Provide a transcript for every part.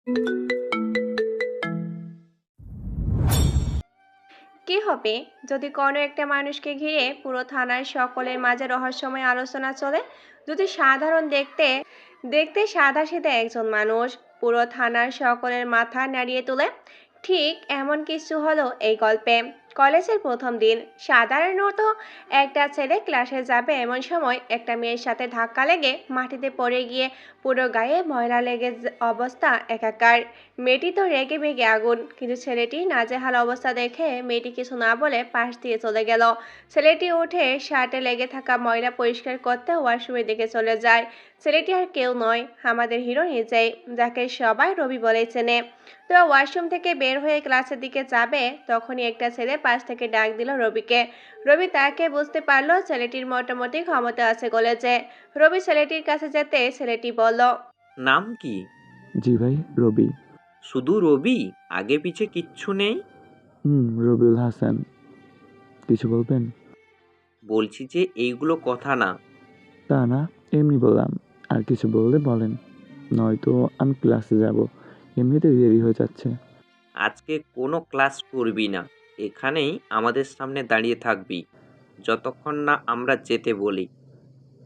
কি হবে যদি কোনো একটা মানুষকে ঘিরে পুরো থানার সকলের মাঝে রহস্যময় আলোচনা চলে? যদি সাধারণ দেখতে দেখতে সাদাসিধে একজন মানুষ পুরো থানার সকলের মাথা নাড়িয়ে তোলে। ঠিক এমন কিছু হলো এই গল্পে। কলেজের প্রথম দিন। সাধারণত একটা ছেলে ক্লাসে যাবে এমন সময় একটা মেয়ের সাথে ধাক্কা লেগে মাটিতে পড়ে গিয়ে পুরো গায়ে ময়লা লেগে অবস্থা একাকার। মেয়েটি তো রেগে মেগে আগুন, কিন্তু ছেলেটি নাজেহাল অবস্থা দেখে মেয়েটি কিছু না বলে পাশ দিয়ে চলে গেল। ছেলেটি উঠে শার্টে লেগে থাকা ময়লা পরিষ্কার করতে ওয়াশরুমের দিকে চলে যায়। ছেলেটি আর কেউ নয়, আমাদের হিরো নিজেই, যাকে সবাই রবি বলে চেনে। তো ওয়াশরুম থেকে বের হয়ে ক্লাসের দিকে যাবে, তখনই একটা ছেলে পাশ থেকে ডাক দিল রবিকে। রবি তাকে বুঝতে পারলো ছেলেটির মোটামুটি ক্ষমতা আছে কলেজে। রবি ছেলেটির কাছে যেতে ছেলেটি বলল, নাম কি? জি ভাই, রবি। শুধু রবি? আগে পিছে কিচ্ছু নেই? রবিউল হাসান। কিছু বলবেন? বলছি যে এইগুলো কথা না। তা না, এমনি বললাম। আর কিছু বললে বলেন, নয়তো আমি ক্লাসে যাব। এমনিতে দেরি হয়ে যাচ্ছে। আজকে কোনো ক্লাস করবি না, এখানেই আমাদের সামনে দাঁড়িয়ে থাকবি যতক্ষণ না আমরা যেতে বলি।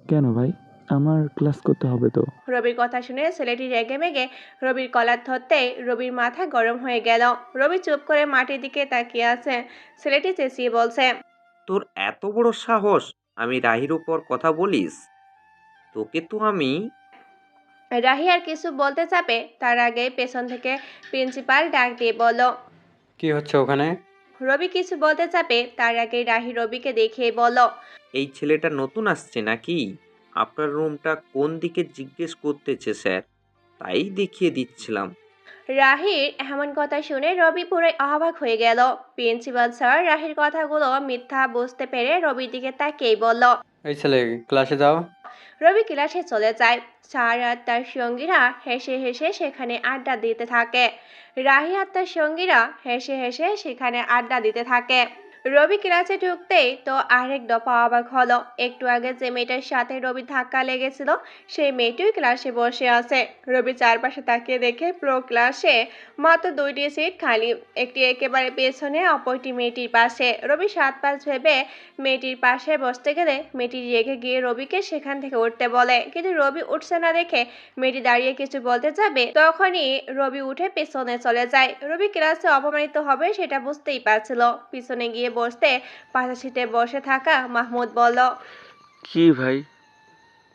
কেন ভাই? আমার ক্লাস করতে হবে তো। রবির কথা শুনে ছেলেটি রেগে মেগে রবির কলার ধরতেই রবির মাথা গরম হয়ে গেল। রবি চুপ করে মাটির দিকে তাকিয়ে আছে। ছেলেটি চেঁচিয়ে বলছে, তোর এত বড় সাহস আমি রাহির উপর কথা বলিস? তোকে তো আমি। রাহি আর কিছু বলতে চাপে তার আগে পেছন থেকে প্রিন্সিপাল ডাক দিয়ে বলল। কি হচ্ছে ওখানে? রবি কিছু বলতে চাপে তার আগে রাহি রবিকে দেখিয়ে বলল, এই ছেলেটা নতুন আসছে নাকি? আপনার রুমটা কোন দিকে জিজ্ঞেস করতেছে স্যার, তাই দেখিয়ে দিচ্ছিলাম। রাহির এমন কথা শুনে রবি পুরো অবাক হয়ে গেল। প্রিন্সিপাল স্যার রাহির কথাগুলো মিথ্যা বুঝতে পেরে রবির দিকে তাকিয়েই বলল। এই ছেলে, ক্লাসে যাও। রবি ক্লাসে চলে যায়। স্যার আর তার সঙ্গীরা হেসে হেসে সেখানে আড্ডা দিতে থাকে। রাহি আর তার সঙ্গীরা হেসে হেসে সেখানে আড্ডা দিতে থাকে। রবি ক্লাসে ঢুকতেই তো আরেক দফা অবাক হলো। একটু আগে যে মেয়েটার সাথে রবি ধাক্কা লেগেছিল, সেই মেয়েটিই ক্লাসে বসে আছে। রবি চারপাশে তাকিয়ে দেখে পুরো ক্লাসে মাত্র 2টি সিট খালি, একটি একেবারে পেছনে, অপরটি মেয়েটির পাশে। রবি 7-5 ভেবে মেয়েটির পাশে বসতে গেলে মেয়েটি রেগে গিয়ে রবিকে সেখান থেকে উঠতে বলে, কিন্তু রবি উঠছে না দেখে মেয়েটি দাঁড়িয়ে কিছু বলতে যাবে, তখনই রবি উঠে পেছনে চলে যায়। রবি ক্লাসে অপমানিত হবে সেটা বুঝতেই পারছিল। পিছনে গিয়ে বসতে পাশে সিটে বসে থাকা মাহমুদ বলল, কি ভাই,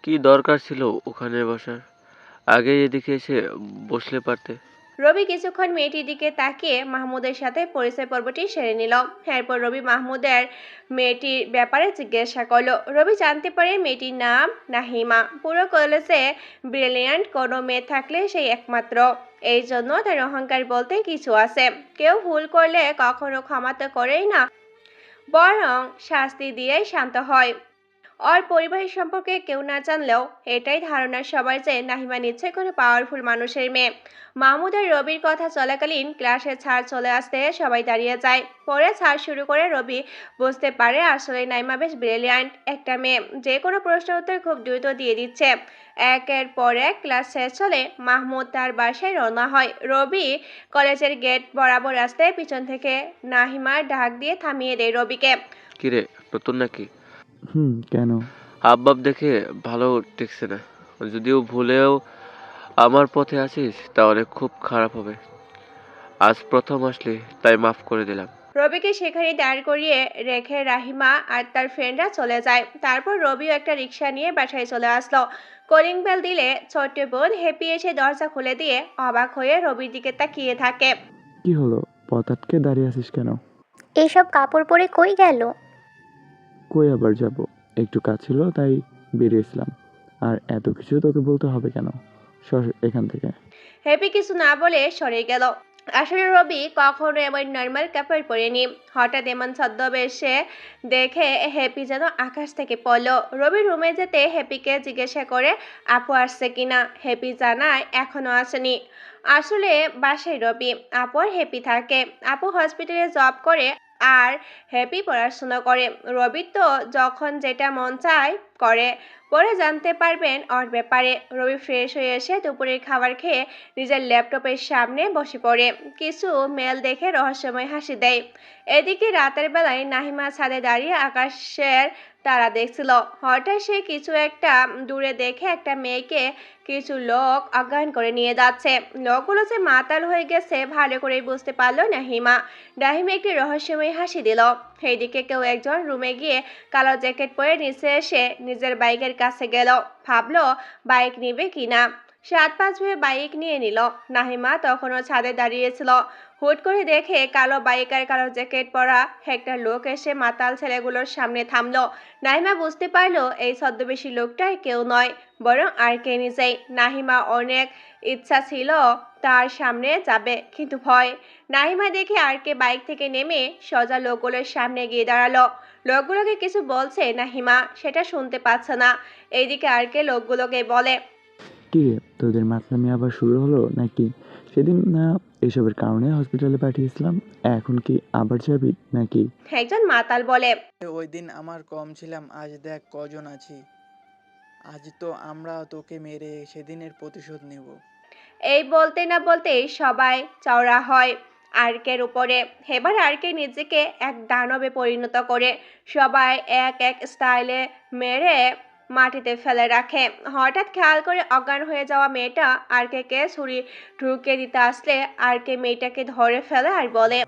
কি দরকার ছিল ওখানে বসার? আগে এদিকে এসে বসলে পারতে। রবি কিছুক্ষণ মেয়েটির দিকে তাকিয়ে মাহমুদের সাথে পরিচয় পর্বটি সেরে নিল। এরপর রবি মাহমুদের মেয়েটির ব্যাপারে জিজ্ঞাসা করলো। রবি জানতে পারে মেয়েটির নাম নাহিমা। পুরো কলেজে ব্রিলিয়ান্ট কোনো মেয়ে থাকলে সেই একমাত্র। এই জন্য তার অহংকার বলতে কিছু আছে। কেউ ভুল করলে কখনো ক্ষমা তো করেই না, বরং শাস্তি দিয়েই শান্ত হয়। ওর পরিবারের সম্পর্কে কেউ না জানলেও এটাই ধারণা সবার যে নাহিমা নিশ্চয় কোনো পাওয়ারফুল মানুষের মেয়ে। মাহমুদ আর রবির কথা চলাকালীন ক্লাসে ছাড় চলে আসতে সবাই দাঁড়িয়ে যায়। পরে ছাড় শুরু করে রবি বুঝতে পারে আসলে নাইমা বেশ ব্রিলিয়ান্ট একটা মেয়ে, যে কোনো প্রশ্নের উত্তর খুব দ্রুত দিয়ে দিচ্ছে। একের পর এক ক্লাস শেষ হলে মাহমুদ তার বাসায় রওনা হয়। রবি কলেজের গেট বরাবর আসতে পিছন থেকে নাহিমা ডাক দিয়ে থামিয়ে দেয় রবিকে। কিরে, নতুন নাকি? কেন? হাবভাব দেখে ভালো ঠেকছে না। যদিও ভুলেও আমার পথে আসিস তাহলে খুব খারাপ হবে। আজ প্রথম আসলি তাই মাফ করে দিলাম। রবিকে সেখানে দাঁড় করিয়ে রেখে রাহিমা আর তার ফ্রেন্ডরা চলে যায়। তারপর রবিও একটা রিক্সা নিয়ে বাসায় চলে আসলো। কলিং বেল দিলে ছোট্ট বোন হ্যাপি এসে দরজা খুলে দিয়ে অবাক হয়ে রবির দিকে তাকিয়ে থাকে। কি হলো? পথ আটকে দাঁড়িয়ে আছিস কেন? এইসব কাপড় পরে কই গেল? কই আবার যাব? একটু কাজ ছিল তাই বেরিয়েছিলাম। আর এত কিছু তোকে বলতে হবে কেন? সর এখান থেকে। হ্যাপি কিছু না বলে সরে গেল। আসলে রবি কখনো এমন নর্মাল কাপড় পরেনি। হঠাৎ এমন ছদ্মবেশে দেখে হ্যাপি যেন আকাশ থেকে পড়লো। রবি রুমে যেতে হ্যাপিকে জিজ্ঞাসা করে আপু আসছে কিনা। হ্যাপি জানায় এখনো আসেনি। আসলে বাসায় রবি, আপু আর হ্যাপি থাকে। আপু হসপিটালে জব করে আর হ্যাপি পড়াশোনা করে। রবি তো যখন যেটা মন চায় করে। পরে জানতে পারবেন ওর ব্যাপারে। রবি ফ্রেশ হয়ে এসে দুপুরের খাবার খেয়ে নিজের ল্যাপটপের সামনে বসে পড়ে। কিছু মেল দেখে রহস্যময় হাসি দেয়। এদিকে রাতের বেলায় নাহিমা ছাদে দাঁড়িয়ে আকাশের তারা দেখছিল। হঠাৎ সে কিছু একটা দূরে দেখে একটা মেয়েকে কিছু লোক অজ্ঞান করে নিয়ে যাচ্ছে। লোকগুলো যে মাতাল হয়ে গেছে ভালো করেই বুঝতে পারলো নাহিমা। নাহিমা একটি রহস্যময় হাসি দিল। এইদিকে কেউ একজন রুমে গিয়ে কালো জ্যাকেট পরে নিচে এসে নিজের বাইকের কাছে গেল। ভাবলো বাইক নিবে কিনা। 7-5 ভেবে বাইক নিয়ে নিল। নাহিমা তখনও ছাদে দাঁড়িয়েছিল। হুট করে দেখে কালো বাইক আর কালো জ্যাকেট পরা একটা লোক এসে মাতাল ছেলেগুলোর সামনে থামলো। নাহিমা বুঝতে পারলো এই ছদ্মবেশী লোকটা কেউ নয়, বরং আর কে নিজেই। নাহিমা অনেক ইচ্ছা ছিল তার সামনে যাবে, কিন্তু ভয়। নাহিমা দেখে আর কে বাইক থেকে নেমে সোজা লোকগুলোর সামনে গিয়ে দাঁড়ালো। লোকগুলোকে কিছু বলছে নাহিমা সেটা শুনতে পাচ্ছে না। এইদিকে আর কে লোকগুলোকে বলে, কি রে, তোদের মাতলামি আবার শুরু হলো নাকি? সেদিন না এসবের কারণে হসপিটালে পাঠিয়েছিলাম, এখন কি আবার যাবি নাকি? একজন মাতাল বলে, ওই দিন আমার কম ছিলাম, আজ দেখ কজন আছি। আজ তো আমরা তোকে মেরে সেদিনের প্রতিশোধ নেব। এই বলতে না বলতেই সবাই চওড়া হয় আর্কের উপরে। এবার আর্কে নিজেকে এক দানবে পরিণত করে সবাই এক এক স্টাইলে মেরে মাটিতে ফেলে রাখে। হঠাৎ খেয়াল করে অজ্ঞান হয়ে যাওয়া মেয়েটা আর্কেকে ছুরি ঢুকে দিতে আসলে আর্কে মেয়েটাকে ধরে ফেলে আর বলে,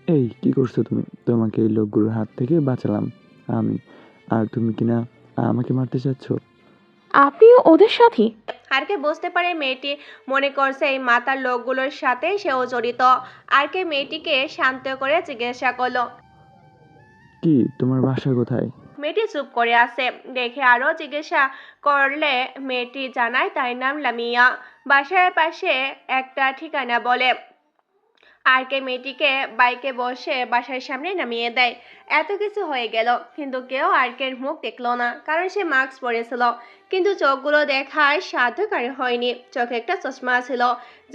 এই কি করছো তুমি? তোমাকে এই লোকগুলোর হাত থেকে বাঁচালাম আমি, আর তুমি কিনা আমাকে মারতে চাচ্ছ? আপনিও ওদের সাথী? আরকে বুঝতে পারে মেয়েটি মনে করছে এই মাতার লোকগুলোর সাথে সেও জড়িত। আরকে মেয়েটিকে শান্ত করে জিজ্ঞাসা করলো। কি, তোমার বাসা কোথায়? মেয়েটি চুপ করে আছে। দেখে আরো জিজ্ঞাসা করলে মেয়েটি জানায় তার নাম লামিয়া। বাসার পাশে একটা ঠিকানা বলে। আরকে মেয়েটিকে বাইকে বসে বাসার সামনে নামিয়ে দেয়। এত কিছু হয়ে গেল, কিন্তু কেউ আরকের মুখ দেখলো না, কারণ সে মাস্ক পরেছিল। কিন্তু চোখগুলো দেখার সাধ্যকারী হয়নি। চোখে একটা চশমা ছিল,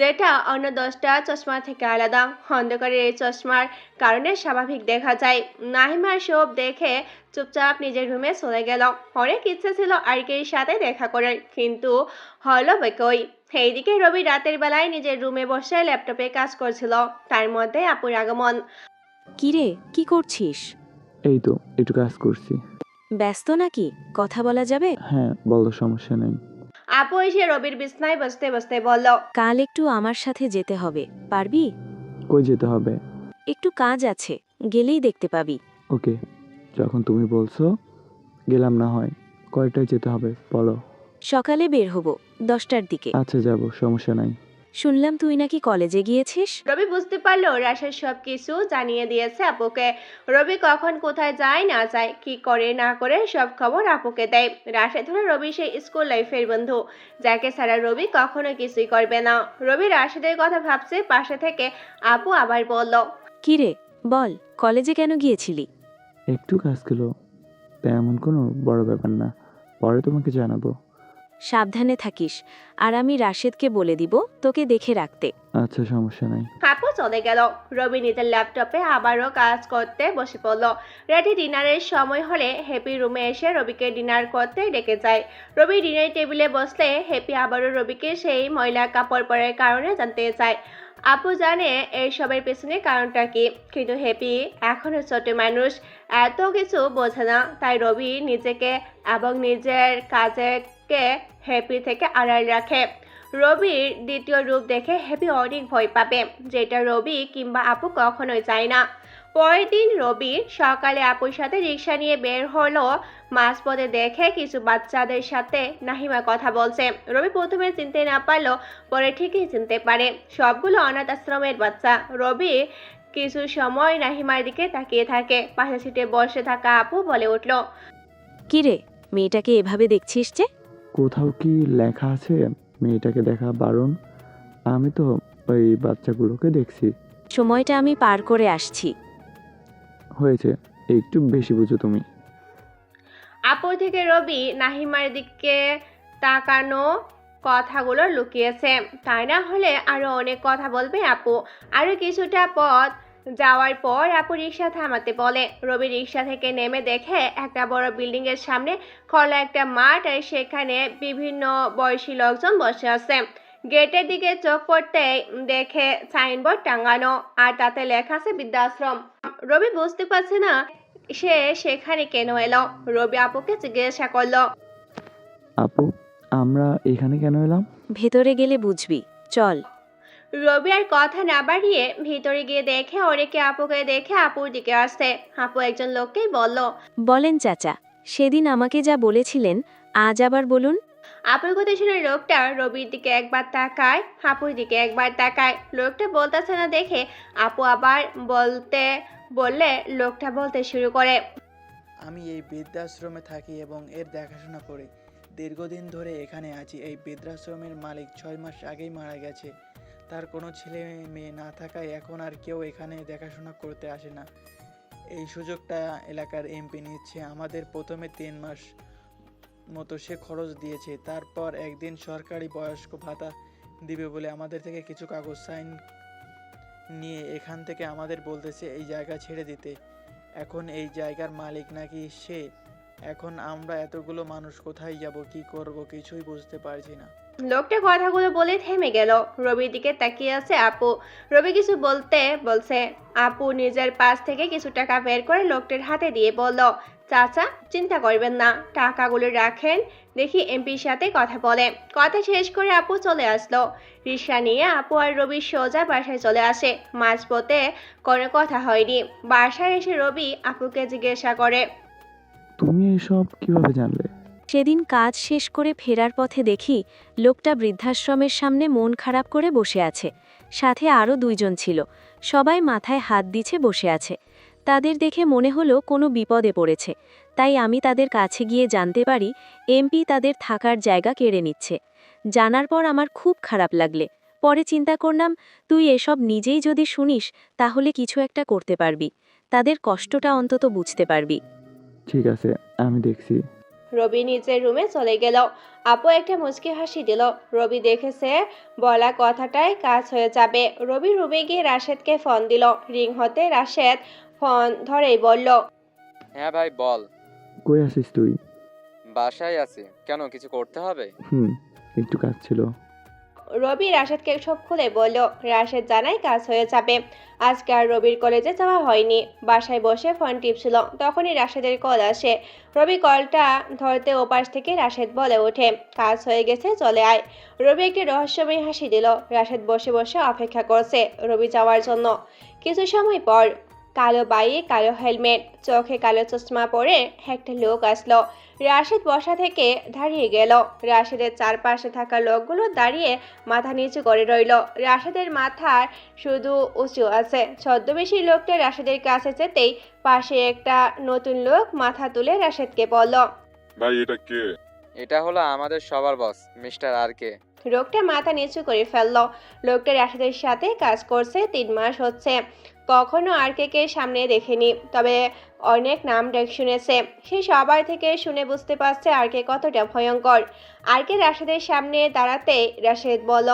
যেটা অন্য 10টা চশমা থেকে আলাদা। অন্ধকারের এই চশমার কারণে স্বাভাবিক দেখা যায়। নাহিমা সব দেখে চুপচাপ নিজের রুমে চলে গেল। অনেক ইচ্ছে ছিল আরকের সাথে দেখা করার, কিন্তু হলো বা কই। এইদিকে রবি রাতের বেলায় নিজের রুমে বসে ল্যাপটপে কাজ করছিল। তার মধ্যে আপুর আগমন। কিরে, কি করছিস? এই তো একটু কাজ করছি। ব্যস্ত নাকি? কথা বলা যাবে? হ্যাঁ বলো, সমস্যা নেই। আপু এসে রবির বিছনায় বসতে বসতে বলল, কাল একটু আমার সাথে যেতে হবে, পারবি? কই যেতে হবে? একটু কাজ আছে, গেলেই দেখতে পাবি। ওকে, যখন তুমি বলছো গেলাম না হয়। কয়টায় যেতে হবে বলো? সকালে বের হব, 10টার দিকে। আচ্ছা যাব, সমস্যা নাই। শুনলাম তুই নাকি কলেজে গিয়েছিস। রবি বুঝতে পারলো রাশেদ সবকিছু জানিয়ে দিয়েছে আপুকে। রবি কখন কোথায় যায় না যায়, কি করে না করে সব খবর আপুকে দেয়। রাশেদ হলো রবি সেই স্কুল লাইফের বন্ধু, যাকে ছাড়া রবি কখনো কিছুই করবে না। রবি রাশেদের কথা ভাবছে পাশে থেকে। আপু আবার বলল, কিরে বল, কলেজে কেন গিয়েছিলি? একটু কাজ ছিল, তেমন কোনো বড় ব্যাপার না, পরে তোমাকে জানাবো। সাবধানে থাকিস, আর আমি রাশেদকে বলে দিব তোকে দেখে রাখতে। আচ্ছা, সমস্যা নাই। আপু চলে গেল। রবি নিজের ল্যাপটপে আবারও কাজ করতে বসে পড়ল। রাতে ডিনারের সময় হলে হ্যাপি রুমে এসে রবিকে ডিনার করতে ডেকে যায়। রবি ডিনার টেবিলে বসলে হ্যাপি আবারও রবিকে সেই ময়লা কাপড় পরার কারণে জানতে চায়। আপু জানে এইসবের পেছনে কারণটা কি, কিন্তু হ্যাপি এখনো ছোট মানুষ, এত কিছু বোঝে না। তাই রবি নিজেকে এবং নিজের কাজকে হ্যাপি থেকে আড়াল রাখে। রবির দ্বিতীয় রূপ দেখে হ্যাপি অনেক ভয় পাবে, যেটা রবি কিংবা আপু কখনোই চায় না। পরের দিন রবি সকালে আপুর সাথে রিক্সা নিয়ে বের হলো। মাঝপথে দেখে কিছু বাচ্চাদের সাথে নাহিমা কথা বলছে। রবি প্রথমে চিনতে না পারলো, পরে ঠিকই চিনতে পারে, সবগুলো অনাথ আশ্রমের বাচ্চা। রবি কিছু সময় নাহিমার দিকে তাকিয়ে থাকে। পাশে সিটে বসে থাকা আপু বলে উঠল, কিরে, মেয়েটাকে এভাবে দেখছিস যে? কোথাও কি লেখা আছে মেয়েটাকে দেখা বারণ? আমি তো ওই বাচ্চাগুলোকে দেখছি। সময়টা আমি পার করে আসছি। হয়েছে, একটু বেশি বুঝো তুমি। আপুর থেকে রবি নাহিমার দিকে তাকানো কথাগুলো লুকিয়েছে, তাই না হলে আরো অনেক কথা বলবে আপু। আরো কিছুটা পথ যাওয়ার পর আপু রিক্সা থামাতে বলে। রবি রিক্সা থেকে নেমে দেখে একটা বড় বিল্ডিং এর সামনে খোলা একটা মাঠ, আর সেখানে বিভিন্ন বয়সী লোকজন বসে আছে। গেটের দিকে চোখ পড়তেই দেখে সাইনবোর্ড টাঙানো, আর তাতে লেখা আছে বৃদ্ধাশ্রম। রবি বুঝতে পারছে না সে সেখানে কেন এলো। রবি আপুকে জিজ্ঞাসা করলো। আপু, আমরা এখানে কেন এলাম? ভেতরে গেলে বুঝবি, চল। রবি আর কথা না বাড়িয়ে ভিতরে গিয়ে দেখে অনেকে আপুকে দেখে আপুর দিকে আসছে। আপু একজন লোককেই বলল। বলেন চাচা, সেদিন আমাকে যা বলেছিলেন আজ আবার বলুন। আপুর কথা শুনে লোকটা রবির দিকে একবার তাকায়, আপুর দিকে একবার তাকায়। লোকটা বলতেছে না দেখে আপু আবার বললে লোকটা বলতে শুরু করে। আমি এই বৃদ্ধাশ্রমে থাকি এবং এর দেখাশোনা করি। দীর্ঘদিন ধরে এখানে আছি। এই বৃদ্ধাশ্রমের মালিক 6 মাস আগেই মারা গেছে। তার কোনো ছেলে মেয়ে না থাকায় এখন আর কেউ এখানে দেখাশোনা করতে আসে না। এই সুযোগটা এলাকার এমপি নিচ্ছে। আমাদের প্রথমে 3 মাস মতো সে খরচ দিয়েছে। তারপর একদিন সরকারি বয়স্ক ভাতা দিবে বলে আমাদের থেকে কিছু কাগজ সাইন নিয়ে এখান থেকে আমাদের বলতেছে এই জায়গা ছেড়ে দিতে। এখন এই জায়গার মালিক নাকি সে। এখন আমরা এতগুলো মানুষ কোথায় যাব, কি করব, কিছুই বুঝতে পারছি না। লোকটা কথাগুলো বলে থেমে গেল। রবির দিকে তাকিয়ে আছে আপু। রবি কিছু বলছে। আপু নিজের পাশ থেকে কিছু টাকা বের করে লোকটার হাতে দিয়ে বলল, চাচা চিন্তা করবেন না, টাকাগুলো রাখেন, দেখি এমপির সাথে কথা বলে। কথা শেষ করে আপু চলে আসলো। রিক্সা নিয়ে আপু আর রবি সোজা বাসায় চলে আসে। মাঝপথে কোনো কথা হয়নি। বাসায় এসে রবি আপুকে জিজ্ঞাসা করে। তুমি এসব কিভাবে জানলে? সেদিন কাজ শেষ করে ফেরার পথে দেখি লোকটা বৃদ্ধাশ্রমের সামনে মন খারাপ করে বসে আছে। সাথে আরও 2 জন ছিল। সবাই মাথায় হাত দিছে বসে আছে। তাদের দেখে মনে হলো কোনো বিপদে পড়েছে। তাই আমি তাদের কাছে গিয়ে জানতে পারি এমপি তাদের থাকার জায়গা কেড়ে নিচ্ছে। জানার পর আমার খুব খারাপ লাগলে। পরে চিন্তা করলাম তুই এসব নিজেই যদি শুনিস তাহলে কিছু একটা করতে পারবি, তাদের কষ্টটা অন্তত বুঝতে পারবি। ঠিক আছে, আমি দেখছি। রবি নিজের রুমে চলে গেল। আপু একটা মুচকি হাসি দিল। রবি দেখেছে বলা কথাটাই কাজ হয়ে যাবে। রবি রুমে গিয়ে রাশেদকে ফোন দিল। রিং হতে রাশেদ ফোন ধরেই বলল। হ্যাঁ ভাই বল। কই আছিস তুই? বাসায় আছি। কেন, কিছু করতে হবে? একটু কাজ ছিল। রবি রাশেদকে সব খুলে বলল। রাশেদ জানায় কাজ হয়ে যাবে। আজকে আর রবির কলেজে যাওয়া হয়নি। বাসায় বসে ফোন টিপছিল, তখনই রাশেদের কল আসে। রবি কলটা ধরতে ওপাশ থেকে রাশেদ বলে ওঠে, কাজ হয়ে গেছে, চলে আয়। রবি একটি রহস্যময় হাসি দিল। রাশেদ বসে বসে অপেক্ষা করছে রবি যাওয়ার জন্য। কিছু সময় পর কালো বাইক, কালো হেলমেট, চোখে কালো চশমা পরে একটা লোক আসলো। রাশেদ বসা থেকে দাঁড়িয়ে গেল। রাশেদের চারপাশে থাকা লোকগুলো দাঁড়িয়ে মাথা নিচু করে রইল। রাশেদের মাথার শুধু উঁচু আছে। ছদ্মবেশী লোকটা রাশেদের কাছে যেতেই পাশে একটা নতুন লোক মাথা তুলে রাশেদকে বলল, ভাই এটা কে? এটা হলো আমাদের সবার বস, মিস্টার আর কে। লোকটা মাথা নিচু করে ফেললো। লোকটা রাশেদের সাথে কাজ করছে 3 মাস হচ্ছে। কখনো আর কে সামনে দেখেনি, তবে অনেক নাম ডাক শুনেছে। সে সবার থেকে শুনে বুঝতে পারছে আর কে কতটা ভয়ঙ্কর। আর কে রাশেদের সামনে দাঁড়াতে রাশেদ বলল,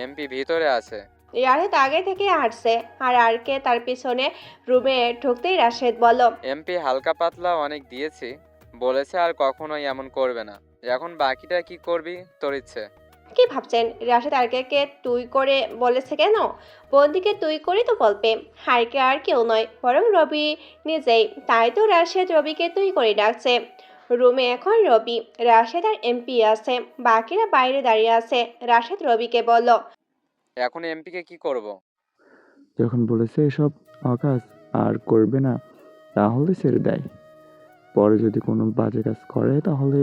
এমপি ভিতরে আছে। রাশেদ আগে থেকে হাঁটছে, আর কে তার পিছনে রুমে ঢুকতেই রাশেদ বলল, এমপি হালকা পাতলা অনেক দিয়েছি, বলেছে আর কখনোই এমন করবে না। এখন বাকিটা কি করবি, তোর ইচ্ছে। কি ভাবছেন? রাশেদ আরকে তুই করে বলেছে কেন? বন্দিকে তুই করে তো বলবে। হারকে আর কেউ নয়, বরং রবি নিজেই। তাই তো রাশেদ রবিকে তুই করে ডাকছে। রুমে এখন রবি, রাশেদ আর এমপি আছে। বাকিরা বাইরে দাঁড়িয়ে আছে। রাশেদ রবিকে বলল, এখন এমপিকে কি করব? যখন বলেছে এসব অকাজ আর করবে না, তাহলে ছেড়ে দেয়। পরে যদি কোনো বাজে কাজ করে তাহলে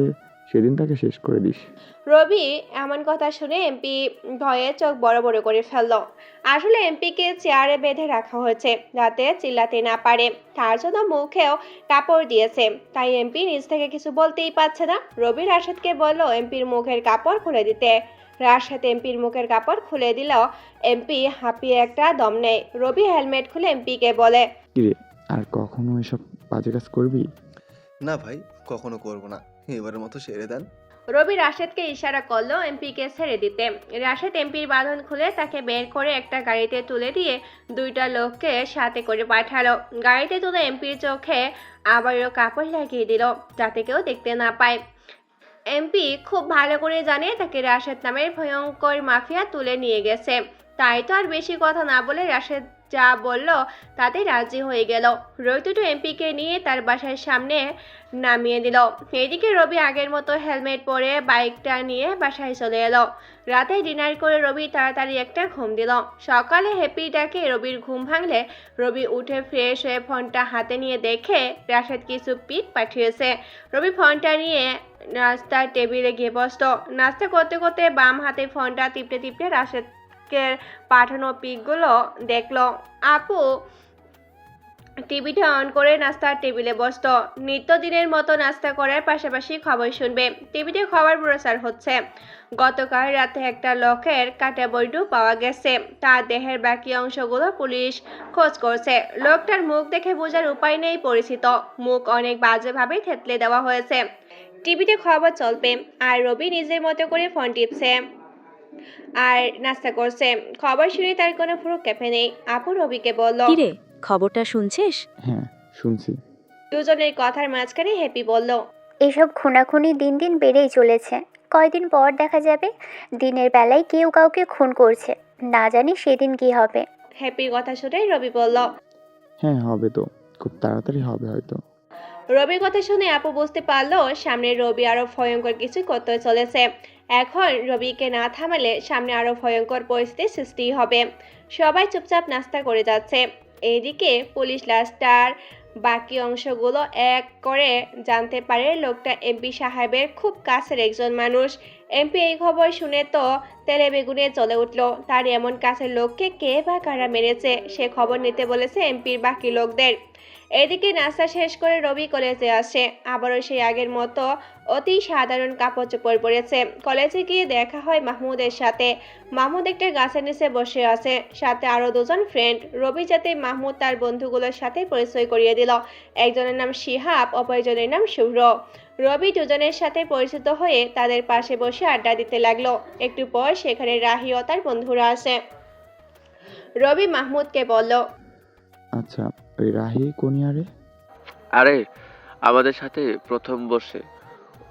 সেদিন তাকে শেষ করে দিস। রবি এমন কথা শুনে এমপি ভয়ে চোখ বড় বড় করে ফেলল। আসলে এমপিকে চেয়ারে বেঁধে রাখা হয়েছে যাতে চিল্লাতে না পারে। তার জন্য মুখেও কাপড় দিয়েছে, তাই এমপি নিজ থেকে কিছু বলতেই পারছে না। রবি রাশেদকে বলল এমপির মুখের কাপড় খুলে দিতে। রাশেদ এমপির মুখের কাপড় খুলে দিল। এমপি হাঁপিয়ে একটা দম নেয়। রবি হেলমেট খুলে এমপিকে বলে, কিরে, আর কখনো এসব বাজে কাজ করবি? না ভাই, কখনো করব না, এবারের মতো ছেড়ে দেন। রবি রাশেদকে ইশারা করলো এমপিকে ছেড়ে দিতে। রাশেদ এমপির বাঁধন খুলে তাকে বের করে একটা গাড়িতে তুলে দিয়ে দুইটা লোককে সাথে করে পাঠালো। গাড়িতে তুলে এমপির চোখে আবারও কাপড় লাগিয়ে দিল যাতে কেউ দেখতে না পায়। এমপি খুব ভালো করে জানে তাকে রাশেদ নামের ভয়ঙ্কর মাফিয়া তুলে নিয়ে গেছে, তাই তো আর বেশি কথা না বলে রাশেদ যা বলল তাতে রাজি হয়ে গেল। রবিটুটু এমপিকে নিয়ে তার বাসার সামনে নামিয়ে দিল। এদিকে রবি আগের মতো হেলমেট পরে বাইকটা নিয়ে বাসায় চলে এলো। রাতে ডিনার করে রবি তাড়াতাড়ি একটা ঘুম দিল। সকালে হ্যাপি ডাকে রবির ঘুম ভাঙলে রবি উঠে ফ্রেশ হয়ে ফোনটা হাতে নিয়ে দেখে রাশেদ কিছু পিক পাঠিয়েছে। রবি ফোনটা নিয়ে নাস্তার টেবিলে গিয়ে বসতো। নাস্তা করতে করতে বাম হাতে ফোনটা টিপতে টিপতে রাশেদকে পাঠানো পিকগুলো দেখলো। আপু টিভিটা অন করে নাস্তার টেবিলে বসতো। নিত্যদিনের মতো নাস্তা করার পাশাপাশি খবর শুনবে। টিভিতে খবর প্রচার হচ্ছে গতকাল রাতে একটা লোকের কাটা বৈঠু পাওয়া গেছে। তার দেহের বাকি অংশগুলো পুলিশ খোঁজ করছে। লোকটার মুখ দেখে বোঝার উপায় নেই পরিচিত, মুখ অনেক বাজেভাবে থেতলে দেওয়া হয়েছে। টিভিতে খবর চলবে আর রবি নিজের মতো করে ফোন টিপছে আর নাস্তা করছে। খবর শুনে তার কোনো ফুরুক কেঁপে নেই। আপু রবিকে বলল, কিরে, খবরটা শুনছিস? হ্যাঁ, শুনছি। দুজনের কথার মাঝখানে হ্যাপি বলল, এসব খুনাখুনি দিন দিন বেড়েই চলেছে। কয়দিন পর দেখা যাবে দিনের বেলায় কেউ কাউকে খুন করছে, না জানি সেদিন কি হবে। হ্যাপির কথা শুনে রবি বলল। হ্যাঁ, হবে তো, খুব তাড়াতাড়ি হবে হয়তো। রবির কথা শুনে আপু বুঝতে পারলো সামনে রবি আরো ভয়ঙ্কর কিছু করতে চলেছে। এখন রবিকে না থামালে সামনে আরো ভয়ঙ্কর পরিস্থিতির সৃষ্টি হবে। সবাই চুপচাপ নাস্তা করে যাচ্ছে। এইদিকে পুলিশ লাশটার বাকি অংশগুলো এক করে জানতে পারে লোকটা এমপি সাহেবের খুব কাছের একজন মানুষ। এমপি এই খবর শুনে তো তেলে বেগুনে জ্বলে উঠলো। তার এমন কাছের লোককে কে বা কারা মেরেছে সে খবর নিতে বলেছে এমপির বাকি লোকদের। এদিকে নাস্তা শেষ করে রবি কলেজে আসে। আবারও সেই আগের মতো অতি সাধারণ কাপড় চোপড় পরেছে। কলেজে গিয়ে দেখা হয় মাহমুদের সাথে। মাহমুদ একটা গাছের নিচে বসে আছে, সাথে আরো দুজন ফ্রেন্ড। রবি যাতে মাহমুদ তার বন্ধুগুলোর সাথে পরিচয় করিয়ে দিল। একজনের নাম শিহাব, অপরজনের নাম শুভ্র। রবি দুজনের সাথে পরিচিত হয়ে তাদের পাশে বসে আড্ডা দিতে লাগলো। একটু পর সেখানে রাহি ও তার বন্ধুরা আসে। রবি মাহমুদকে বলল, আচ্ছা, ওই রাহি কোনিয়ারে? আরে আমাদের সাথে প্রথম বসে,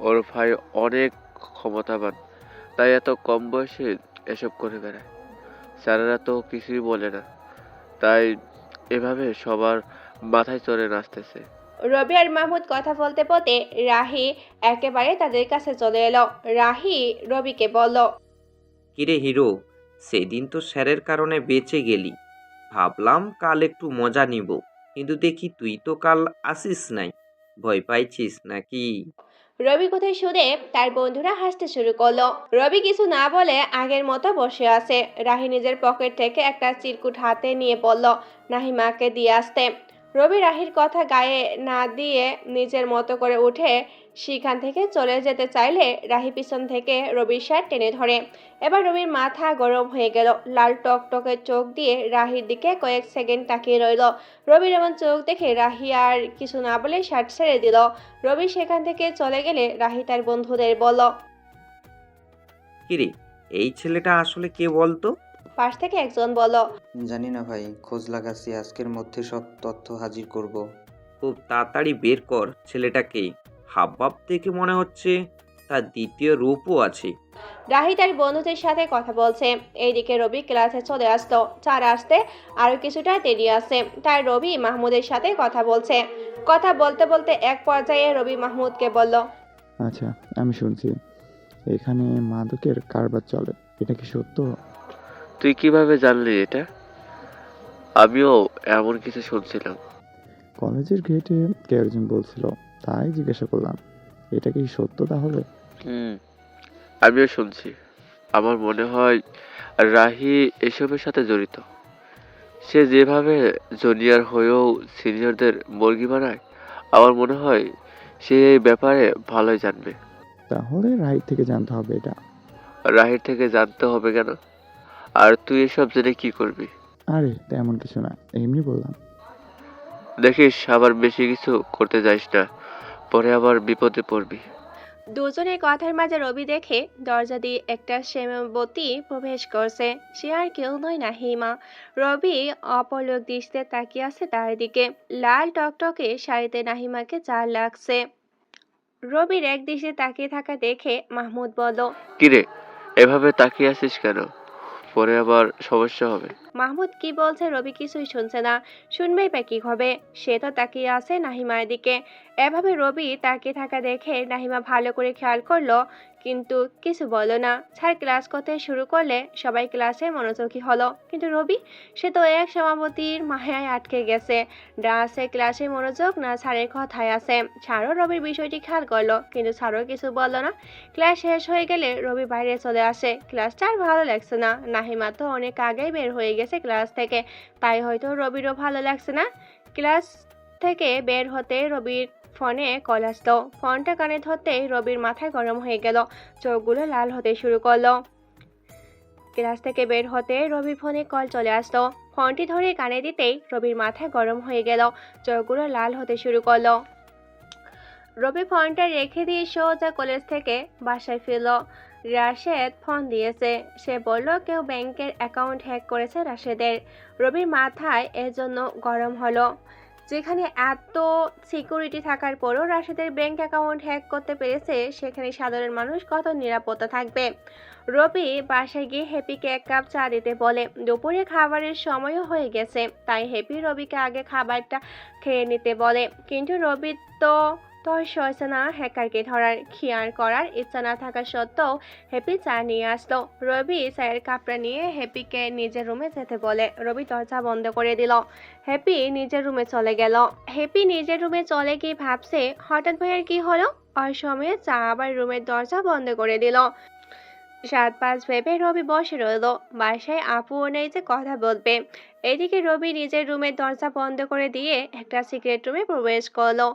ওর ভাই অনেক ক্ষমতাবান, তাই এত কম বয়সে এসব করে বেড়ায়। স্যারেরা তো কিছুই বলে না, তাই এভাবে সবার মাথায় চড়ে নাচতেছে। রবি আর মাহমুদ কথা বলতে বলতে রাহি একেবারে তাদের কাছে চলে এলো। রাহি রবিকে বলল, কিরে হিরো, সেদিন তো স্যারের কারণে বেঁচে গেলি। ভাবলাম কাল একটু মজা নিব, কিন্তু দেখি তুই তো কাল আসিস নাই। ভয় পাইছিস নাকি? রবি কোথায় শুনে তার বন্ধুরা হাসতে শুরু করলো। রবি কিছু না বলে আগের মতো বসে আছে। রাহি নিজের পকেট থেকে একটা চিরকুট হাতে নিয়ে বলল নাহি মাকে দিয়ে আসতে। রবি রাহির কথা গায়ে না দিয়ে নিজের মতো করে উঠে সেখান থেকে চলে যেতে চাইলে রাহি পিছন থেকে রবির শার্ট টেনে ধরে। এবার রবির মাথা গরম হয়ে গেল। লাল টকটকে চোখ দিয়ে রাহির দিকে কয়েক সেকেন্ড তাকিয়ে রইল। রবির এমন চোখ দেখে রাহি আর কিছু না বলে শার্ট ছেড়ে দিল। রবি সেখান থেকে চলে গেলে রাহি তার বন্ধুদের বলল, কিরে, এই ছেলেটা আসলে কে বলতো? পাশ থেকে একজন বলল, জানি না ভাই, খোঁজ লাগাচ্ছি, আজকের মধ্যে সব তথ্য হাজির করব। খুব তাড়াতাড়ি বের কর ছেলেটাকে। হাবভাব থেকে মনে হচ্ছে তার দ্বিতীয় রূপও আছে। রাহি তার বন্ধুদের সাথে কথা বলছে। এইদিকে রবি ক্লাসে চলে আসলো। চার আসতে আরো কিছুটা দেরি আছে, তাই রবি মাহমুদের সাথে কথা বলছে। কথা বলতে বলতে এক পর্যায়ে রবি মাহমুদকে বলল, আচ্ছা, আমি শুনছি এখানে মাদকের কারবার চলে, এটা কি সত্য? তুই কিভাবে জানলি এটা? আমিও এমন কিছু শুনছিলাম। কলেজের গেটে কে একজন বলছিল, তাই জিজ্ঞাসা করলাম। এটা কি সত্য তাহলে? আমিও শুনছি। আমার মনে হয় রাহি এসবের সাথে জড়িত। সে যেভাবে জুনিয়র হয়েও সিনিয়রদের মুরগি বানায়, আমার মনে হয় সে এই ব্যাপারে ভালোই জানবে। তাহলে রাইট থেকে জানতে হবে এটা। রাহির থেকে জানতে হবে কেন? আর তুই এসব জেনে কি করবি? আরে তেমন কিছু না, এমনি বললাম। দেখিস আবার বেশি কিছু করতে যাইস না, পরে আবার বিপদে পড়বি। দুজনের কথার মাঝে রবি দেখে দরজা দিয়ে একটা শ্যামাবতী প্রবেশ করছে। সে আর কেউ নয় নাহিমা। রবি অপলক দৃষ্টিতে তাকিয়ে আছে তার দিকে। লাল টকটকে শাড়িতে নাহিমাকে চার লাগছে। রবির এক দৃষ্টিতে তাকিয়ে থাকা দেখে মাহমুদ বলল, কিরে, এভাবে তাকিয়ে আছিস কেন? পরে আবার সমস্যা হবে। মাহমুদ কি বলছে রবি কিছুই শুনছে না, শুনবেই বা কি হবে। সে তো তাকিয়ে আছে নাহিমার দিকে। এভাবে রবি তাকিয়ে থাকা দেখে নাহিমা ভালো করে খেয়াল করলো, কিন্তু কিছু বলল না। স্যার ক্লাস করতে শুরু করলে সবাই ক্লাসে মনোযোগী হলো, কিন্তু রবি, সে তো এক সমাপতির মায়ায় আটকে গেছে। ডান্সে ক্লাসে মনোযোগ না স্যারের কথায় আছে। স্যারও রবির বিষয়টি খেয়াল করলো, কিন্তু স্যারও কিছু বলল না। ক্লাস শেষ হয়ে গেলে রবি বাইরে চলে আসে। ক্লাসটা আর ভালো লাগছে না। নাহিমা তো অনেক আগেই বের হয়ে গেছে ক্লাস থেকে, তাই হয়তো রবিরও ভালো লাগছে না। ক্লাস থেকে বের হতে রবির ফোনে কল আসতো। ফোনটা কানে ধরতেই রবির মাথায় গরম হয়ে গেল, চোখগুলো লাল হতে শুরু করলো। ক্লাস থেকে বের হতে রবির ফোনে কল চলে আসতো। ফোনটি ধরে কানে দিতেই রবির মাথায় গরম হয়ে গেল, চোখগুলো লাল হতে শুরু করলো। রবি ফোনটা রেখে দিয়ে সোজা কলেজ থেকে বাসায় ফিরল। রাশেদ ফোন দিয়েছে। সে বলল কেউ ব্যাংকের অ্যাকাউন্ট হ্যাক করেছে রাশেদের। রবির মাথায় এর জন্য গরম হলো। যেখানে এত সিকিউরিটি থাকার পরও রাশেদের ব্যাংক অ্যাকাউন্ট হ্যাক করতে পেরেছে, সেখানে সাধারণ মানুষ কত নিরাপত্তা থাকবে। রবি বাসায় গিয়ে হ্যাপিকে এক কাপ চা দিতে বলে। দুপুরে খাবারের সময়ও হয়ে গেছে, তাই হ্যাপি রবিকে আগে খাবারটা খেয়ে নিতে বলে। কিন্তু রবি তো তর সইছে না হ্যাকারকে ধরার। খেয়াল করার ইচ্ছা না থাকা সত্ত্বেও হ্যাপি চা নিয়ে আসলো। রবি চায়ের কাপটা নিয়ে হ্যাপিকে নিজের রুমে যেতে বলে। রবি দরজা বন্ধ করে দিল। হ্যাপি নিজের রুমে চলে গেল। হ্যাপি নিজের রুমে চলে গিয়ে ভাবছে, হঠাৎ ভাইয়ের কি হলো? ওই সময়ে চা আবার রুমের দরজা বন্ধ করে দিল। 7-5 ভেবে রবি বসে রইল। বাসায় আপুও নেই যে কথা বলবে। এদিকে রবি নিজের রুমের দরজা বন্ধ করে দিয়ে একটা সিক্রেট রুমে প্রবেশ করলো।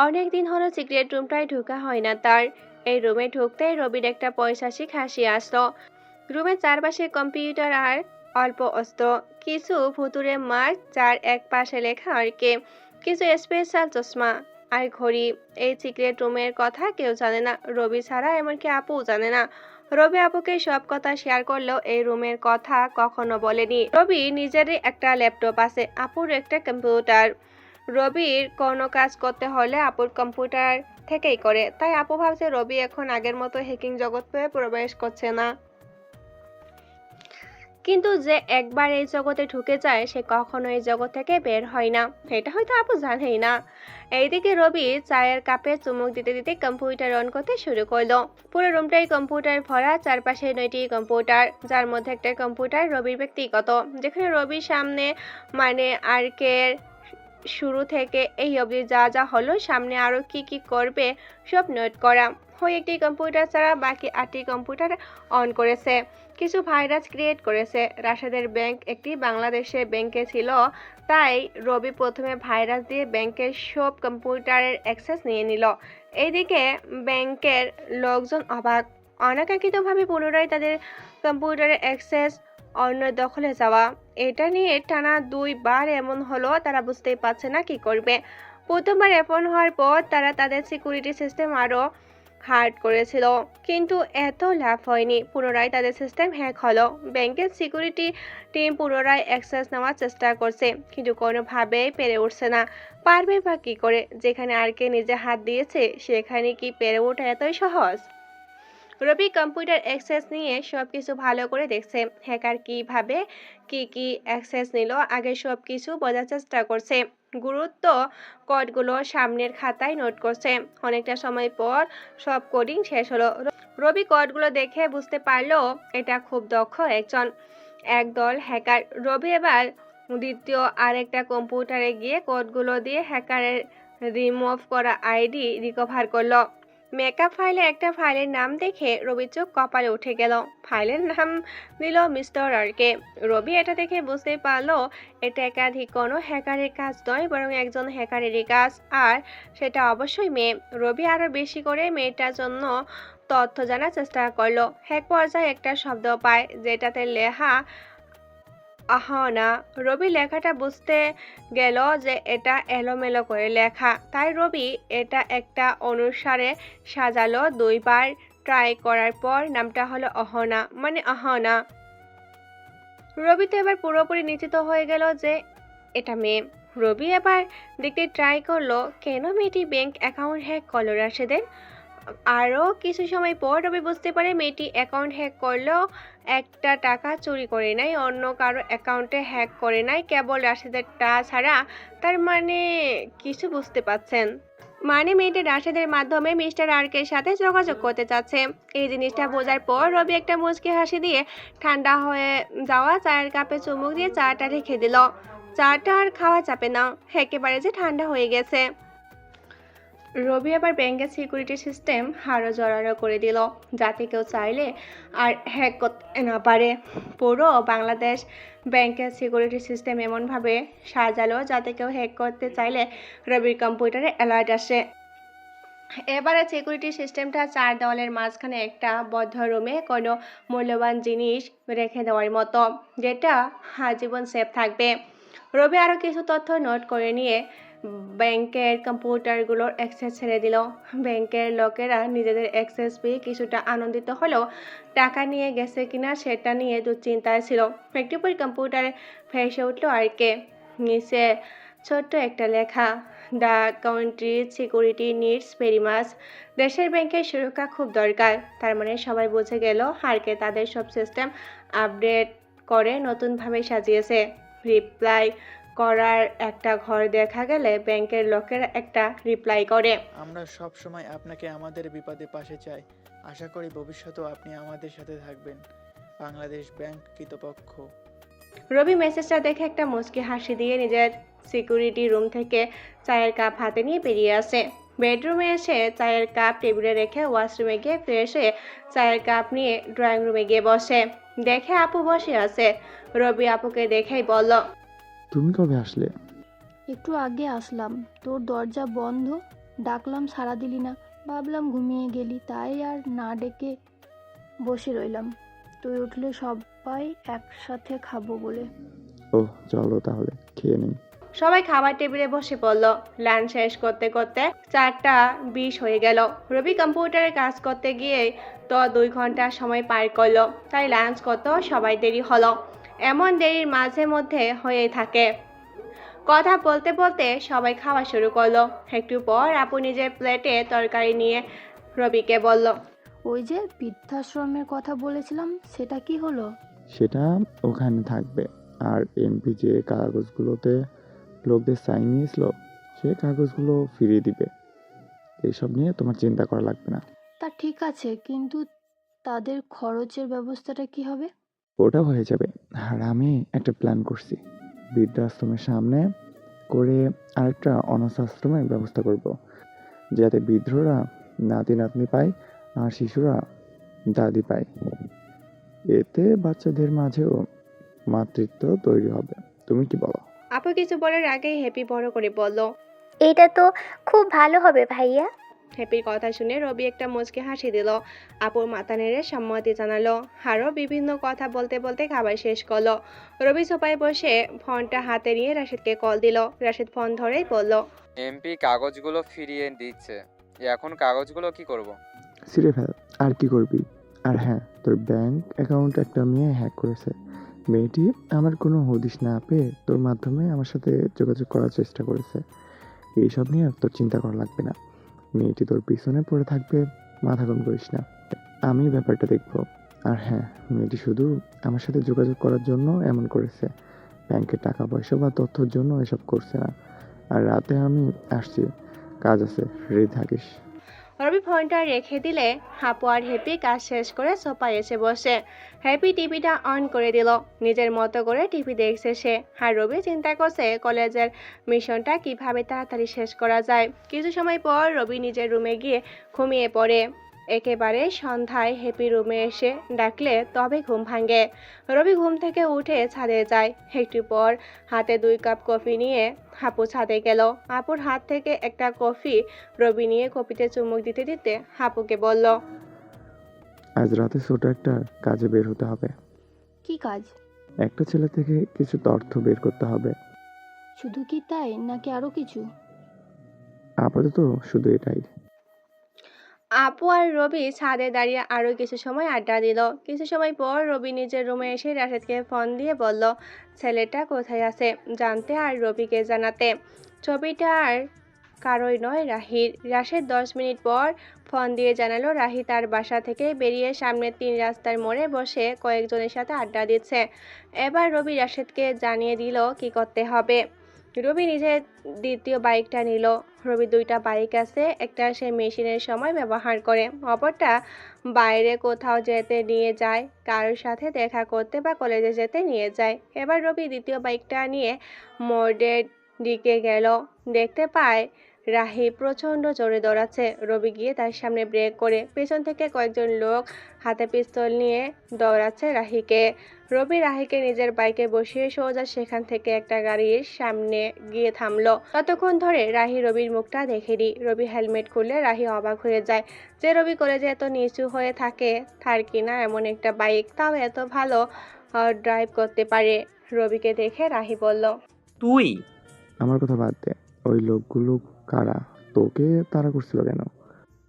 অনেকদিন হলো সিক্রেট রুমটায় ঢোকা হয় না তার। এই রুমে ঢুকতেই রবির একটা পৈশাচিক হাসি আসলো। রুমের চারপাশে কম্পিউটার আর অল্প অস্ত্র, কিছু ভুতুরে মার্ক যার এক পাশে লেখা আরকে, কিছু স্পেশাল চশমা আর ঘড়ি। এই সিক্রেট রুমের কথা কেউ জানে না, রবি ছাড়া, এমনকি আপুও জানে না। রবি আপুকে সব কথা শেয়ার করলেও এই রুমের কথা কখনো বলেনি। রবি নিজেরই একটা ল্যাপটপ আছে, আপুর একটা কম্পিউটার। রবির কোনো কাজ করতে হলে আপুর কম্পিউটার থেকেই করে, তাই আপু ভাবছে রবি এখন আগের মতো হ্যাকিং জগতে প্রবেশ করছে না। কিন্তু যে একবার এই জগতে ঢুকে যায় সে কখনো এই জগৎ থেকে বের হয় না, এটা হয়তো আপু জানেই না। এইদিকে রবি চায়ের কাপে চুমুক দিতে দিতে কম্পিউটার অন করতে শুরু করলো। পুরো রুমটাই কম্পিউটার ভরা, চারপাশে 9টি কম্পিউটার, যার মধ্যে একটা কম্পিউটার রবির ব্যক্তিগত, যেখানে রবির সামনে মানে আর্কের শুরু থেকে এই অবধি যা যা হলো, সামনে আরো কি কি করবে সব নোট করা। ওই একটি কম্পিউটার ছাড়া বাকি 8টি কম্পিউটার অন করেছে। কিছু ভাইরাস ক্রিয়েট করেছে। রাশেদের ব্যাংক একটি বাংলাদেশের ব্যাংকে ছিল, তাই রবি প্রথমে ভাইরাস দিয়ে ব্যাংকের সব কম্পিউটারের অ্যাক্সেস নিয়ে নিল। এইদিকে ব্যাংকের লোকজন অবাক, অনাকাঙ্ক্ষিতভাবে পুনরায় তাদের কম্পিউটারের অ্যাক্সেস অন্য দখলে যাওয়া। এটা নিয়ে টানা 2 বার এমন হলো, তারা বুঝতেই পারছে না কি করবে। প্রথমবার এমন হওয়ার পর তারা তাদের সিকিউরিটি সিস্টেম আরও হার্ড করেছিল, কিন্তু এত লাভ হয়নি। পুনরায় তাদের সিস্টেম হ্যাক হলো। ব্যাংকের সিকিউরিটি টিম পুনরায় অ্যাক্সেস নেওয়ার চেষ্টা করছে, কিন্তু কোনোভাবেই পেরে উঠছে না। পারবে বা কী করে? যেখানে আরকে নিজে হাত দিয়েছে সেখানে কি পেরে ওঠা এতই সহজ? রবি কম্পিউটার অ্যাক্সেস নিয়ে সবকিছু ভালো করে দেখছে। হ্যাকার কিভাবে কি অ্যাক্সেস নিল আগে সবকিছু বোঝার চেষ্টা করছে। গুরুত্ব কোডগুলো সামনের খাতায় নোট করছে। অনেকটা সময় পর সব কোডিং শেষ হলো। রবি কোডগুলো দেখে বুঝতে পারলো এটা খুব দক্ষ একদল হ্যাকার। রবি এবার দ্বিতীয় আরেকটা কম্পিউটারে গিয়ে কোডগুলো দিয়ে হ্যাকারের রিমুভ করা আইডি রিকভার করলো। মেকআপ ফাইলে একটা ফাইলের নাম দেখে রবির চোখ কপালে উঠে গেল। ফাইলের নাম দিল মিস্টার আরকে। রবি এটা দেখে বুঝতে পারলো এটা একাধিক কোনো হ্যাকারের কাজ নয়, বরং একজন হ্যাকারেরই কাজ, আর সেটা অবশ্যই মেয়ে। রবি আরও বেশি করে মেয়েটার জন্য তথ্য জানার চেষ্টা করলো। হ্যাক পর্যায়ে একটা শব্দ পায় যেটাতে লেখা আহনা। রবি লেখাটা বুঝতে গেল যে এটা এলোমেলো করে লেখা, তাই রবি এটা একটা অনুসারে সাজালো। 2বার ট্রাই করার পর নামটা হলো অহনা, মানে আহনা। রবি তো এবার পুরোপুরি নিশ্চিত হয়ে গেল যে এটা মেয়ে। রবি এবার দেখতে ট্রাই করলো কেন মেয়েটি ব্যাংক অ্যাকাউন্ট হ্যাক করলো রাশেদের। আরও কিছু সময় পর রবি বুঝতে পারে মেয়েটি অ্যাকাউন্ট হ্যাক করলেও একটা টাকা চুরি করে নাই, অন্য কারো অ্যাকাউন্টে হ্যাক করে নাই, কেবল রাশেদেরটা ছাড়া। তার মানে কিছু বুঝতে পাচ্ছেন? মানে মেয়েটি রাশেদের মাধ্যমে মিস্টার আরকের সাথে যোগাযোগ করতে চাচ্ছে। এই জিনিসটা বোঝার পর রবি একটা মুচকি হাসি দিয়ে ঠান্ডা হয়ে যাওয়া চায়ের কাপে চুমুক দিয়ে চাটা রেখে দিল। চাটা আর খাওয়া যাবে না, একেবারে যে ঠান্ডা হয়ে গেছে। রবি আবার ব্যাংকের সিকিউরিটি সিস্টেম আরও জোরালো করে দিল, যাতে কেউ চাইলে আর হ্যাক করতে না পারে। পুরো বাংলাদেশ ব্যাংকের সিকিউরিটি সিস্টেম এমনভাবে সাজালো যাতে কেউ হ্যাক করতে চাইলে রবির কম্পিউটারে অ্যালার্ট আসে। এবারে সিকিউরিটি সিস্টেমটা 4 দেওয়ালের মাঝখানে একটা বদ্ধ রুমে কোনো মূল্যবান জিনিস রেখে দেওয়ার মতো, যেটা আজীবন সেফ থাকবে। রবি আরও কিছু তথ্য নোট করে নিয়ে ব্যাংকের কম্পিউটারগুলোর অ্যাক্সেস ছেড়ে দিল। ব্যাংকের লোকেরা নিজেদের অ্যাক্সেস পেয়ে কিছুটা আনন্দিত হলেও টাকা নিয়ে গেছে কিনা সেটা নিয়ে দুশ্চিন্তায় ছিল। একটু পর কম্পিউটারে ভেসে উঠল আরকে। নিচে ছোট্ট একটা লেখা, the country security needs very much. দেশের ব্যাংকের সুরক্ষা খুব দরকার। তার মানে সবাই বুঝে গেল আরকে তাদের সব সিস্টেম আপডেট করে নতুনভাবে সাজিয়েছে। রিপ্লাই করার একটা ঘর দেখা গেলে ব্যাংকের লোকেরা একটা রিপ্লাই করে। আমরা সব সময় আপনাকে আমাদের বিপদে পাশে চাই। আশা করি ভবিষ্যতেও আপনি আমাদের সাথে থাকবেন। বাংলাদেশ ব্যাংক কর্তৃপক্ষ। রবি মেসেজটা দেখে একটা মুচকি হাসি দিয়ে নিজের সিকিউরিটি রুম থেকে চায়ের কাপ হাতে নিয়ে বেরিয়ে আসে। বেডরুমে এসে চায়ের কাপ টেবিলে রেখে ওয়াশরুমে গিয়ে ফ্রেশ হয়ে চায়ের কাপ নিয়ে ড্রয়িং রুমে গিয়ে বসে। দেখে আপু বসে আছে। রবি আপুকে দেখেই বলল, তুমি কবে আসলে? একটু আগে আসলাম, তোর দরজা বন্ধ, ডাকলাম সাড়া দিলি না, ভাবলাম ঘুমিয়ে গেলি, তাই আর না ডেকে বসে রইলাম। তুই উঠলে সবাই একসাথে খাবো বলে। ও চলো তাহলে খেয়ে নিই। সবাই খাবার টেবিলে বসে পড়ল। লাঞ্চ শেষ করতে করতে 4:20 হয়ে গেল। রবি কম্পিউটারে কাজ করতে গিয়ে তো 2 ঘন্টা সময় পার করলো, তাই লাঞ্চ করতেও সবাই দেরি হলো। এমন দেরির মাঝে মধ্যে হয়েই থাকে। কথা বলতে বলতে সবাই খাওয়া শুরু করলো। একটু পর আপু নিজের প্লেটে তরকারি নিয়ে রবিকে বলল, ওই যে বৃদ্ধাশ্রমের কথা বলেছিলাম, সেটা কি হলো? সেটা ওখানে থাকবে। আর এমপি যে কাগজগুলোতে লোকদের সাইন নিয়েছিল, সে কাগজগুলো ফিরিয়ে দিবে। এইসব নিয়ে তোমার চিন্তা করা লাগবে না। তা ঠিক আছে, কিন্তু তাদের খরচের ব্যবস্থাটা কি হবে? ওটা হয়ে যাবে। আর আমি একটা প্ল্যান করছি, বৃদ্ধাশ্রমের সামনে করে আরেকটা অনাথ আশ্রমের ব্যবস্থা করব, যাতে বৃদ্ধরা নাতি নাতনি পায় আর শিশুরা দাদি পায়। এতে বাচ্চাদের মাঝেও মাতৃত্ব তৈরি হবে। তুমি কি বলো? আপু কিছু বলার আগেই হ্যাপি বড় করে বলল, এটা তো খুব ভালো হবে ভাইয়া। হ্যাপির কথা শুনে রবি একটা মুচকি হাসি দিল। আপুর মাথা নেড়ে সম্মতি জানালো। আরও বিভিন্ন কথা বলতে বলতে খাবার শেষ করলো। রবি সোফায় বসে ফোনটা হাতে নিয়ে রাশেদকে কল দিল। রাশেদ ফোন ধরেই বলল, এমপি কাগজগুলো ফিরিয়ে দিচ্ছে, এখন কাগজগুলো কি করব? ছিঁড়ে ফেল। আর কি করবি? আর হ্যাঁ, তোর ব্যাংক অ্যাকাউন্ট একটা মেয়ে হ্যাক করেছে। মেয়েটি আমার কোনো হদিশ না পেয়ে তোর মাধ্যমে আমার সাথে যোগাযোগ করার চেষ্টা করেছে। এইসব নিয়ে তোর চিন্তা করা লাগবে না। মেয়েটি তোর পিছনে পড়ে থাকবে, মাথা গরম করিস না। আমি ব্যাপারটা দেখবো। আর হ্যাঁ, মেয়েটি শুধু আমার সাথে যোগাযোগ করার জন্য এমন করেছে, ব্যাংকের টাকা পয়সা বা তথ্যের জন্য এসব করছে না। আর রাতে আমি আসছি, কাজ আছে, রেডি থাকিস। রবি ফোনটা রেখে দিলে আপু আর হ্যাপি কাজ শেষ করে সোফায় এসে বসে। হ্যাপি টিভিটা অন করে দিল। নিজের মতো করে টিভি দেখছে সে। আর রবি চিন্তা করছে কলেজের মিশনটা কিভাবে তাড়াতাড়ি শেষ করা যায়। কিছু সময় পর রবি নিজের রুমে গিয়ে ঘুমিয়ে পড়ে। একেবারে সন্ধ্যায় হ্যাপি রুমে এসে ডাকলে তবে ঘুম ভাঙে। রবি ঘুম থেকে উঠে ছাদে যায়। একটু পর হাতে 2 কাপ কফি নিয়ে আপু ছাদে গেল। আপুর হাত থেকে একটা কফি রবি নিয়ে কফিতে চুমুক দিতে দিতে আপুকে বলল, আজ রাতে ছোট একটা কাজে বের হতে হবে। কি কাজ? একটা ছেলে থেকে কিছু তথ্য বের করতে হবে। শুধু কি তাই নাকি আরও কিছু? আপাতত শুধু এটাই। আপু আর রবি ছাদে দাঁড়িয়ে আরো কিছু সময় আড্ডা দিল। কিছু সময় পর রবি নিজের রুমে এসে রাশেদকে ফোন দিয়ে বলল ছেলেটা কোথায় আছে জানতে আর রবিকে জানাতে। ছবিটা আর কারোই নয়, রাহির। রাশেদ 10 মিনিট পর ফোন দিয়ে জানালো রাহি তার বাসা থেকে বেরিয়ে সামনে 3 রাস্তার মোড়ে বসে কয়েকজনের সাথে আড্ডা দিচ্ছে। এবার রবি রাশেদকে জানিয়ে দিল কি করতে হবে। রবি নিজের দ্বিতীয় বাইকটা নিল। রবি 2টা বাইক আছে, একটা সে মেশিনের সময় ব্যবহার করে, অপরটা বাইরে কোথাও যেতে নিয়ে যায়, কারোর সাথে দেখা করতে বা কলেজে যেতে নিয়ে যায়। এবার রবি দ্বিতীয় বাইকটা নিয়ে মোড়ের দিকে গেল। দেখতে পায় রাহি প্রচণ্ড জোরে দৌড়াচ্ছে। রবি গিয়ে তার সামনে ব্রেক করে, পেছন থেকে কয়েকজন লোক হাতে পিস্তল নিয়ে দৌড়াচ্ছে রাহিকে। রবি রাহিকে নিজের বাইকে বসিয়ে সোজা সেখান থেকে একটা গাড়ির সামনে গিয়ে থামলো। ততক্ষণ ধরে রাহি রবির মুখটা দেখেনি। রবি হেলমেট খুললে রাহি অবাক হয়ে যায় যে রবি কলেজে এত নিচু হয়ে থাকে, তার কিনা এমন একটা বাইক, তাও এত ভালো ড্রাইভ করতে পারে। রবিকে দেখে রাহি বলল, তুই? আমার কথা বাদ দে। ওই লোকগুলো কারা? তোকে তাড়া করছিল কেন?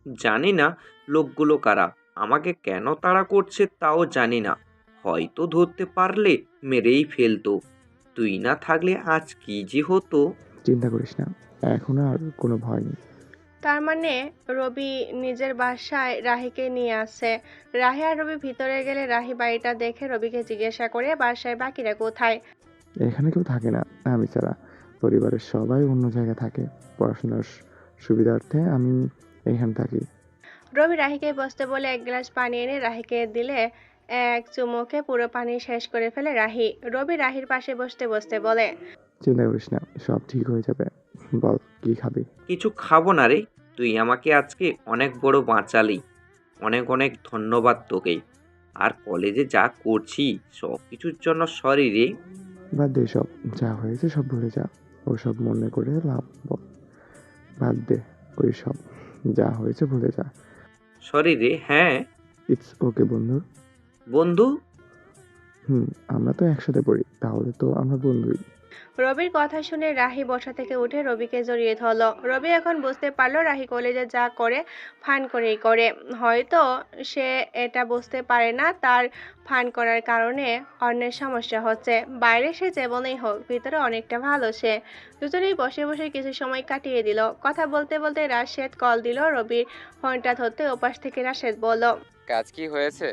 জানি না লোকগুলো কারা, আমাকে কেন তাড়া করছে তাও জানি না। হয়তো ধরতে পারলে মেরেই ফেলতো। তুই না থাকলে আজ কি যে হতো। চিন্তা করিস না, এখন আর কোনো ভয় নেই। তার মানে রবি নিজের বাসায় রাহিকে নিয়ে আসে। রাহি আর রবি ভিতরে গেলে রাহি বাড়িটা দেখে রবিকে জিজ্ঞাসা করে বাসায় বাকিরা কোথায়। এখানে কেউ থাকে না আমি ছাড়া। পরিবারের সবাই অন্য জায়গায় থাকে। পড়াশোনার সুবিধার্থে আমি এখানে থাকি। রবি রাহিকে বসতে বলে 1 গ্লাস পানি এনে রাহিকে দিলে এক চুমুকে পুরো পানি শেষ করে ফেলে রাহি। রবি রাহির পাশে বসতে বসতে বলে, চিন্তা করিস না, সব ঠিক হয়ে যাবে। বল কি খাবি? কিছু খাবো না রে, তুই আমাকে আজকে অনেক বড় বাঁচালি। অনেক অনেক ধন্যবাদ তোকে। আর কলেজে যা করছি সব কিছুর জন্য সরি রে। বাদ দে সব, যা হয়েছে সব ভুলে যা। ওসব মনে করে লাভ বল। বাদ দে ওই সব, যা হয়েছে ভুলে যা। সরি রে। হ্যাঁ ইটস ওকে বন্ধু। বন্ধু? আমরা তো একসাথে পড়ি, তাহলে তো আমরা বন্ধুই। রবির কথা শুনে রাহি বসা থেকে উঠে রবিকে জড়িয়ে ধরলো। রবি এখন বুঝতে পারলো রাহি কলেজে যা করে ফান করেই করে। হয়তো সে এটা বুঝতে পারে না তার ফান করার কারণে অন্যের সমস্যা হচ্ছে। বাইরে সে যেমনই হোক, ভিতরে অনেকটা ভালো সে। দুজনেই বসে বসে কিছু সময় কাটিয়ে দিল। কথা বলতে বলতে রাশেদ কল দিল। রবির ফোনটা ধরতে ওপাশ থেকে রাশেদ বলল, কাজ কি হয়েছে?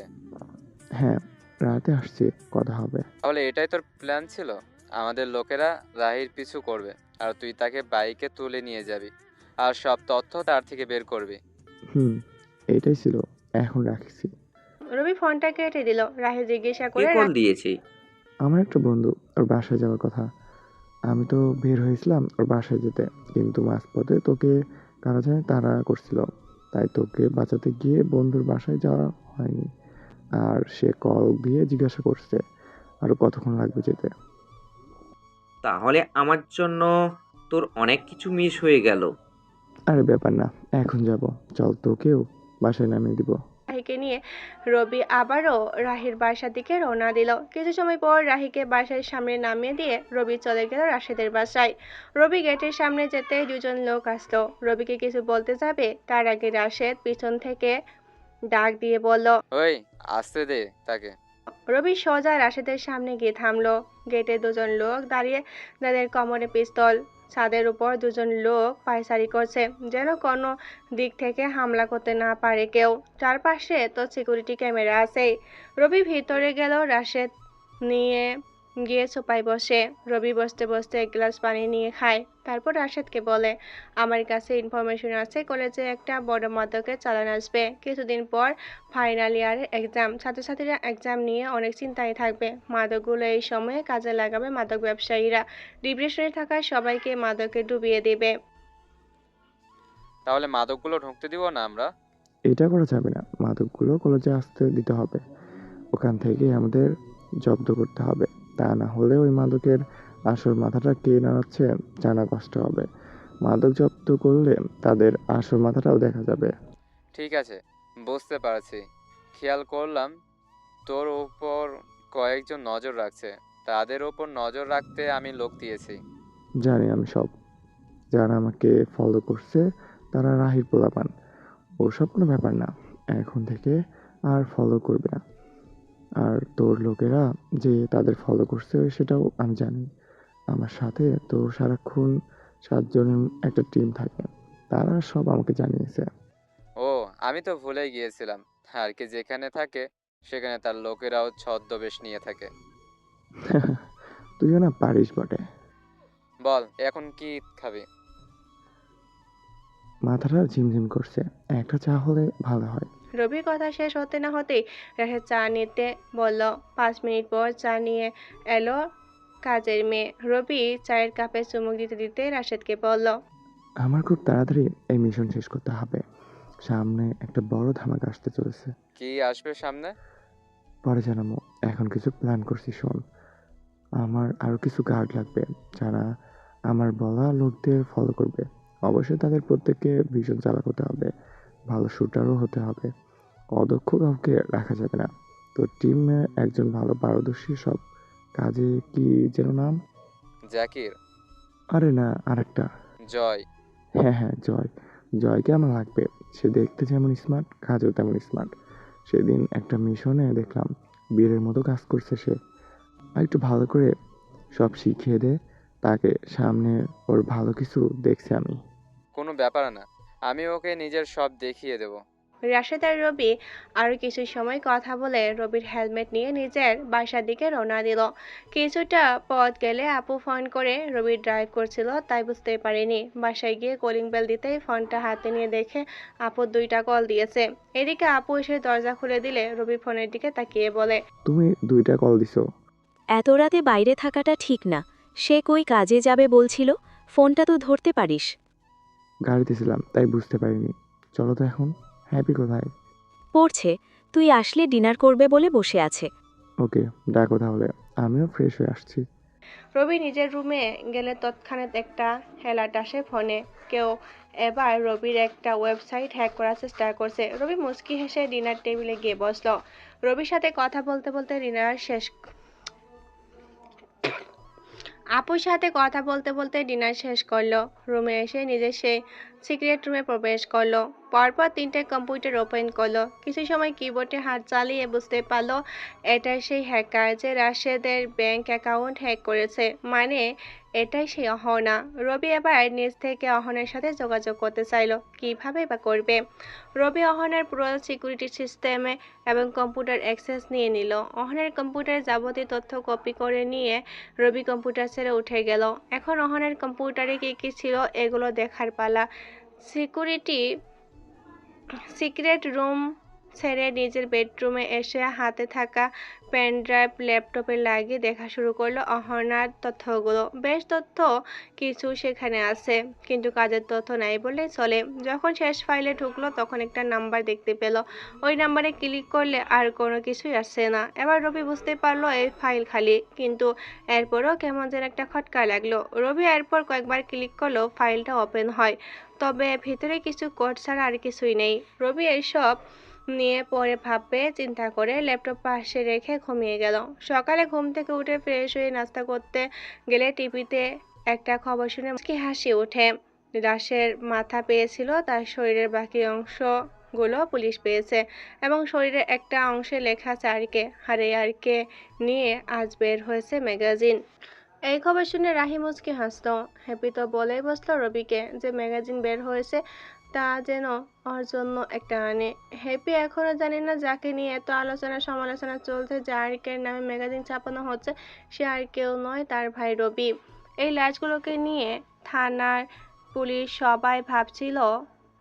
হ্যাঁ, রাতে আসছি, কথা হবে। তাহলে এটাই তোর প্ল্যান ছিল? আমাদের লোকেরা রাহির পিছু করবে আর তুই তাকে বাইকে তুলে নিয়ে যাবি আর সব তথ্য তার থেকে বের করবি। এটাই ছিল। এখন রাখছি। রবি ফোনটা কেটে দিল। রাহি জিজ্ঞাসা কে করে, কল দিয়েছে? আমার একটা বন্ধু, ওর বাসায় যাওয়ার কথা। আমি তো বের হয়েছিলাম ওর বাসায় যেতে, কিন্তু মাঝপথে তোকে কারা জানে তাড়া করছিল। তাই তোকে বাঁচাতে গিয়ে বন্ধুর বাসায় যাওয়া হয়নি। আর সে কল দিয়ে জিজ্ঞাসা করছে আরো কতক্ষণ লাগবে যেতে। তাহলে আমার জন্য তোর অনেক কিছু মিস হয়ে গেল। আরে ব্যাপার না, এখন যাব। চল তোকেও বাসায় নামিয়ে দিব। রাহিকে নিয়ে রবি আবারও রাহির বাসার দিকে রওনা দিল। কিছু সময় পর রাহিকে বাসার সামনে নামিয়ে দিয়ে রবি চলে গেল রাশেদের বাসায়। রবি গেটের সামনে যেতে দুজন লোক আসলো। রবিকে কিছু বলতে যাবে, তার আগে রাশেদ পিছন থেকে ডাক দিয়ে বলল, ওই আসতে দে তাকে। রবি সোজা রাশেদের সামনে গিয়ে থামলো। গেটে দুজন লোক দাঁড়িয়ে, তাদের কোমরে পিস্তল। ছাদের উপর দুজন লোক পায়চারি করছে, যেন কোনো দিক থেকে হামলা করতে না পারে কেউ। চারপাশে তো সিকিউরিটি ক্যামেরা আছেই। রবি ভিতরে গেল। রাশেদ নিয়ে গিয়ে সোফায় বসে। রবি বসতে বসতে 1 গ্লাস পানি নিয়ে খায়। তারপর রাশেদকে বলে, আমার কাছে ইনফরমেশন আছে কলেজে একটা বড় মাদকের চালান আসবে। কিছুদিন পর ফাইনাল ইয়ারের এক্সাম। ছাত্রছাত্রীরা এক্সাম নিয়ে অনেক চিন্তায় থাকবে। মাদকগুলো এই সময়ে কাজে লাগাবে মাদক ব্যবসায়ীরা। ডিপ্রেশনে থাকা সবাইকে মাদকে ডুবিয়ে দেবে। তাহলে মাদকগুলো ঢুকতে দিব না আমরা? এটা করা যাবে না, মাদকগুলো কলেজে আসতে দিতে হবে। ওখান থেকে আমাদের জব্দ করতে হবে। তা না হলে ওই মাদকের আসল মাথাটা কে নাড়াচ্ছে জানা কষ্ট হবে। মাদক জব্দ করলে তাদের আসল মাথাটাও দেখা যাবে। ঠিক আছে, বুঝতে পারছি। খেয়াল করলাম তোর উপর কয়েকজন নজর রাখছে, তাদের ওপর নজর রাখতে আমি লোক দিয়েছি। জানি আমি সব। যারা আমাকে ফলো করছে তারা রাহির পোলাপান। ওসব কোনো ব্যাপার না। এখন থেকে আর ফলো করবে না। আর তোর লোকেরা যে তাদের ফলো করছে সেটাও আমি জানি। আমার সাথে তো সারাক্ষণ 7 জনের একটা টিম থাকে। তারা সব আমাকে জানিয়েছে। ও, আমি তো ভুলেই গিয়েছিলাম। আর কি যেখানে থাকে সেখানে তার লোকেরাও ছদ্মবেশ নিয়ে থাকে। তুইও না পারিস বটে। বল, এখন কি খাবি? মাথাটা ঝিমঝিম করছে। একটা চা হলে ভালো হয়। রবির কথা শেষ হতে না হতেই রাশেদ চা নিতে বলল। 5 মিনিট পর চা নিয়ে এলো কাজের মেয়ে। রবি চায়ের কাপে চুমুক দিতে দিতে রাশেদকে বলল, আমার খুব তাড়াতাড়ি এই মিশন শেষ করতে হবে। সামনে একটা বড় ধামাকা আসতে চলেছে। কি আসবে সামনে? পরে জানাবো। এখন কিছু প্ল্যান করছি, শোন। আমার আরো কিছু গার্ড লাগবে যারা আমার বলা লোকদের ফলো করবে। অবশ্যই তাদের প্রত্যেককে ভীষণ চালাক হতে হবে, ভালো শুটারও হতে হবে। অদক্ষ কাউকে রাখা যাবে না। তো টিমে একজন ভালো পারদর্শী সব কাজে, কি যেন নাম? জাকির? আরে না, আরেকটা। জয়? হ্যাঁ হ্যাঁ, জয়। জয়কে আমার লাগবে। সে দেখতে যেমন স্মার্ট, কাজেও তেমন স্মার্ট। সেদিন একটা মিশনে দেখলাম বীরের মতো কাজ করছে সে। আর একটু ভালো করে সব শিখিয়ে দে তাকে। সামনে ওর ভালো কিছু দেখছি আমি। কোনো ব্যাপার না, আমি ওকে নিজের সব দেখিয়ে দেব। রাশেদ আর রবি আরো কিছু সময় কথা বলে রবির হেলমেট নিয়ে নিজের বাসার দিকে রওনা দিল। কিছুটা পথ গেলে আপু ফোন করে। রবি ড্রাইভ করছিল তাই বুঝতে পারেনি। বাসায় গিয়ে কলিং বেল দিতেই ফোনটা হাতে নিয়ে দেখে আপু 2টা কল দিয়েছে। এদিকে আপু এসে দরজা খুলে দিলে রবি ফোনের দিকে তাকিয়ে বলে, তুমি 2টা কল দিছো? এত রাতে বাইরে থাকাটা ঠিক না। সে কই কাজে যাবে বলছিল, ফোনটা তো ধরতে পারিস। গাড়িতে ছিলাম তাই বুঝতে পারিনি। চলো তো এখন। হ্যাপি কোথায়? পড়ছে, তুই আসলে ডিনার করবে বলে বসে আছে। ওকে, ডাকো তাহলে। আমিও ফ্রেশ হয়ে আসছি। রবি নিজের রুমে গেলে তৎক্ষণাৎ একটা অ্যালার্ট আসে ফোনে। কেউ এবার রবির একটা ওয়েবসাইট হ্যাক করার চেষ্টা করছে। রবি মুচকি হেসে ডিনার টেবিলে গিয়ে বসলো। রবির সাথে কথা বলতে বলতে আপুর সাথে কথা বলতে বলতে ডিনার শেষ করলো। রুমে এসে নিজের সেই সিক্রেট রুমে প্রবেশ করলো। পরপর 3টে কম্পিউটার ওপেন করলো। কিছু সময় কিবোর্ডে হাত চালিয়ে বুঝতে পারলো এটাই সেই হ্যাকার যে রাশেদের ব্যাংক অ্যাকাউন্ট হ্যাক করেছে। মানে এটাই সেই অহনা। রবি এবার নিজ থেকে অহনার সাথে যোগাযোগ করতে চাইলো। কিভাবে বা করবে? রবি অহনার পুরো সিকিউরিটি সিস্টেমে এবং কম্পিউটার অ্যাক্সেস নিয়ে নিল। অহনার কম্পিউটারে যাবতীয় তথ্য কপি করে নিয়ে রবি কম্পিউটার ছেড়ে উঠে গেল। এখন অহনার কম্পিউটারে কি কি ছিল এগুলো দেখার পালা। সিক্রেট রুম ছেড়ে নিজের বেডরুমে এসে হাতে থাকা পেন ড্রাইভ ল্যাপটপে লাগিয়ে দেখা শুরু করলো অহনার তথ্যগুলো। বেশ তথ্য কিছু সেখানে আছে, কিন্তু কাজের তথ্য নাই বললেই চলে। যখন শেষ ফাইলে ঢুকলো তখন একটা নাম্বার দেখতে পেল। ওই নাম্বারে ক্লিক করলে আর কোনো কিছুই আসছে না। এবার রবি বুঝতে পারলো এই ফাইল খালি, কিন্তু এরপরও কেমন যেন একটা খটকা লাগলো। রবি এরপর কয়েকবার ক্লিক করলো, ফাইলটা ওপেন হয়, তবে ভিতরে কিছু কোড ছাড়া আর কিছুই নেই। রবি এইসব নিয়ে পরে ভাববে চিন্তা করে ল্যাপটপ পাশে রেখে ঘুমিয়ে গেল। সকালে ঘুম থেকে উঠে ফ্রেশ হয়ে নাস্তা করতে গেলে টিভিতে একটা খবর শুনে মুচকি হাসি ওঠে। রাশের মাথা পেয়েছিল, তার শরীরের বাকি অংশগুলো পুলিশ পেয়েছে এবং শরীরের একটা অংশে লেখা আছে আরকে। আর এই আরকে নিয়ে আজ বের হয়েছে ম্যাগাজিন। এই খবর শুনে রাহি মুচকি হাসল। হ্যাপি তো বলেই বসলো রবিকে যে ম্যাগাজিন বের হয়েছে তা যেন ওর জন্য একটা আনে। হ্যাপি এখনো জানি না যাকে নিয়ে এত আলোচনা সমালোচনা চলছে, যে আরকের নামে ম্যাগাজিন ছাপানো হচ্ছে সে আর কেউ নয়, তার ভাই রবি। এই লাশগুলোকে নিয়ে থানার পুলিশ সবাই ভাবছিল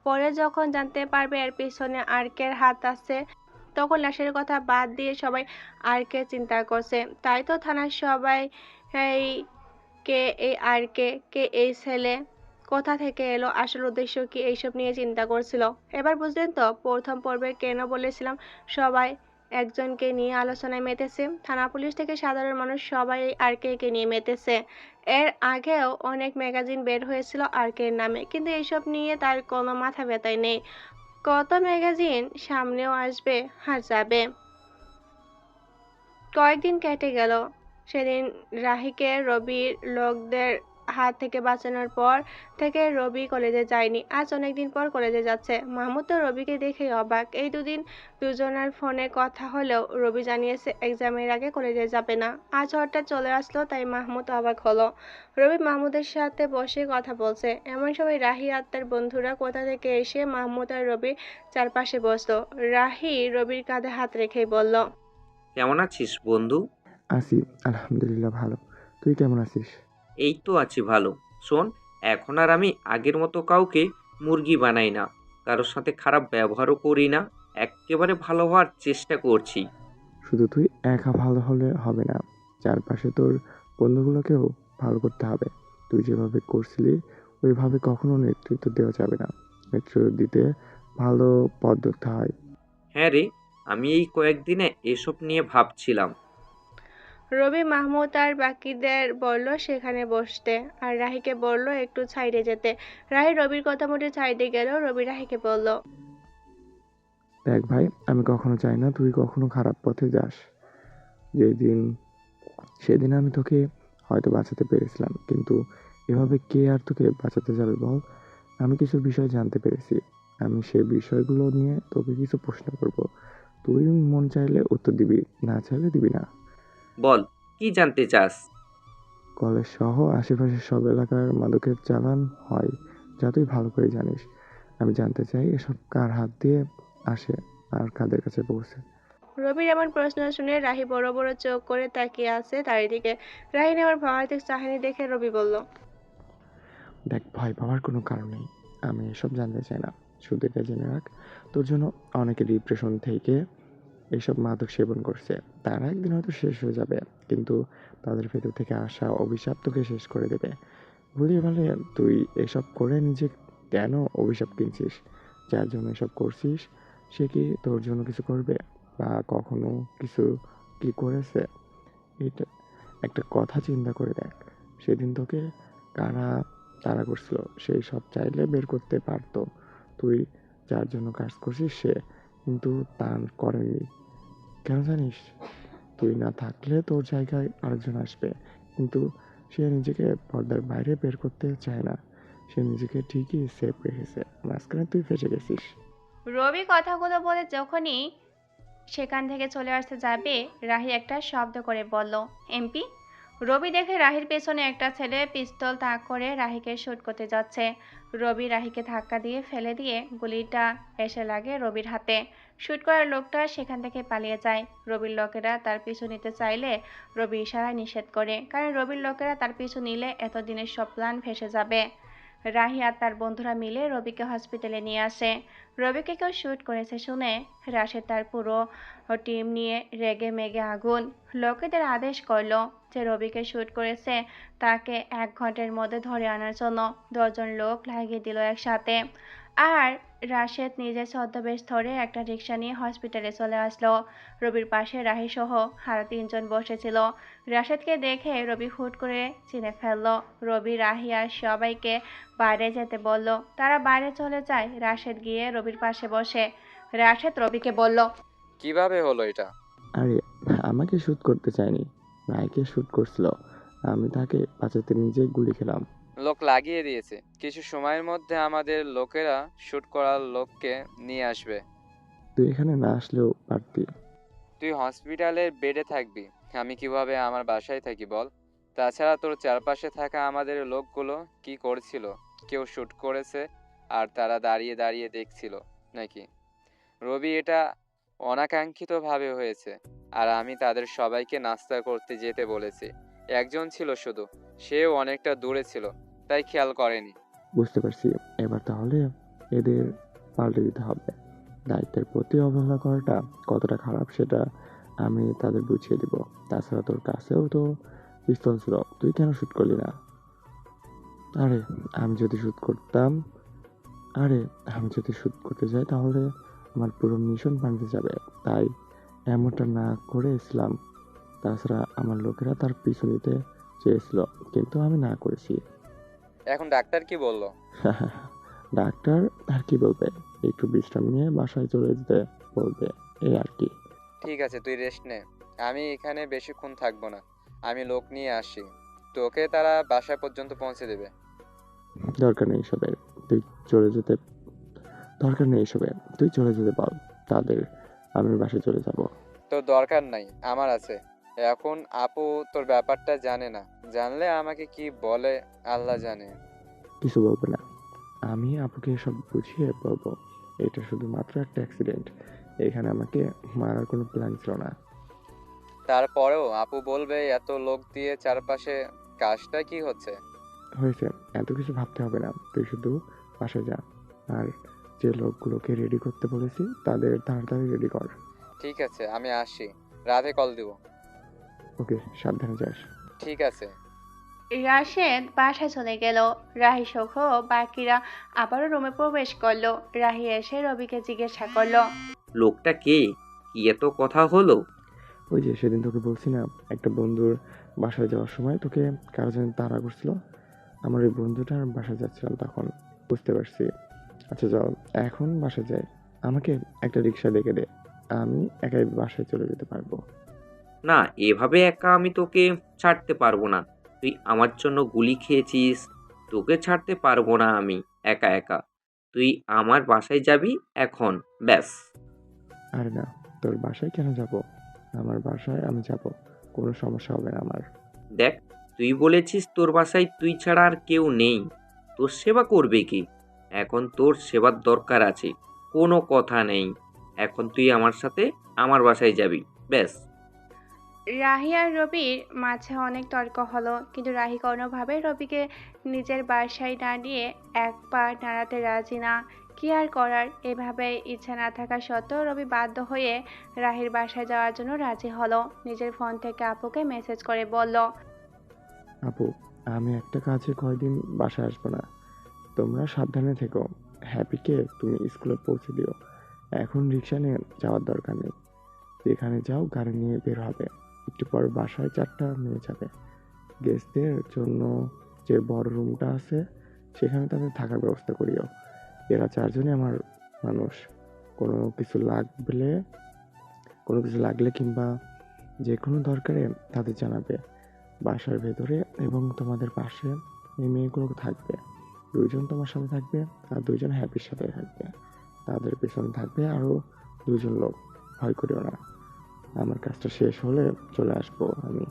পরে যখন জানতে পারবে এর পিছনে আরকের হাত আছে তখন লাশের কথা বাদ দিয়ে সবাই আরকে চিন্তা করছে। তাই তো থানার সবাই এই কে এই আরকে, কে এই ছেলে, কোথা থেকে এলো, আসল উদ্দেশ্য কি, এইসব নিয়ে চিন্তা করছিল। এবার বুঝলেন তো প্রথম পর্বে কেন বলেছিলাম সবাই একজনকে নিয়ে আলোচনায় মেতেছে। থানা পুলিশ থেকে সাধারণ মানুষ সবাই আরকে কে নিয়ে মেতেছে। এর আগেও অনেক ম্যাগাজিন বের হয়েছিল আরকের নামে, কিন্তু এইসব নিয়ে তার কোনো মাথা ব্যথাই নেই। কত ম্যাগাজিন সামনেও আসবে আর যাবে। কয়েকদিন কেটে গেল। সেদিন রাহিকে রবির লোকদের হাত থেকে বাঁচানোর পর থেকে রবি কলেজে যায়নি। আজ অনেকদিন পর কলেজে যাচ্ছে। মাহমুদ তো রবিকে দেখেই অবাক। এই দুদিন দুজনের ফোনে কথা হলেও রবি জানিয়েছে এক্সামের আগে কলেজে যাবে না। আজ হঠাৎ চলে আসলো, তাই মাহমুদ অবাক হলো। রবি মাহমুদের সাথে বসে কথা বলছে। এমন সময় রাহি আর তার বন্ধুরা কোথা থেকে এসে মাহমুদ আর রবির চারপাশে বসলো। রাহি রবির কাঁধে হাত রেখেই বলল, কেমন আছিস বন্ধু? আছি, আলহামদুলিল্লাহ ভালো। তুই কেমন আছিস? এই তো আছি ভালো। শোন, এখন আর আমি আগের মতো কাউকে মুরগি বানাই না, কারোর সাথে খারাপ ব্যবহারও করি না, একেবারে ভালো হওয়ার চেষ্টা করছি। শুধু তুই একা ভালো হলে হবে না, চারপাশে তোর বন্ধুগুলোকেও ভালো করতে হবে। তুই যেভাবে করছিলি ওইভাবে কখনো নেতৃত্ব দেওয়া যাবে না। নেতৃত্ব দিতে ভালো পথ ধরতে হয়। হ্যাঁ রে, আমি এই কয়েকদিনে এসব নিয়ে ভাবছিলাম। রবি মাহমুদ আর বাকিদের বলল সেখানে বসতে, আর রাহিকে বলল একটু সাইডে যেতে। রাহি রবির কথা মতো সাইডে গেল। রবি রাহিকে বলল, দেখ ভাই, আমি কখনো চাই না তুই কখনো খারাপ পথে যাস। সেদিন আমি তোকে হয়তো বাঁচাতে পেরেছিলাম, কিন্তু এভাবে কে আর তোকে বাঁচাতে যাবে বল? আমি কিছু বিষয় জানতে পেরেছি। আমি সেই বিষয়গুলো নিয়ে তোকে কিছু প্রশ্ন করব। তুই মন চাইলে উত্তর দিবি, না চাইলে দিবি না। বল, কি জানতে চাস? কলেজ সহ আশেপাশের সব এলাকার মাদকের চালান হয়, যা তুই ভালো করে জানিস। আমি জানতে চাই এসব কার হাত দিয়ে আসে আর কাদের কাছে পৌঁছে। রবির এমন প্রশ্ন শুনে রাহি বড় বড় চোখ করে তাকিয়ে আছে চারিদিকে। রাহির এমন ভয়ানক চাহনি দেখে রবি বলল, দেখ, ভয় পাওয়ার কোনো কারণ নেই। আমি এসব জানতে চাই না। শুধু এটা জেনে রাখ, তোর জন্য অনেকে ডিপ্রেশন থেকে এইসব মাদক সেবন করছে। তারা একদিন হয়তো শেষ হয়ে যাবে, কিন্তু তাদের ভেতর থেকে আসা অভিশাপ তোকে শেষ করে দেবে। ভুলিয়ে ভালে তুই এসব করে নিজে কেন অভিশাপ কিনছিস? যার জন্য এসব করছিস সে কি তোর জন্য কিছু করবে, বা কখনো কিছু কি করেছে? এটা একটা কথা চিন্তা করে দেখ। সেদিন তোকে কারা তাড়া করছিল, সেই সব চাইলে বের করতে পারতো। তুই যার জন্য কাজ করছিস সে কিন্তু তা করেনি। কেন জানিস? তুই না থাকলে তোর জায়গায় আরেকজন আসবে, কিন্তু সে নিজেকে পর্দার বাইরে বের করতে চায় না। সে নিজেকে ঠিকই সেফ রেখেছে, মাঝখানে তুই ফেসে গেছিস। রবি কথাগুলো বলে যখনই সেখান থেকে চলে আসতে যাবে, রাহি একটা শব্দ করে বলল, এমপি। রবি দেখে রাহির পেছনে একটা ছেলে পিস্তল তাক করে রাহিকে শুট করতে যাচ্ছে। রবি রাহিকে ধাক্কা দিয়ে ফেলে দিয়ে গুলিটা এসে লাগে রবির হাতে। শুট করার লোকটা সেখান থেকে পালিয়ে যায়। রবির লোকেরা তার পিছু নিতে চাইলে রবি ইশারায় নিষেধ করে, কারণ রবির লোকেরা তার পিছু নিলে এতদিনের সব প্ল্যান ভেসে যাবে। রাহি আর তার বন্ধুরা মিলে রবিকে হসপিটালে নিয়ে আসে। রবিকে কেউ শুট করেছে শুনে রাশেদ তার পুরো টিম নিয়ে রেগে মেগে আগুন। লোকেদের আদেশ করলো যে রবিকে শুট করেছে তাকে 1 ঘন্টার মধ্যে ধরে আনার জন্য। 10 জন লোক লাগিয়ে দিল একসাথে। আর রাশেদ নিজের ছদ্মবেশ ধরে একটা রিক্সা নিয়ে হসপিটালে চলে আসলো। রবির পাশে রাহি সহ আরো 3 জন বসেছিল। রাশেদকে দেখে রবি হুট করে চিনে ফেললো। রবি রাহি আর সবাইকে বাইরে যেতে বলল। তারা বাইরে চলে যায়। রাশেদ গিয়ে রবির পাশে বসে। রাশেদ রবিকে বলল, কিভাবে হলো এটা? আরে, আমাকে শ্যুট করতে চায়নি, রায়কে শ্যুট করছিল। আমি তাকে বাঁচাতে নিজে গুলি খেলাম। লোক লাগিয়ে দিয়েছে। কিছু সময়ের মধ্যে আমাদের লোকেরা শুট করার লোককে নিয়ে আসবে। তুই এখানে না আসলেও পারতি। তুই হসপিটালের বেডে থাকবি, আমি কিভাবে আমার বাসায় থাকি বল? তাছাড়া তোর চারপাশে থাকা আমাদের লোকগুলো কি করছিল? কেউ শুট করেছে আর তারা দাঁড়িয়ে দাঁড়িয়ে দেখছিল নাকি? রবি, এটা অনাকাঙ্ক্ষিতভাবে হয়েছে। আর আমি তাদের সবাইকে নাস্তা করতে যেতে বলেছি। একজন ছিল শুধু, সেও অনেকটা দূরে ছিল, তাই খেয়াল করেনি। বুঝতে পারছি। এবার তাহলে এদের পাল্টে দিতে হবে। দায়িত্বের প্রতি অবহেলা করাটা কতটা খারাপ সেটা আমি তাদের বুঝিয়ে দিব। তাছাড়া তোর কাছেও তো পিস্তল ছিল, তুই কেন শ্যুট করলি না? আরে আমি যদি শ্যুট করতে যাই তাহলে আমার পুরো মিশন পাল্টে যাবে। তাই এমনটা না করেছিলাম। তাছাড়া আমার লোকেরা তার পিছু নিতে চেয়েছিল, কিন্তু আমি না করেছি। এখন ডাক্তার কি বললো? ডাক্তার আর কি বলবে, একটু বিশ্রাম নিয়ে বাসায় চলে যেতে বলবে, এই আর কি। ঠিক আছে, তুই রেস্ট নে। আমি এখানে বেশিক্ষণ থাকবো না, আমি লোক নিয়ে আসি, তোকে তারা বাসা পর্যন্ত পৌঁছে দেবে। দরকার নেই এসবের, তুই চলে যেতে দরকার নেই এসবের, তুই চলে যেতে বল তাদের, আমি বাসায় চলে যাব। তোর দরকার নাই, আমার আছে। এখন আপু তোর ব্যাপারটা জানে না, জানলে আমাকে কি বলে আল্লাহ জানে। কিছু বলবে না, আমি আপুকে সব বুঝিয়ে বলবো এটা শুধুমাত্র একটা অ্যাক্সিডেন্ট, এখানে আমাকে মারার কোনো প্ল্যান ছিল না। তারপরেও আপু বলবে এত লোক দিয়ে চারপাশে, কাজটা কি হচ্ছে? হয়েছে, এত কিছু ভাবতে হবে না, তুই শুধু বাসায় যা, আর যে লোকগুলোকে রেডি করতে বলেছি তাদের তাড়াতাড়ি রেডি কর। ঠিক আছে, আমি আসি, রাতে কল দিব। ওকে, সাবধানে যাস। ঠিক আছে। রাশেদ বাসায় চলে গেল। রাহি সহ বাকিরা আবারও রুমে প্রবেশ করলো। রাহি এসে রবিকে জিজ্ঞাসা করলো, লোকটা কে? কি এত কথা হলো? ওই যে সেদিন তোকে বলছি না, একটা বন্ধুর বাসায় যাওয়ার সময় তোকে কারো যেন তাড়া করছিল, আমার ওই বন্ধুটার বাসায় যাচ্ছিলাম তখন বুঝতে পারছি। আচ্ছা চল এখন বাসায় যাই, আমাকে একটা রিক্সা ডেকে দে, আমি একাই বাসায় চলে যেতে পারবো। না, এভাবে একা আমি তোকে ছাড়তে পারবো না। তুই আমার জন্য গুলি খেয়েছিস, তোকে ছাড়তে পারবো না আমি একা একা। তুই আমার বাসায় যাবি এখন, ব্যাস। আরে না, তোর বাসায় কেন যাব, আমার বাসায় আমি যাব, কোনো সমস্যা হবে না আমার। দেখ, তুই বলেছিস তোর বাসায় তুই ছাড়া আর কেউ নেই, তোর সেবা করবে কি? এখন তোর সেবার দরকার আছে, কোনো কথা নেই। এখন তুই আমার সাথে আমার বাসায় যাবি, ব্যাস। রাহি আর রবির মাঝে অনেক তর্ক হলো, কিন্তু রাহি কোনোভাবে রবিকে নিজের বাসায় না নিয়ে এক পা নাড়াতে রাজি না। কি আর করার, এভাবে ইচ্ছা না থাকা সত্ত্বেও রবি বাধ্য হয়ে রাহির বাসায় যাওয়ার জন্য রাজি হলো। নিজের ফোন থেকে আপুকে মেসেজ করে বলল, আপু, আমি একটা কাজে কয়দিন বাসায় আসবো না, তোমরা সাবধানে থেকো। হ্যাপিকে তুমি স্কুলে পৌঁছে দিও, এখন রিক্সা নিয়ে যাওয়ার দরকার নেই, যেখানে যাও গাড়ি নিয়ে বের হবে, একটু পর বাসায় 4টা মেয়ে যাবে। গেস্টদের জন্য যে বড় রুমটা আছে সেখানে তাদের থাকার ব্যবস্থা করিও, এরা 4জনই আমার মানুষ, কোনো কিছু লাগলে কিংবা যে কোনো দরকারে তাদের জানাবে। বাসার ভেতরে এবং তোমাদের পাশে এই মেয়েগুলো থাকবে, 2জন তোমার সাথে থাকবে আর 2জন হ্যাপির সাথে থাকবে, তাদের পেছনে থাকবে আরও 2জন লোক, ভয় করিও না। আমার কাজটা শেষ হলে চলে আসবো আমি।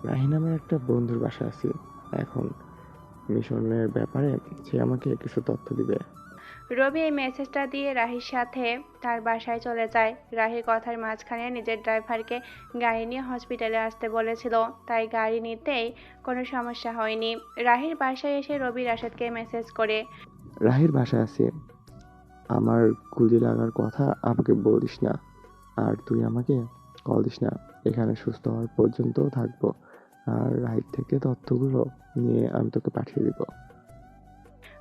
রাহি নামের একটা বন্ধুর বাসায় আছি এখন, মিশনের ব্যাপারে সে আমাকে কিছু তথ্য দিবে। রবি এই মেসেজটা দিয়ে রাহির সাথে তার বাসায় চলে যায়। রাহির কথার মাঝখানে নিজের ড্রাইভারকে গাড়ি নিয়ে হসপিটালে আসতে বলেছিল, তাই গাড়ি নিতেই কোনো সমস্যা হয়নি। রাহির বাসায় এসে রবি রাশেদকে মেসেজ করে, রাহির বাসায় আছি, আমার গুলি লাগার কথা আমাকে বলিস না, আর তুই আমাকে কল দিস না, এখানে সুস্থ হওয়ার পর্যন্ত থাকবো, আর রাহির থেকে তথ্যগুলো নিয়ে আমি তোকে পাঠিয়ে দিব।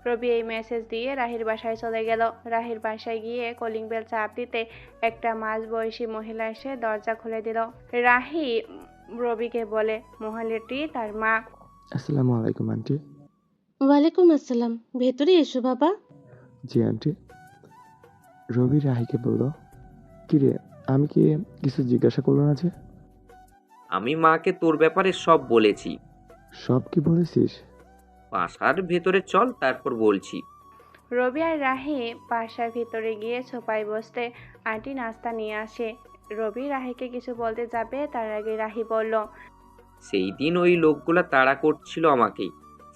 রবি এই মেসেজ দিয়ে রাহির বাসায় চলে গেল। রাহির বাসায় গিয়ে কলিং বেল চাপ দিতে একটা মাঝবয়সী মহিলা এসে দরজা খুলে দিল। রাহি রবিকে বলে মহিলাটি তার মা। আসসালামু আলাইকুম আন্টি। ওয়ালাইকুম আসসালাম, ভেতরে এসো বাবা। জি আন্টি। রবি রাহিকে বলল, কিরে আমি কি কিছু জিজ্ঞাসা করলো না যে? আমি মাকে তোর ব্যাপারে সব বলেছি। সব কি বলেছিস? বাসার ভেতরে চল, তারপর বলছি। রবি আর রাহি বাসার ভিতরে গিয়ে সোফায় বসতে আন্টি নাস্তা নিয়ে আসে। রবি রাহিকে কিছু বলতে যাবে তার আগে রাহি বলল, সেই দিন ওই লোকগুলা তাড়া করছিল আমাকে,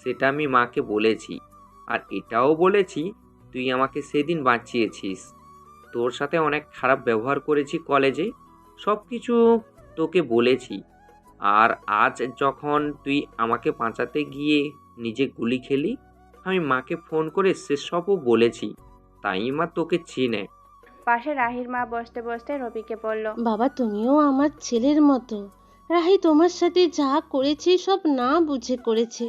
সেটা আমি মাকে বলেছি। আর এটাও বলেছি তুই আমাকে সেদিন বাঁচিয়েছিস। তোর সাথে অনেক খারাপ ব্যবহার করেছি কলেজে, সব কিছু তোকে বলেছি। আর আজ যখন তুই আমাকে বাঁচাতে গিয়ে নিজে গুলি খেলি, আমি মাকে ফোন করে সেসবও বলেছি, তাই মা তোকে চেনে। পাশে রাহির মা বসতে বসতে রবিকে বলল, বাবা তুমিও আমার ছেলের মতো, রাহি তোমার সাথে যা করেছে সব না বুঝে করেছে,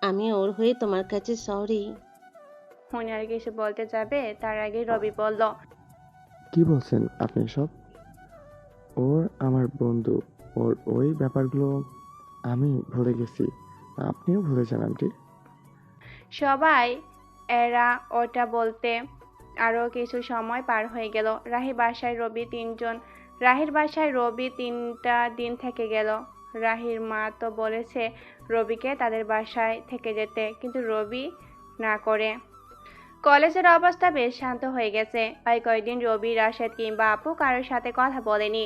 আমি ওর হয়ে তোমার কাছে সরি। উনি আর কিছু বলতে যাবে তার আগে রবি বলল, কি বলছেন আপনি সব? ওর আমার বন্ধু, ওর ওই ব্যাপারগুলো আমি ভুলে গেছি, আপনিও ভুলে যান আন্টি। সবাই এরা ওটা বলতে আরও কিছু সময় পার হয়ে গেল। রাহি বাসায় রবি 3জন রাহির বাসায় রবি 3টা দিন থেকে গেল। রাহির মা তো বলেছে রবিকে তাদের বাসায় থেকে যেতে, কিন্তু রবি না করে। কলেজের অবস্থা বেশ শান্ত হয়ে গেছে। এই কয়েকদিন রবি, রাশেদ কিংবা আপু কারোর সাথে কথা বলেনি।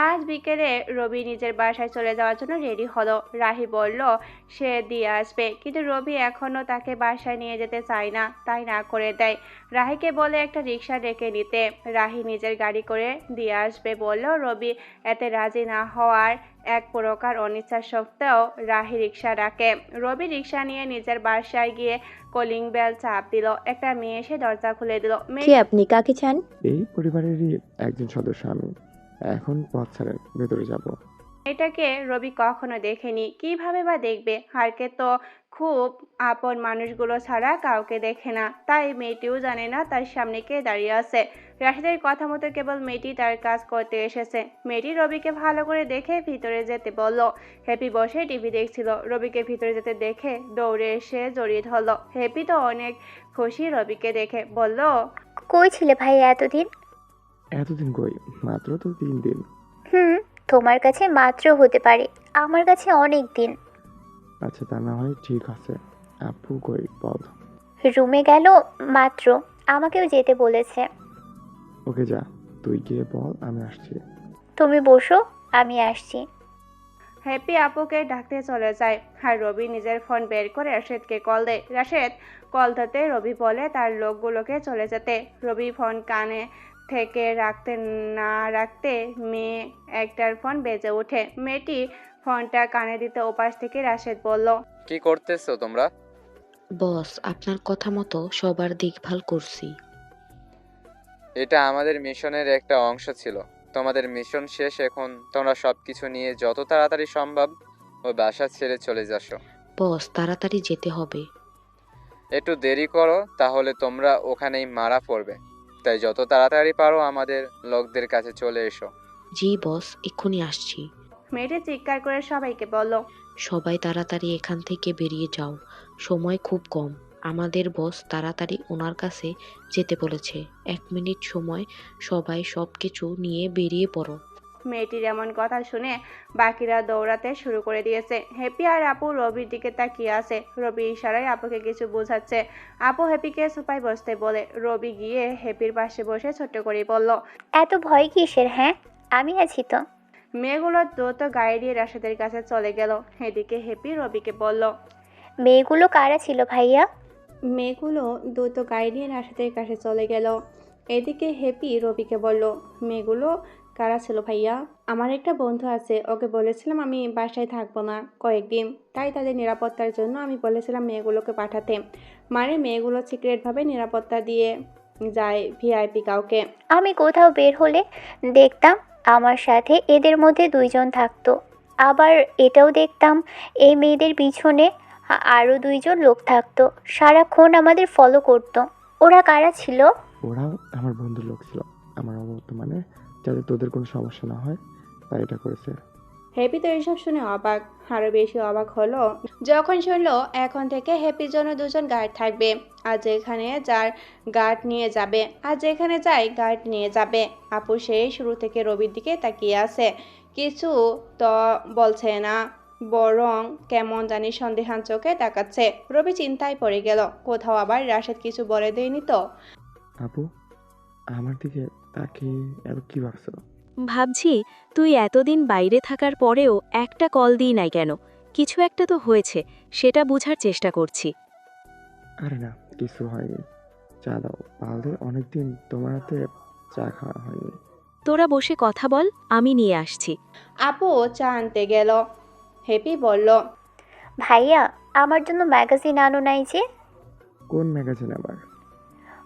আজ বিকেলে রবি নিজের বাসায় চলে যাওয়ার জন্য রেডি হলো। রাহি বলল সে দিয়ে আসবে, কিন্তু রবি এখনও তাকে বাসায় নিয়ে যেতে চায় না, তাই না করে দেয়। রাহিকে বলে একটা রিক্সা ডেকে নিতে। রাহি নিজের গাড়ি করে দিয়ে আসবে বলল। রবি এতে রাজি না হওয়ার এক প্রকার অনিচ্ছা সত্ত্বেও রাহি রিক্সা ডাকে। রবি রিক্সা নিয়ে নিজের বাসায় গিয়ে কলিং বেল চাপ দিল। একটা মেয়ে এসে দরজা খুলে দিল। কে আপনি, কাকে চান? এই পরিবারেরই একজন সদস্য আমি। এখন পথ ছাড়েন, ভেতরে যাব। এটাকে রবি কখনো দেখেনি, কিভাবে বা দেখবে? হারকে তো খুব আপন মানুষগুলো ছাড়া কাউকে দেখে না, তাই মেয়েটিও জানে না তার সামনে কে দাঁড়িয়ে আছে। রাশিদের কথা মতো কেবল মেয়েটি তার কাজ করতে এসেছে। মেয়েটি রবিকে ভালো করে দেখে ভিতরে যেতে বলল। হ্যাপি বসে টিভি দেখছিল। রবিকে ভিতরে যেতে দেখে দৌড়ে এসে জড়িয়ে ধরল। হ্যাপি তো অনেক খুশি রবিকে দেখে, বলল, কই ছিলে ভাই এতদিন? এতদিন কই, মাত্র তো 3 দিন। তোমার কাছে মাত্র হতে পারে, আমার কাছে অনেক দিন। আচ্ছা, তা না হয় ঠিক আছে। আপু কই বল। রুমে গেল মাত্র, আমাকেও যেতে বলেছে। ওকে যা, তুই গিয়ে বল আমি আসছি। তুমি বসো, আমি আসছি। হ্যাপি আপুকে ডাকতে চলে যায়। আর রবি নিজের ফোন বের করে রাশেদকে কল দেয়। রাশেদ কল ধরতে রবি বলে তার লোকগুলোকে চলে যেতে। রবি ফোন কানে থেকে রাখতে না রাখতে মেয়ে একটার ফোন বেজে ওঠে। মেয়েটি ফোনটা কানে দিতে ওপাশ থেকে রাশেদ বলল, কি করতেছো তোমরা? বস, আপনার কথা মতো সবার দেখভাল করছি। এটা আমাদের মিশনের একটা অংশ ছিল। তোমাদের মিশন শেষ, এখন তোমরা সবকিছু নিয়ে যত তাড়াতাড়ি সম্ভব ওই বাসা ছেড়ে চলে যাসো। বস, তাড়াতাড়ি যেতে হবে। একটু দেরি করো তাহলে তোমরা ওখানেই মারা পড়বে। তাই যত তাড়াতাড়ি পারো আমাদের লোকদের কাছে চলে এসো। জি বস, এক্ষুনি আসছি। মেয়েটি চিৎকার করে সবাইকে বলল, সবাই তাড়াতাড়ি এখান থেকে বেরিয়ে যাও, সময় খুব কম। আমাদের বস তাড়াতাড়ি ওনার কাছে যেতে বলেছে। 1 মিনিট সময়, সবাই সবকিছু নিয়ে বেরিয়ে পড়ো। মেয়েটির এমন কথা শুনে বাকিরা দৌড়াতে শুরু করে দিয়েছে। হ্যাপি আর আপু রবির দিকে তাকিয়ে আছে। রবি ইশারায় আপুকে কিছু বোঝাচ্ছে। আপু হ্যাপিকে সোফায় বসতে বলে। রবি গিয়ে হ্যাপির পাশে বসে ছোট্ট করে বলল, এত ভয় কিসের? হ্যাঁ, আমি আছি তো। মেয়েগুলো দ্রুত গাড়ি দিয়ে রাশেদের কাছে চলে গেল। এদিকে হ্যাপি রবিকে বলল, মেয়েগুলো কারা ছিল ভাইয়া? মেয়েগুলো দ্রুত গাড়ি নিয়ে রাশেদের কাছে চলে গেল। এদিকে হ্যাপি রবিকে বলল, মেয়েগুলো কারা ছিল ভাইয়া? আমার একটা বন্ধু আছে, ওকে বলেছিলাম আমি বাসায় থাকবো না কয়েকদিন, তাই তাদের নিরাপত্তার জন্য আমি বলেছিলাম মেয়েগুলোকে পাঠাতে। মানে মেয়েগুলো সিক্রেটভাবে নিরাপত্তা দিয়ে যায় ভিআইপি কাউকে। আমি কোথাও বের হলে দেখতাম আমার সাথে এদের মধ্যে 2 জন থাকতো। আবার এটাও দেখতাম এই মেয়েদের পিছনে আরও 2 জন লোক থাকতো, সারাক্ষণ আমাদের ফলো করতো। ওরা কারা ছিল? ওরা আমার বন্ধুর লোক ছিল। আমার বর্তমানে যাতে তোদের কোনো সমস্যা না হয় তাই এটা করেছে। হ্যাপি তো এইসব শুনে অবাক, আরও বেশি অবাক হলো যখন শুনলো এখন থেকে হ্যাপির জন্য 2 জন গার্ড থাকবে। আর যেখানে যার গার্ড নিয়ে যাবে, আর যেখানে যায় গার্ড নিয়ে যাবে। আপু সেই শুরু থেকে রবির দিকে তাকিয়ে আছে, কিছু তো বলছে না, বরং কেমন জানি সন্দেহান চোখে তাকাচ্ছে। রবি চিন্তায় পড়ে গেল, কোথাও আবার রাশেদ কিছু বলে দেয়নি তো। আপু আমার দিকে তাকিয়ে আর কি ভাবছো? ভাবছি তুই এতদিন বাইরে থাকার পরেও একটা কল দিই নাই কেন? কিছু একটা তো হয়েছে, সেটা বোঝার চেষ্টা করছি। আরে না, কিছু হয়নি। চা দাও, পারলে অনেকদিন তোমার হাতে চা খাওয়া হয়নি। তোরা বসে কথা বল, আমি নিয়ে আসছি। আপু চা আনতে গেল। হ্যাপি বলল, ভাইয়া আমার জন্য ম্যাগাজিন আনো নাই যে? কোন ম্যাগাজিন আবার?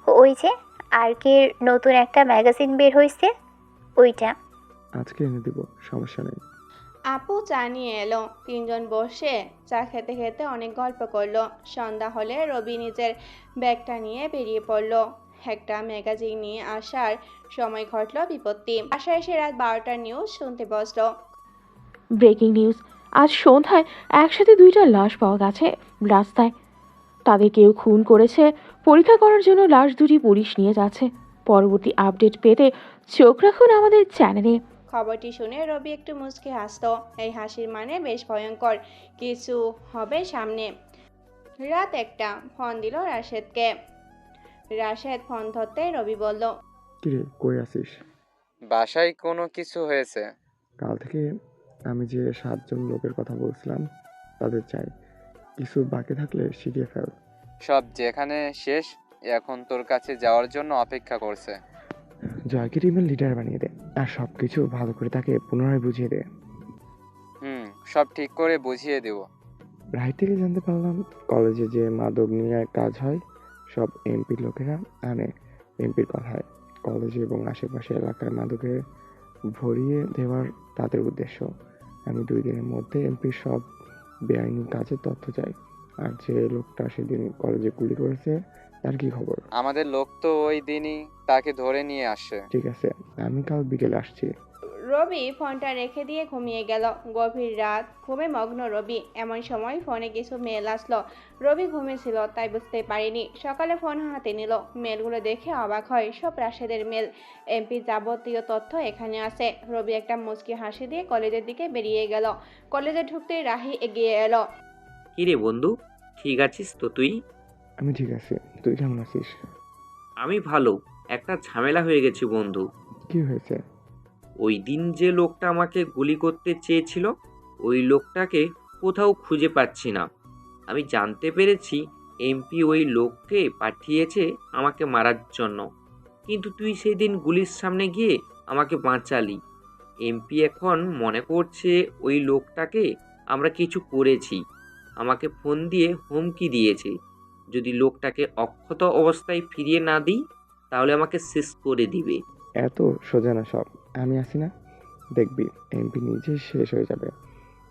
ওই যে আরকের নতুন একটা ম্যাগাজিন বের হয়েছে, ওইটা। আজকে এনে দিব, সমস্যা নেই। আপু চা নিয়ে এলো। 3 জন বসে চা খেতে খেতে অনেক গল্প করলো। সন্ধ্যা হলে রবি নিজের ব্যাগটা নিয়ে বেরিয়ে পড়লো। একটা ম্যাগাজিন নিয়ে আসার সময় ঘটলো বিপত্তি। আশা এসে রাত 12টার নিউজ শুনতে বসলো। ব্রেকিং নিউজ, আজ সন্ধ্যায় একসাথে 2টা লাশ পাওয়া গেছে রাস্তায়। তাদের কেউ খুন করেছে, পরীক্ষা করার জন্য লাশ দুটি পুলিশ নিয়ে যাচ্ছে। পরবর্তী আপডেট পেতে চোখ রাখুন আমাদের চ্যানেলে। খবরটি শুনে রবি একটু মুচকি হাসলো। এই হাসির মানে বেশ ভয়ঙ্কর কিছু হবে সামনে। রাত 1টা, ফোন দিল রাশেদকে। রাশেদ ফোন ধরতে রবি বলল, কিরে কই আছিস? বাসায় কোনো কিছু হয়েছে? কাল থেকে আমি যে 7জন লোকের কথা বলছিলাম তাদের চাই, কিছু বাকি থাকলে শিখিয়ে ফেল। সব যেখানে শেষ, এখন তোর কাছে যাওয়ার জন্য অপেক্ষা করছে। জয়কে টিমের লিডার বানিয়ে দে, আর সবকিছু ভালো করে তাকে পুনরায় বুঝিয়ে দে। সব ঠিক করে বুঝিয়ে দেব। রাহিত থেকে জানতে পারলাম কলেজে যে মাদক নিয়ে কাজ হয় সব এমপির লোকেরা আনে। এমপির কথায় কলেজে এবং আশেপাশে এলাকায় মাদকে ভরিয়ে দেওয়ার তাদের উদ্দেশ্য। আমি 2 দিনের মধ্যে এমপির সব বেআইনি কাজের তথ্য চাই। আর যে লোকটা সেদিন কলেজে গুলি করেছে তার কি খবর? আমাদের লোক তো ওই দিনই তাকে ধরে নিয়ে আসে। ঠিক আছে, আমি কাল বিকেলে আসছি। রবি ফোনটা রেখে দিয়ে ঘুমিয়ে গেল। গভীর রাত, ঘুমে মগ্ন রবি। এমন সময় ফোনে কিছু মেল আসলো। রবি ঘুমিয়েছিল তাই বুঝতে পারিনি। সকালে ফোন হাতে নিল, মেলগুলো দেখে অবাক হয়। সব রাশেদের মেল। এমপি যাবতীয় তথ্য এখানে আছে। রবি একটা মুচকি হাসি দিয়ে কলেজের দিকে বেরিয়ে গেল। কলেজে ঢুকতেই রাহি এগিয়ে এলো। কিরে বন্ধু, ঠিক আছিস তো তুই? আমি ঠিক আছি, তুই কেমন আছিস? আমি ভালো। একটা ঝামেলা হয়ে গেছে বন্ধু। কি হয়েছে? ওই দিন যে লোকটা আমাকে গুলি করতে চেয়েছিল, ওই লোকটাকে কোথাও খুঁজে পাচ্ছি না। আমি জানতে পেরেছি এমপি ওই লোককে পাঠিয়েছে আমাকে মারার জন্য, কিন্তু তুই সেদিন গুলির সামনে গিয়ে আমাকে বাঁচালি। এমপি এখন মনে করছে ওই লোকটাকে আমরা কিছু করেছি। আমাকে ফোন দিয়ে হুমকি দিয়েছে, যদি লোকটাকে অক্ষত অবস্থায় ফিরিয়ে না দিই তাহলে আমাকে শেষ করে দিবে। এত সোজা না সব, আমি আছি না, দেখবি এমপি নিজে শেষ হয়ে যাবে।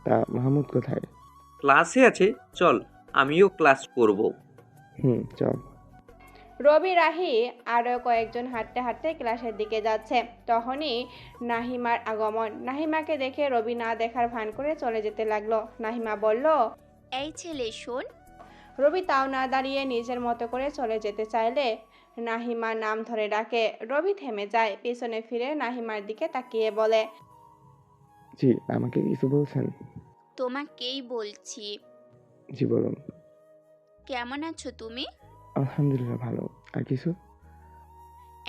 তা মাহমুদ কোথায়? ক্লাসে আছে, চল আমিও ক্লাস করব। চল। রবি, রাহি আরও কয়েকজন হাঁটতে হাঁটতে ক্লাসের দিকে যাচ্ছে। তখনই নাহিমার আগমন। নাহিমাকে দেখে রবি না দেখার ভান করে চলে যেতে লাগলো। নাহিমা বলল, এই ছেলে শোন। রবি তাও না দাঁড়িয়ে নিজের মতো করে চলে যেতে চাইলে নাহিমা নাম ধরে ডাকে। রবি থেমে যায়, পিছনে ফিরে নাহিমার দিকে তাকিয়ে বলে, জি, আমাকে কিছু বলছেন? তোমাকেই বলছি। জি বলুন। কেমন আছো তুমি? আলহামদুলিল্লাহ ভালো। আর কিছু?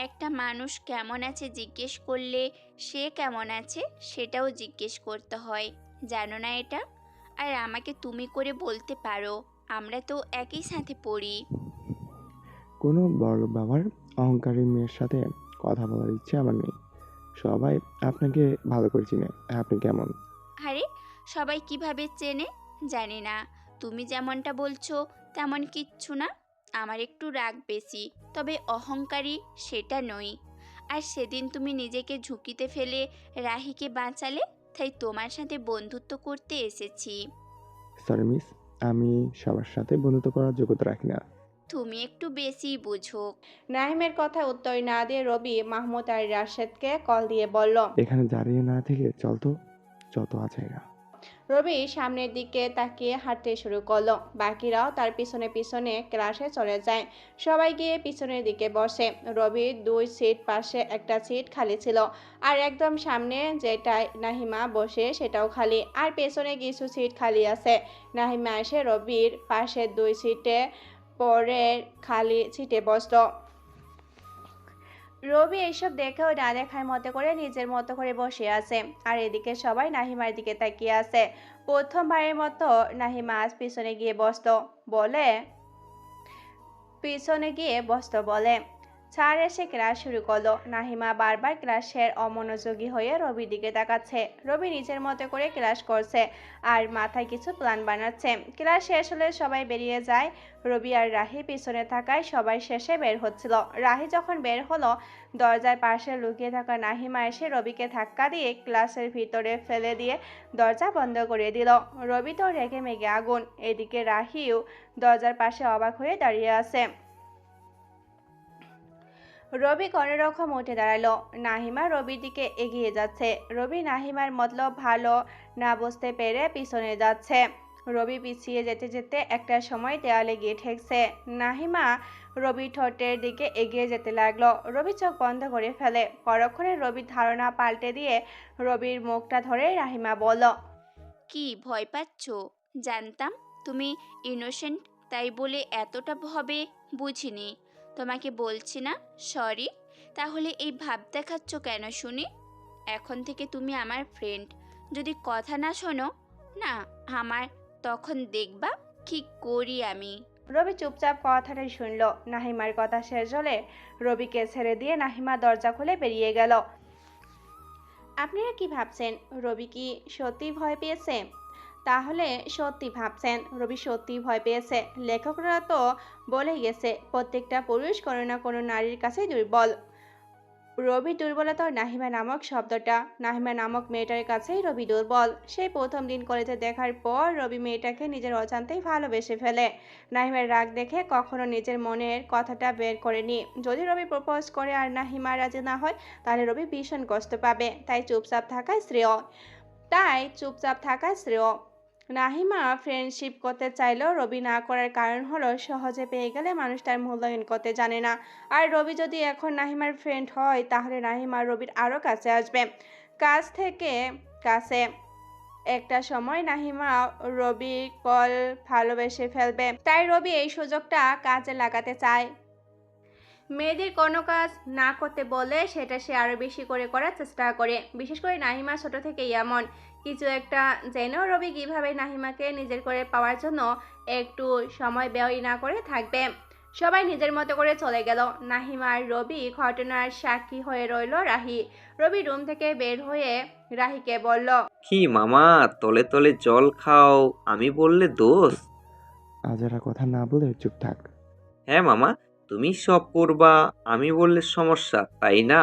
একটা মানুষ কেমন আছে জিজ্ঞেস করলে সে কেমন আছে সেটাও জিজ্ঞেস করতে হয়, জানো না এটা? আর আমাকে তুমি করে বলতে পারো, আমরা তো একই সাথে পড়ি। কোনো বড় বাবার অহংকারী মেয়ের সাথে কথা বলার ইচ্ছে আমার নেই। সবাই আপনাকে ভালো করে চিনে। আপনি কেমন? আরে সবাই কিভাবে চেনে জানি না, তুমি যেমনটা বলছো তেমন কিচ্ছু না। আমার একটু রাগ বেশি, তবে অহংকারী সেটা নই। আর সেদিন তুমি নিজেকে ঝুঁকিতে ফেলে রাহিকে বাঁচালে, তাই তোমার সাথে বন্ধুত্ব করতে এসেছি। সরি মিস, আমি সবার সাথে বন্ধুত্ব করার যোগ্যতা রাখি না। তুমি একটু বেশি বুঝো। নাহিমের কথা উত্তর না দিয়ে রবি মাহমুদ আর রাশেদকে কল দিয়ে বলল, এখানে দাঁড়িয়ে না থেকে চল তো, যত আছে এরা। রবি সামনের দিকে তাকিয়ে হাঁটতে শুরু করলো। বাকিরাও তার পিছনে পিছনে ক্লাসে চলে যায়। সবাই গিয়ে পিছনের দিকে বসে। রবির 2 সিট পাশে একটা সিট খালি ছিল, আর একদম সামনে যেটায় নাহিমা বসে সেটাও খালি, আর পেছনে কিছু সিট খালি আছে। নাহিমা এসে রবির পাশে 2 সিটে পরের খালি সিটে বসলো। রবি এইসব দেখেও না দেখার মতো করে নিজের মতো করে বসে আছে, আর এদিকে সবাই নাহিমার দিকে তাকিয়ে আছে। প্রথমবারের মতো নাহিমা আজ পিছনে গিয়ে বসতো বলে স্যার এসে ক্লাস শুরু করলো। নাহিমা বারবার ক্লাসের অমনোযোগী হয়ে রবির দিকে তাকাচ্ছে। রবি নিজের মতো করে ক্লাস করছে আর মাথায় কিছু প্ল্যান বানাচ্ছে। ক্লাস শেষ হলে সবাই বেরিয়ে যায়। রবি আর রাহি পিছনে থাকায় সবাই শেষে বের হচ্ছিল। রাহি যখন বের হলো, দরজার পাশে লুকিয়ে থাকা নাহিমা এসে রবিকে ধাক্কা দিয়ে ক্লাসের ভিতরে ফেলে দিয়ে দরজা বন্ধ করে দিল। রবি তো রেগে মেগে আগুন। এদিকে রাহিও দরজার পাশে অবাক হয়ে দাঁড়িয়ে আছে। রবি কোনো রকম উঠে দাঁড়ালো। নাহিমা রবির দিকে এগিয়ে যাচ্ছে। রবি নাহিমার মতলব ভালো না বুঝতে পেরে পিছনে যাচ্ছে। রবি পিছিয়ে যেতে যেতে একটা সময় দেয়ালে গিয়ে ঠেকছে। নাহিমা রবি ঠোঁটের দিকে এগিয়ে যেতে লাগলো। রবি চোখ বন্ধ করে ফেলে। পরক্ষণে রবির ধারণা পাল্টে দিয়ে রবির মুখটা ধরে রাহিমা বলল, কি ভয় পাচ্ছ? জানতাম তুমি ইনোসেন্ট, তাই বলে এতটা হবে বুঝিনি। তোমাকে বলছি না সরি, তাহলে এই ভাব দেখাচ্ছ কেন শুনি? এখন থেকে তুমি আমার ফ্রেন্ড। যদি কথা না শোনো না আমার, তখন দেখবা কি করি আমি। রবি চুপচাপ কথাটা শুনল। নাহিমার কথা শেষ হলে রবিকে ছেড়ে দিয়ে নাহিমা দরজা খুলে বেরিয়ে গেল। আপনারা কি ভাবছেন, রবি কি সত্যি ভয় পেয়েছে? তাহলে সত্যি ভাবছেন রবি সত্যি ভয় পেয়েছে। লেখকরা তো বলে গেছে প্রত্যেকটা পুরুষ কোনো না কোনো নারীর কাছে দুর্বল। রবি দুর্বলতা নাহিমা নামক শব্দটা। নাহিমা নামক মেয়েটার কাছেই রবি দুর্বল। সেই প্রথম দিন কলেজে দেখার পর রবি মেয়েটাকে নিজের অজান্তেই ভালোবেসে ফেলে। নাহিমার রাগ দেখে কখনো নিজের মনের কথাটা বের করেনি। যদি রবি প্রপোজ করে আর নাহিমা রাজি না হয় তাহলে রবি ভীষণ কষ্ট পাবে। তাই চুপচাপ থাকা শ্রেয়। নাহিমা ফ্রেন্ডশিপ করতে চাইলেও রবি না করার কারণ হলো সহজে পেয়ে গেলে মানুষ তার মূল্যায়ন করতে জানে না। আর রবি যদি এখন নাহিমার ফ্রেন্ড হয় তাহলে নাহিমা রবির আরও কাছে আসবে, কাছ থেকে কাছে। একটা সময় নাহিমা রবি কল ভালোবেসে ফেলবে। তাই রবি এই সুযোগটা কাজে লাগাতে চায়। মেয়েদের কোনো কাজ না করতে বলে সেটা সে আরও বেশি করে করার চেষ্টা করে। বিশেষ করে নাহিমা ছোট থেকেই এমন। কিছু একটা জেনেও রবি কীভাবে নাহিমাকে নিজের করে পাওয়ার জন্য একটু সময় ব্যয় না করে থাকবে। সবাই নিজের মতো করে চলে গেল। নাহিমা আর রবি ঘটনার সাক্ষী হয়ে রইল রাহি। রবি রুম থেকে বের হয়ে রাহিকে বলল, কি মামা, তলে তলে জল খাও, আমি বললে দোষ? আজারা কথা না বলে চুপ থাক। হ্যাঁ মামা, তুমি সব করবা, আমি বললে সমস্যা, তাই না?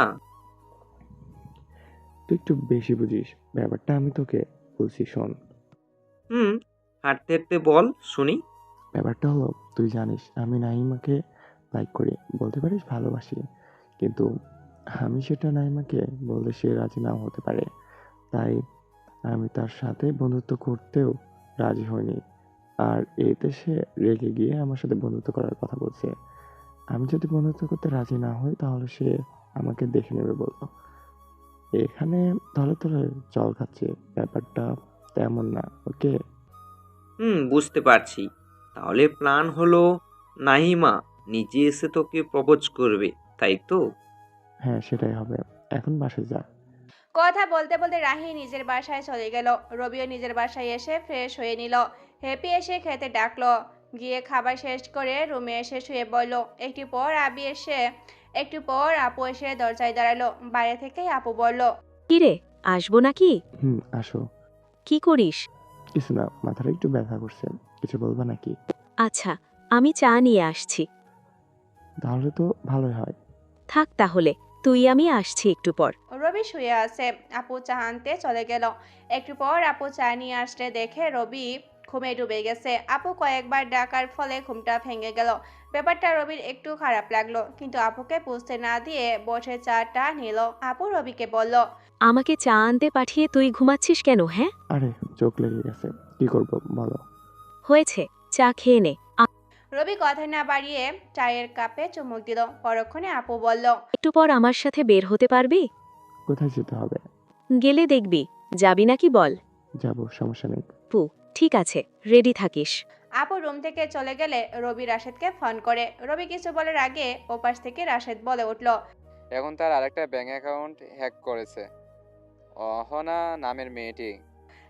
তুই একটু বেশি বুঝিস ব্যাপারটা, আমি তোকে বলছি শোন। হাঁটতে হাঁটতে বল শুনি। ব্যাপারটা হলো, তুই জানিস আমি নাইমাকে লাইক করি, বলতে পারিস ভালোবাসি, কিন্তু আমি সেটা নাইমাকে বললে সে রাজি নাও হতে পারে। তাই আমি তার সাথে বন্ধুত্ব করতেও রাজি হইনি। আর এতে সে রেগে গিয়ে আমার সাথে বন্ধুত্ব করার কথা বলছে। আমি যদি বন্ধুত্ব করতে রাজি না হই তাহলে সে আমাকে দেখে নেবে বলল। এখানে তলে তলে জল খাচ্ছে, ব্যাপারটা তেমন না। ওকে? বুঝতে পারছি। তাহলে প্ল্যান হলো নাহিমা নিজে এসে তোকে প্রপোজ করবে, তাই তো? হ্যাঁ, সেটাই হবে। এখন বাসায় যা। কথা বলতে বলতে রাহি নিজের বাসায় চলে গেল। রবিও নিজের বাসায় এসে ফ্রেশ হয়ে নিল। হ্যাপি এসে খেতে ডাকলো। গিয়ে খাবার শেষ করে রুমে এসে শুয়ে বলল। একটু পর আপু এসে দরজায় দাঁড়ালো। বাইরে থেকেই আপু বলল, কিরে, আসবো নাকি? আসো। কি করিস? কিছু না, মাথাটা একটু ব্যথা করছে। কিছু বলবা নাকি? আচ্ছা, আমি চা নিয়ে আসছি। তাহলে তো ভালোই হয়। থাক তাহলে, তুই আমি আসছি একটু পর। রবি শুয়ে আছে। আপু চা আনতে চলে গেল। একটু পর আপু চা নিয়ে আসতে দেখে রবি ঘুমে ডুবে গেছে। আপু কয়েকবার ডাকার ফলে ঘুমটা ভেঙে গেল। ব্যাপারটা রবির একটু খারাপ লাগলো, কিন্তু আপুকে বুঝতে না দিয়ে বসে চাটা নিল। আপু রবিকে বলল, আমাকে চা আনতে পাঠিয়ে তুই ঘুমাচ্ছিস কেন? হ্যাঁ, আরে চোখ লেগে গেছে, কি করব বলো। হয়েছে, চা খেয়ে নে। রবি কথা না বাড়িয়ে চায়ের কাপে চুমুক দিল। পরক্ষণে আপু বলল, একটু পর আমার সাথে বের হতে পারবি? কোথায় যেতে হবে? গেলে দেখবি। যাবি নাকি বল? যাব, সমস্যা নেই। ঠিক আছে, রেডি থাকিস। আপু রুম থেকে চলে গেলে রবি রাশেদকে ফোন করে। রবি কিছু বলার আগে ওপাশ থেকে রাশেদ বলে উঠল, এখন তার আরেকটা ব্যাংক অ্যাকাউন্ট হ্যাক করেছে অহনা নামের মেয়েটি।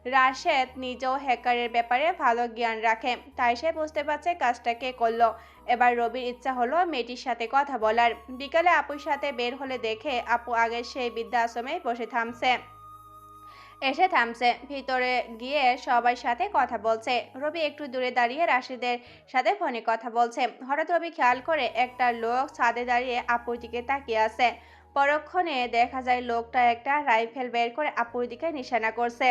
রাশেদ নিজেও হ্যাকারের ব্যাপারে ভালো জ্ঞান রাখে, তাই সে বুঝতে পারছে কাজটা কে করলো। এবার রবির ইচ্ছা হলো মেয়েটির সাথে কথা বলার। বিকালে আপুর সাথে বের হলে দেখে আপু আগের সেই বৃদ্ধাশ্রমে এসে থামছে। ভিতরে গিয়ে সবার সাথে কথা বলছে। রবি একটু দূরে দাঁড়িয়ে রাশেদের সাথে ফোনে কথা বলছে। হঠাৎ রবি খেয়াল করে একটা লোক ছাদে দাঁড়িয়ে আপুর দিকে তাকিয়ে আছে। পরক্ষণে দেখা যায় লোকটা একটা রাইফেল বের করে আপুর দিকে নিশানা করছে।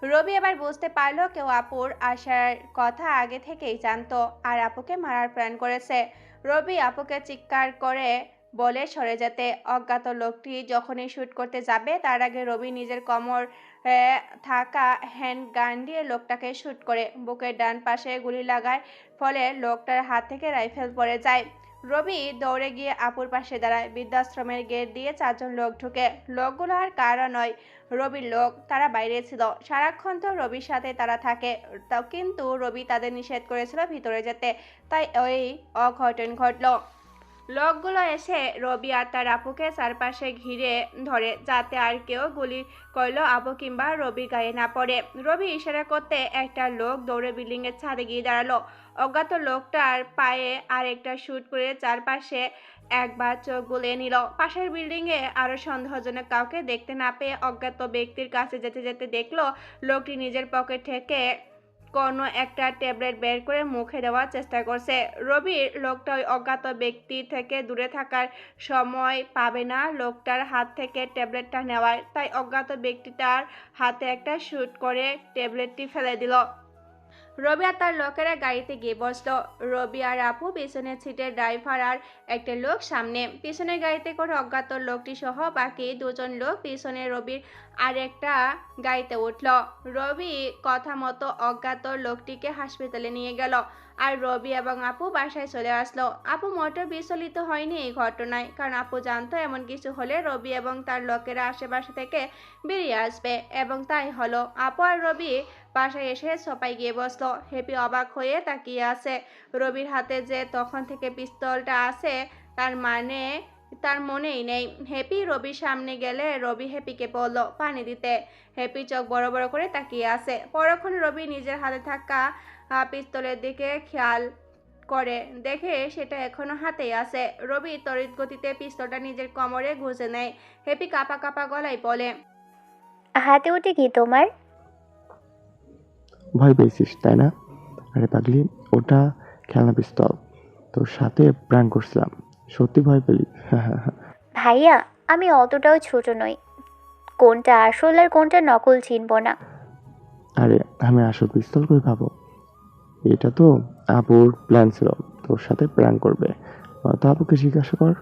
রবি এবার বুঝতে পারলো কেউ আপুর আসার কথা আগে থেকেই জানতো আর আপুকে মারার প্ল্যান করেছে। রবি আপুকে চিৎকার করে বলে সরে যেতে। অজ্ঞাত লোকটি যখনই শুট করতে যাবে তার আগে রবি নিজের কোমর থাকা হ্যান্ড গান দিয়ে লোকটাকে শুট করে বুকের ডান পাশে গুলি লাগায়, ফলে লোকটার হাত থেকে রাইফেল পড়ে যায়। রবি দৌড়ে গিয়ে আপুর পাশে দাঁড়ায়। বৃদ্ধাশ্রমের গেট দিয়ে 4 জন লোক ঢুকে। লোকগুলো আর কারা নয়, রবির লোক। তারা বাইরে ছিল, সারাক্ষণ তো রবির সাথে তারা থাকে, কিন্তু রবি তাদের নিষেধ করেছিল ভিতরে যেতে, তাই ওই অঘটন ঘটল। লোকগুলো এসে রবি আর তার আপুকে চারপাশে ঘিরে ধরে যাতে আর কেউ গুলি করলো আপু কিংবা রবির গায়ে না পড়ে। রবি ইশারা করতে একটা লোক দৌড়ে বিল্ডিং এর ছাদে গিয়ে দাঁড়ালো। অজ্ঞাত লোকটার পায়ে আর একটা শুট করে চারপাশে একবার চোখ বুলিয়ে নিল। পাশের বিল্ডিং এ আরো সন্দেহজনক কাউকে দেখতে না পেয়ে অজ্ঞাত ব্যক্তির কাছে যেতে যেতে দেখলো লোকটি নিজের পকেট থেকে কোনো একটা ট্যাবলেট বের করে মুখে দেওয়ার চেষ্টা করছে। রবির লোকটা ওই অজ্ঞাত ব্যক্তি থেকে দূরে থাকার সময় পাবে না লোকটার হাত থেকে ট্যাবলেটটা নেওয়ার, তাই অজ্ঞাত ব্যক্তিটার হাতে একটা শুট করে ট্যাবলেটটি ফেলে দিল। রবি আর তার লোকেরা গাড়িতে গিয়ে বসলো। রবি আর আপু পিছনের সিটের, ড্রাইভার আর একটা লোক সামনে। পিছনের গাড়িতে করে অজ্ঞাত লোকটি সহ বাকি 2 জন লোক পিছনে রবির আর একটা গাড়িতে উঠল। রবি কথা মতো অজ্ঞাত লোকটিকে হাসপাতালে নিয়ে গেল আর রবি এবং আপু বাসায় চলে আসলো। আপু মোটেও বিচলিত হয়নি এই ঘটনায়, কারণ আপু জানতো এমন কিছু হলে রবি এবং তার লোকেরা আশেপাশে থেকে বেরিয়ে আসবে, এবং তাই হলো। আপু আর রবি বাসায় এসে সোফায় গিয়ে বসলো। হ্যাপি অবাক হয়ে তাকিয়ে আছে। রবির হাতে যে তখন থেকে পিস্তলটা আছে তার মনেই নেই। হ্যাপি রবির সামনে গেলে রবি হ্যাপিকে বলল পানি দিতে। হ্যাপি চোখ বড় বড় করে তাকিয়ে আছে। পরক্ষণে রবি নিজের হাতে থাকা পিস্তলের দিকে খেয়াল করে, দেখে সেটা এখনো হাতেই আছে। রবি তড়িৎ গতিতে পিস্তলটা নিজের কোমরে গুঁজে নেয়। হ্যাপি কাঁপা কাঁপা গলায় বলে, হাতে ওঠে কি তোমার? ভয় পেয়েছিস তাই না? আরে পাগলি, ওটা খেলনা পিস্তল। তোর সাথে প্র্যাঙ্ক করছিলাম, সত্যি ভয় পেলি? ভাইয়া, আমি অতটাও ছোট নই, কোনটা আসল আর কোনটা নকল চিনবো না। আরে আমি আসল পিস্তল কই পাবো? এটা তো আপুর প্ল্যান ছিল, তোর সাথে প্র্যাঙ্ক করবে। তো আপুকে জিজ্ঞাসা কর।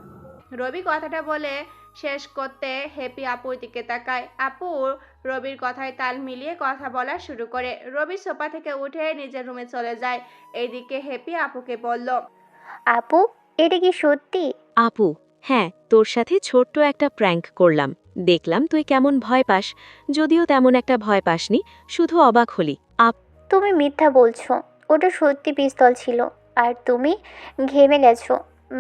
রবি কথাটা বলে শেষ করতে হ্যাপি আপুর দিকে তাকায়। আপু রবির কথায় তাল মিলিয়ে কথা বলা শুরু করে। রবি সোফা থেকে উঠে নিজের রুমে চলে যায়। এইদিকে হ্যাপি আপুকে বলল, আপু, এটা কি সত্যি? আপু, হ্যাঁ, তোর সাথে ছোট্ট একটা প্র্যাঙ্ক করলাম। দেখলাম তুই কেমন ভয় পাস, যদিও তেমন একটা ভয় পাসনি, শুধু অবাক হলি। তুমি মিথ্যা বলছো, ওটা সত্যি পিস্তল ছিল। আর তুমি ঘেমে গেছো,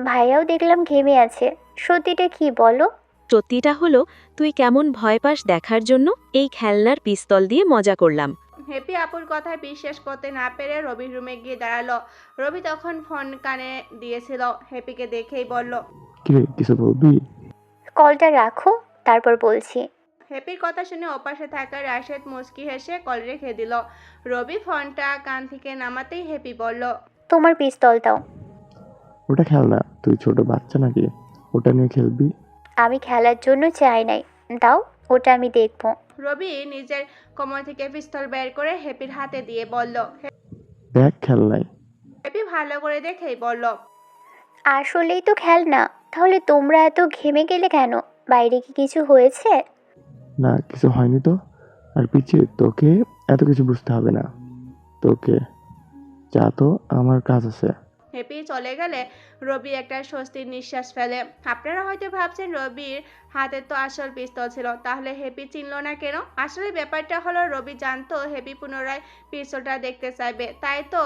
ভাইয়াও দেখলাম ঘেমে আছে। সত্যিটা কি বলো? সত্যিটা হলো তুই কেমন ভয় পাস দেখার জন্য এই খেলনার পিস্তল দিয়ে মজা করলাম। হ্যাপি আপুর কথায় বিশ্বাস করতে না পেরে রবির রুমে গিয়ে দাঁড়ালো। রবি তখন ফোন কানে দিয়েছিল। হ্যাপিকে দেখেই বলল, কিরে, কিছু বলবি? কলটা রাখো, তারপর বলছি। হ্যাপির কথা শুনে ওপাশে থাকা রাশেদ মুচকি হেসে কল রেখে দিল। রবি ফোনটা কান থেকে নামাতেই হ্যাপি বলল, তোমার পিস্তলটাও। ওটা খেলনা, তুই ছোট বাচ্চা নাকি ওটা নিয়ে খেলবি? আমি খেলার জন্য চাই নাই, দাও, ওটা আমি দেখবো। রবি নিজের কোমর থেকে পিস্তল বের করে হ্যাপির হাতে দিয়ে বলল। দেখ খেলনাই। হ্যাপি ভালো করে দেখেই বলল, আসলেই তো খেলনা। তাহলে তোমরা এত ঘেমে গেলে কেন? বাইরে কি কিছু হয়েছে? না, কিছু হয়নি তো। আর পিছে তোকে এত কিছু বুঝতে হবে না। তোকে যা, তো আমার কাজ আছে। হ্যাপি চলে গেলে রবি একটা স্বস্তির নিঃশ্বাস ফেলে। আপনারা হয়তো ভাবছেন রবির হাতে তো আসল পিস্তল ছিল, তাহলে হ্যাপি চিনল না কেন? আসলে ব্যাপারটা হলো রবি জানতো হ্যাপি পুনরায় পিস্তলটা দেখতে চাইবে, তাই তো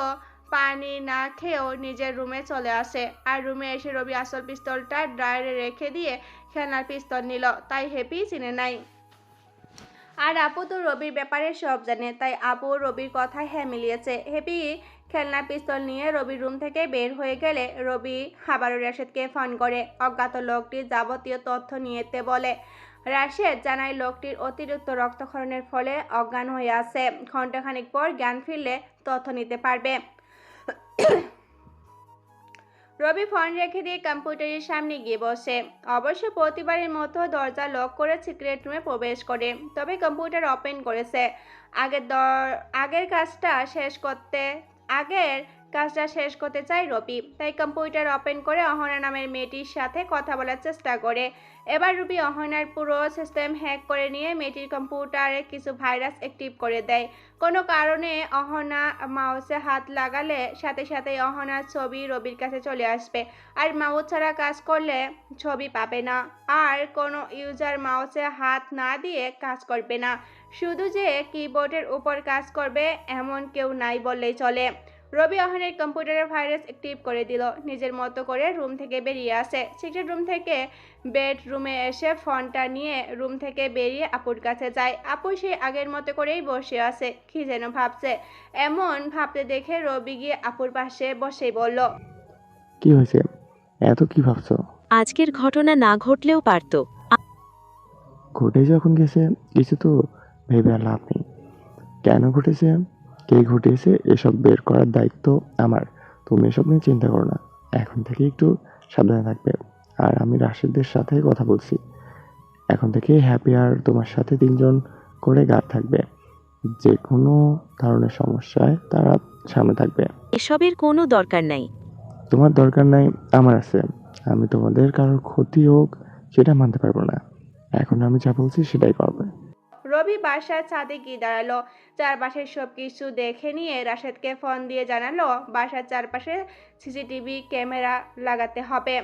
পানি না খেয়েও নিজের রুমে চলে আসে। আর রুমে এসে রবি আসল পিস্তলটা ড্রয়ারে রেখে দিয়ে খেলনার পিস্তল নিল, তাই হ্যাপি চিনে নাই। আর আপু তো রবির ব্যাপারে সব জানে, তাই আপু রবির কথায় হ্যাঁ মিলিয়েছে। হ্যাপি খেলনা পিস্তল নিয়ে রবির রুম থেকে বের হয়ে গেলে রবি আবারও রাশেদকে ফোন করে অজ্ঞাত লোকটির যাবতীয় তথ্য নিতে বলে। রাশেদ জানায় লোকটির অতিরিক্ত রক্তক্ষরণের ফলে অজ্ঞান হয়ে আছে, ঘণ্টাখানিক পর জ্ঞান ফিরলে তথ্য নিতে পারবে। রবি ফোন রেখে দিয়ে কম্পিউটারের সামনে গিয়ে বসে। অবশ্য প্রতিবারের মতো দরজা লক করে সিক্রেট রুমে প্রবেশ করে, তবে কম্পিউটার ওপেন করেছে। আগের কাজটা শেষ করতে আগের কাজটা শেষ করতে চায় রবি, তাই কম্পিউটার ওপেন করে অহনা নামের মেয়েটির সাথে কথা বলার চেষ্টা করে। এবার রবি অহনার পুরো সিস্টেম হ্যাক করে নিয়ে মেয়েটির কম্পিউটারে কিছু ভাইরাস অ্যাক্টিভ করে দেয়। কোনো কারণে অহনা মাউসে হাত লাগালে সাথে সাথে অহনার ছবি রবির কাছে চলে আসবে, আর মাউস ছাড়া কাজ করলে ছবি পাবে না। আর কোনো ইউজার মাউসে হাত না দিয়ে কাজ করবে না, শুধু যে কিবোর্ডের উপর কাজ করবে এমন কেউ নাই বললেই চলে। রবি অহনের কম্পিউটারে ভাইরাস অ্যাক্টিভ করে দিল, নিজের মতো করে রুম থেকে বেরিয়ে আসে। সিক্রেট রুম থেকে বেডরুমে এসে ফোনটা নিয়ে রুম থেকে বেরিয়ে আপুর কাছে যায়। আপু সেই আগের মতো করেই বসে আছে, কি যেন ভাবছে। এমন ভাবতে দেখে রবি গিয়ে আপুর পাশে বসেই বলল, কি হয়েছে, এত কি ভাবছো? আজকের ঘটনা না ঘটলেও পারতো। ঘটে যখন গেছে কিছু তো ভেবে আর লাভ নেই। কেন ঘটেছে, কে ঘটিয়েছে, এসব বের করার দায়িত্ব আমার। তুমি এসব নিয়ে চিন্তা করো না, এখন থেকে একটু সাবধানে থাকবে। আর আমি রাশেদদের সাথে কথা বলছি, এখন থেকে হ্যাপি আর তোমার সাথে 3 জন করে গার্ড থাকবে। যে কোনো ধরনের সমস্যায় তারা সামনে থাকবে। এসবের কোনো দরকার নাই। তোমার দরকার নাই, আমার আছে। আমি তোমাদের কারোর ক্ষতি হোক সেটা মানতে পারবো না। এখন আমি যা বলছি সেটাই করবে। রবি বাসার ছাদে গিয়ে দাঁড়ালো, চারপাশের সবকিছু দেখে নিয়ে রাশেদকে ফোন দিয়ে জানালো বাসার চারপাশে সিসিটিভি ক্যামেরা লাগাতে হবে।